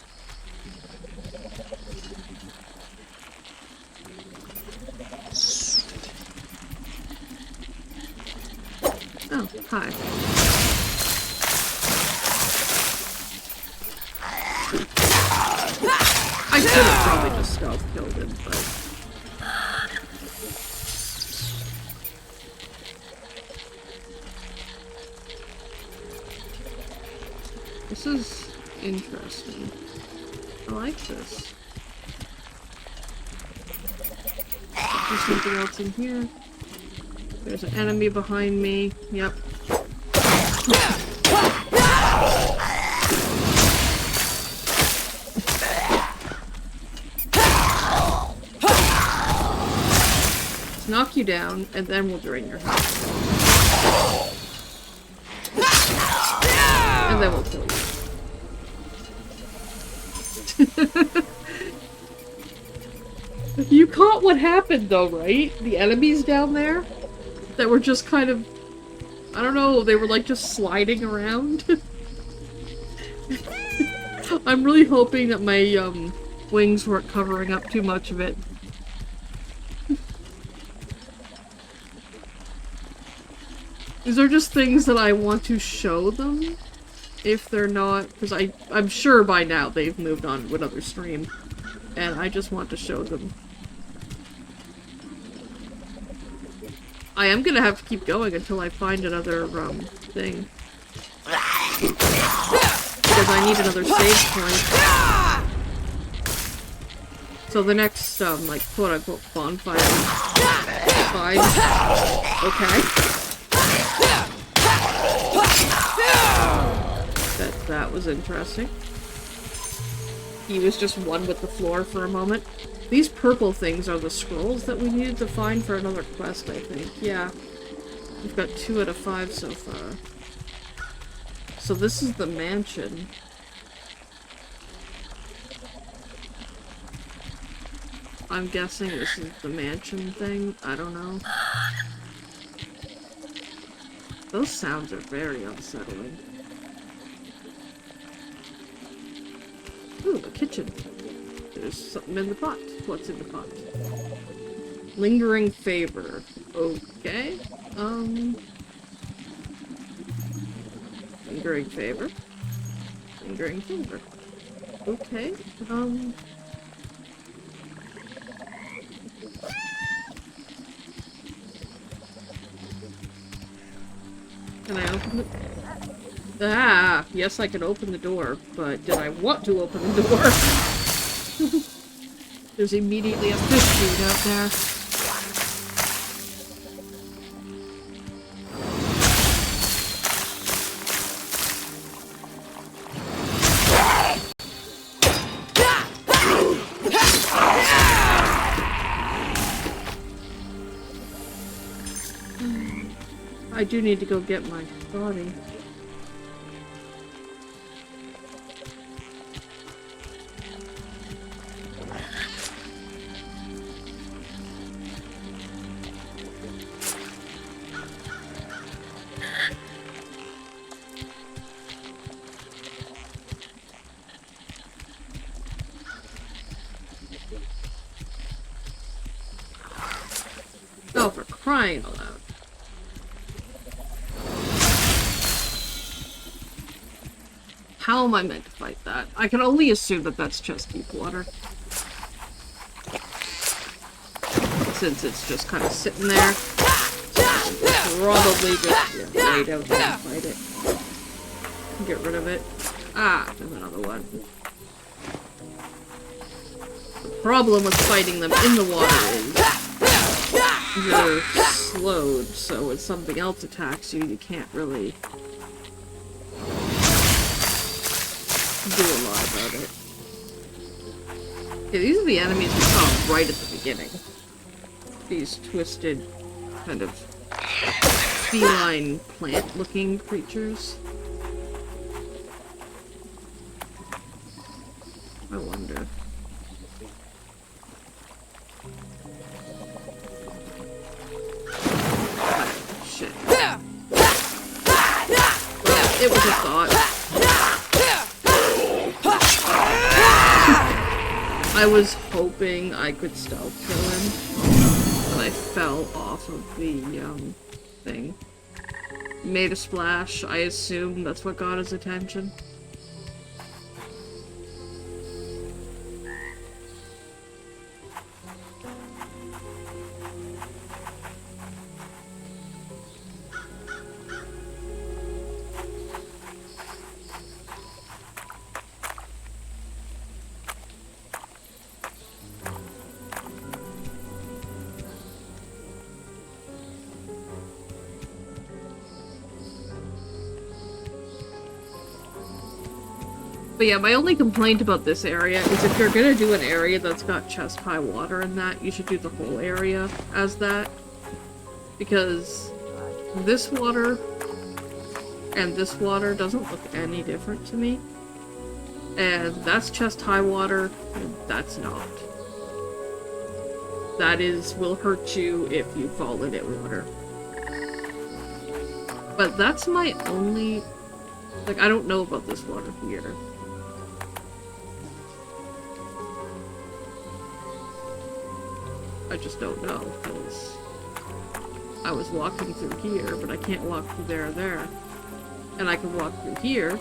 S1: Oh, hi. I could have probably just stealth killed him, but... This is interesting. I like this. There's something else in here. There's an enemy behind me. Yep. Let's knock you down, and then we'll drain your health. And then we'll kill you. You caught what happened though, right? The enemies down there that were just kind of, I don't know, they were like just sliding around. I'm really hoping that my wings weren't covering up too much of it. These are just things that I want to show them. If they're not, because I'm sure by now they've moved on to another stream, and I just want to show them. I am gonna have to keep going until I find another thing, because I need another save point. So the next like quote unquote bonfire is fine. Okay. That was interesting. He was just one with the floor for a moment. These purple things are the scrolls that we needed to find for another quest, I think. Yeah. We've got 2 out of 5 so far. So this is the mansion. I'm guessing this is the mansion thing. I don't know. Those sounds are very unsettling. Ooh, the kitchen. There's something in the pot. What's in the pot? Lingering favor. Okay. Lingering favor. Lingering favor. Okay, can I open it? Ah, yes, I can open the door, but did I want to open the door? There's immediately a fish food out there. I do need to go get my body. Oh, for crying out loud. How am I meant to fight that? I can only assume that that's chest deep water. Since it's just kind of sitting there. Probably just lay down there and fight it. Get rid of it. Ah, there's another one. The problem with fighting them in the water is you're slowed, so when something else attacks you, you can't really do a lot about it. Okay, these are the enemies we saw right at the beginning. These twisted, kind of feline plant-looking creatures. I wonder. Shit. Well, it was a thought. I was hoping I could stealth kill him, but I fell off of the, thing. Made a splash. I assume that's what got his attention. But yeah, my only complaint about this area is if you're gonna do an area that's got chest-high water in that, you should do the whole area as that. Because this water and this water doesn't look any different to me. And that's chest-high water, and that's not. That will hurt you if you fall in it water. But that's my only... Like, I don't know about this water here. I just don't know, because I was walking through here, but I can't walk through there or there. And I can walk through here.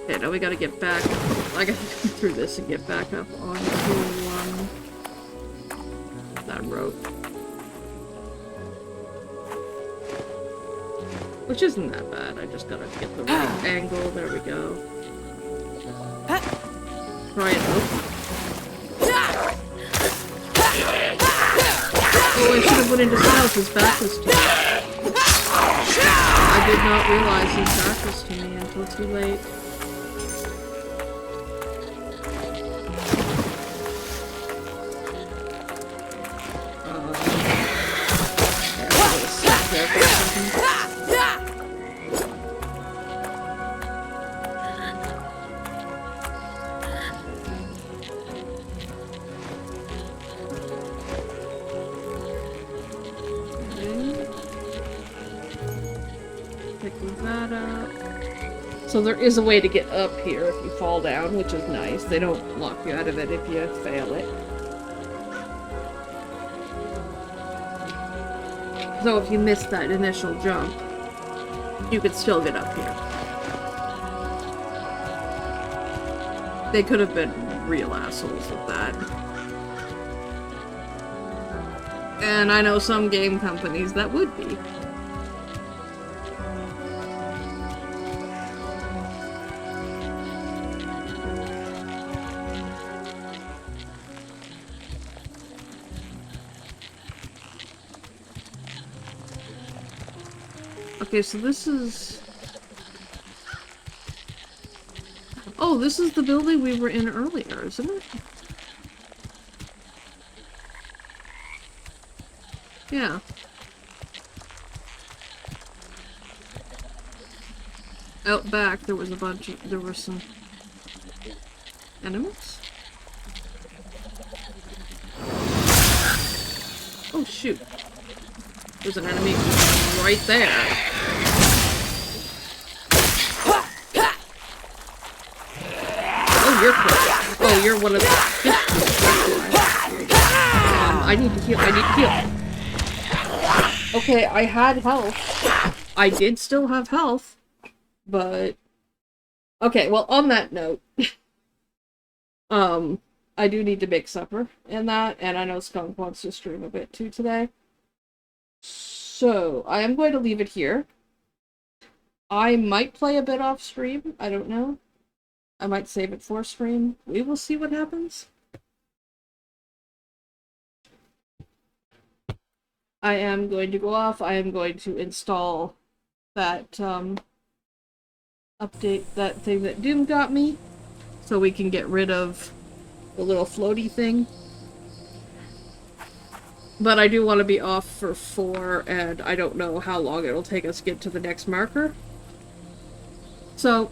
S1: Okay, now we gotta get back. I gotta go through this and get back up onto that rope. Which isn't that bad, I just gotta get the right angle, there we go. Try it out. Oh, I should have went into his house, his back was to me. I did not realize his back was to me until too late. Yeah, I was stuck there for a second. So there is a way to get up here if you fall down, which is nice. They don't lock you out of it if you fail it. So if you miss that initial jump, you could still get up here. They could have been real assholes with that. And I know some game companies that would be. Okay, so this is... Oh, this is the building we were in earlier, isn't it? Yeah. Out back, there was a bunch of... There were some... enemies? Oh, shoot. There's an enemy right there. Oh, you're close. Oh, you're one of the... I need to heal. I need to heal. Okay, I had health. I did still have health. But... Okay, well, on that note... I do need to make supper and that, and I know Skunk wants to stream a bit too today. So, I am going to leave it here. I might play a bit off stream, I don't know. I might save it for stream. We will see what happens. I am going to go off. I am going to install that, update, that thing that Doom got me, so we can get rid of the little floaty thing. But I do want to be off for 4, and I don't know how long it'll take us to get to the next marker. So,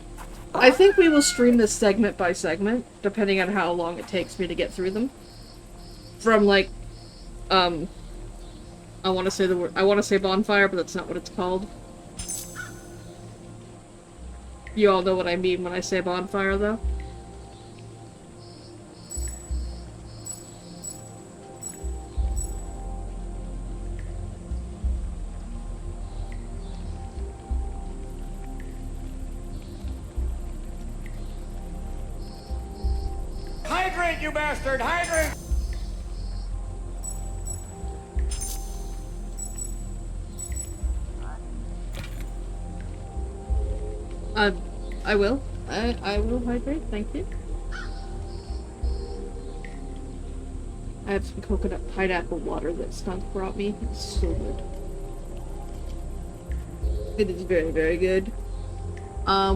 S1: I think we will stream this segment by segment, depending on how long it takes me to get through them. From, like, I want to say the word, I want to say bonfire, but that's not what it's called. You all know what I mean when I say bonfire, though.
S2: Hydrate, you bastard! Hydrate!
S1: I will. I will hydrate, thank you. I have some coconut pineapple water that Skunk brought me. It's so good. It is very, very good.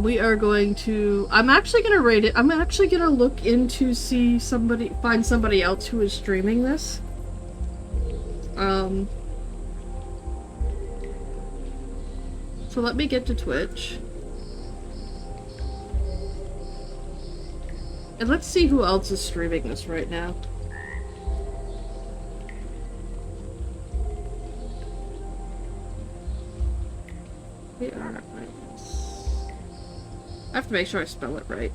S1: We are going to... I'm actually gonna rate it. I'm actually gonna look into find somebody else who is streaming this. So let me get to Twitch. And let's see who else is streaming this right now. K-R-I-S. I have to make sure I spell it right.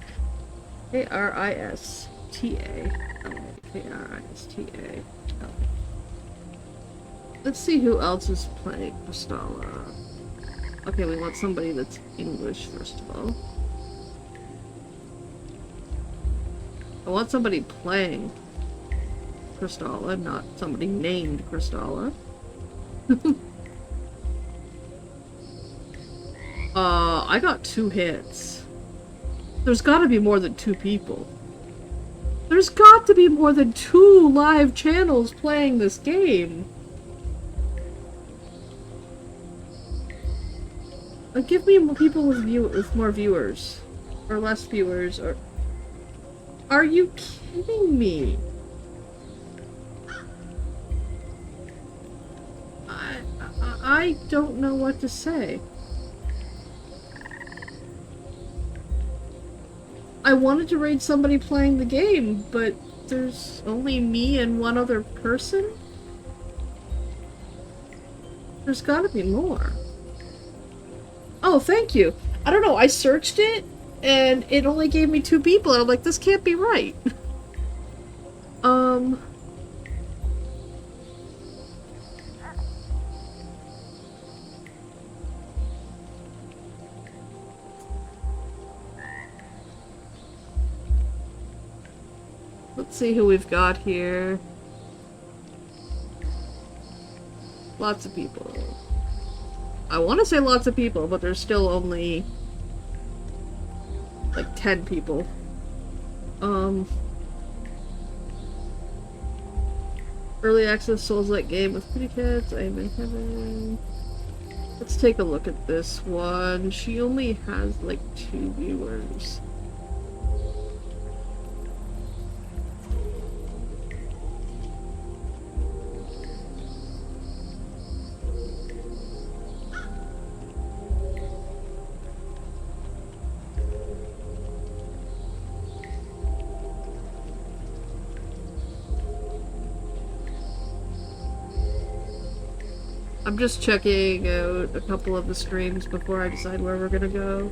S1: K-R-I-S-T-A-L. K-R-I-S-T-A-L. Let's see who else is playing Kristalla. Okay, we want somebody that's English, first of all. I want somebody playing Kristalla, not somebody named Kristalla. I got 2 hits. There's gotta be more than 2 people. There's got to be more than 2 live channels playing this game. Give me more people with more viewers. Or less viewers, or... Are you kidding me? I don't know what to say. I wanted to raid somebody playing the game, but there's only me and 1 other person? There's gotta be more. Oh, thank you. I don't know, I searched it, and it only gave me 2 people, and I'm like, this can't be right. Let's see who we've got here. Lots of people. I want to say lots of people, but there's still only like 10 people. Early access Souls-like game with pretty kids. I am in heaven. Let's take a look at this one. She only has like 2 viewers. I'm just checking out a couple of the streams before I decide where we're gonna go.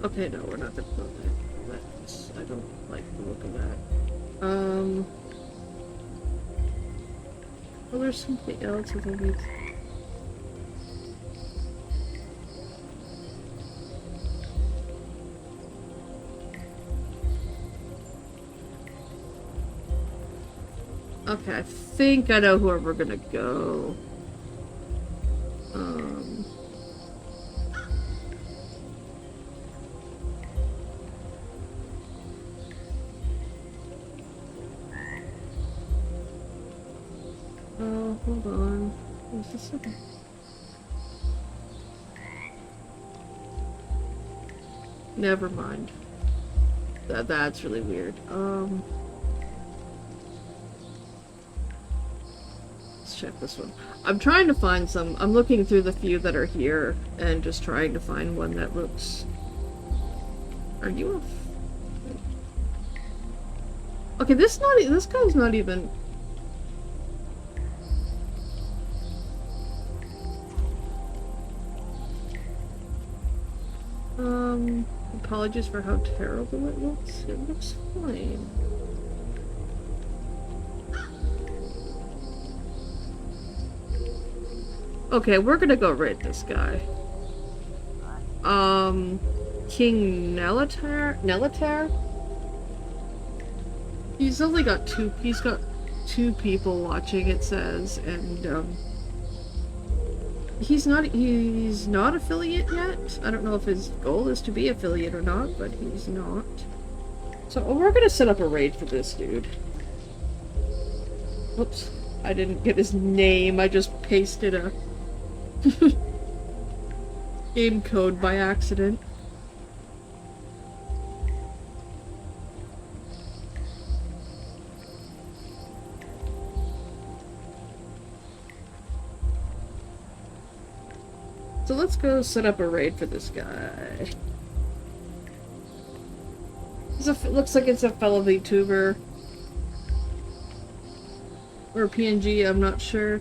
S1: Okay, no, we're not gonna go there. I don't like the look of that. Oh, there's something else I think it's... Okay, I think I know where we're gonna go. Oh, hold on. Where's the second? Never mind. That's really weird. Let's check this one. I'm trying to find some. I'm looking through the few that are here and just trying to find one that looks. Are you a? Okay, this guy's not even. Apologies for how terrible it looks. It looks fine. Okay, we're gonna go raid this guy. King Nelatar? He's only got he's got 2 people watching, it says, and, he's not affiliate yet. I don't know if his goal is to be affiliate or not, but he's not. So we're gonna set up a raid for this dude. Whoops. I didn't get his name, I just pasted a game code by accident. So let's go set up a raid for this guy. Looks like it's a fellow VTuber. Or PNG, I'm not sure.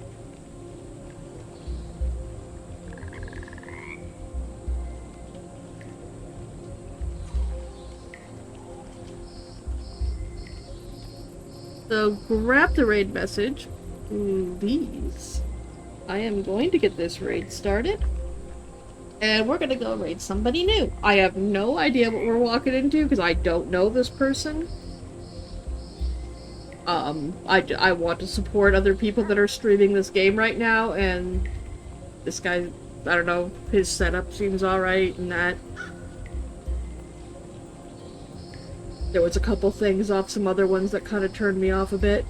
S1: So grab the raid message. These. I am going to get this raid started. And we're gonna go raid somebody new. I have no idea what we're walking into because I don't know this person. I want to support other people that are streaming this game right now, and this guy, I don't know, his setup seems alright and that. There was a couple things off some other ones that kind of turned me off a bit.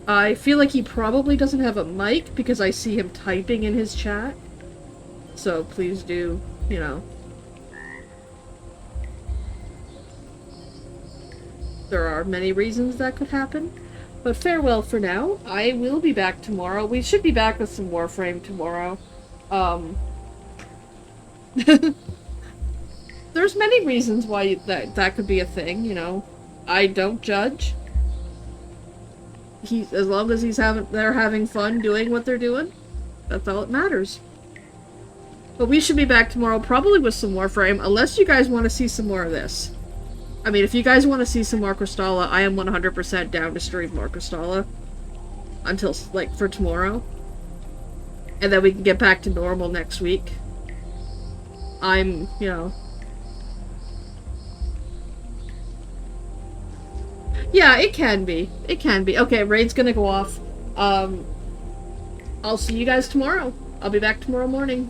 S1: I feel like he probably doesn't have a mic because I see him typing in his chat. So please do, you know. There are many reasons that could happen. But farewell for now. I will be back tomorrow. We should be back with some Warframe tomorrow. There's many reasons why that could be a thing, you know. I don't judge. As long as they're having fun doing what they're doing, that's all that matters. But we should be back tomorrow, probably with some Warframe, unless you guys want to see some more of this. I mean, if you guys want to see some more Crystalla, I am 100% down to stream more Crystalla. Until, like, for tomorrow. And then we can get back to normal next week. I'm, you know... Yeah, it can be. It can be. Okay, raid's gonna go off. I'll see you guys tomorrow. I'll be back tomorrow morning.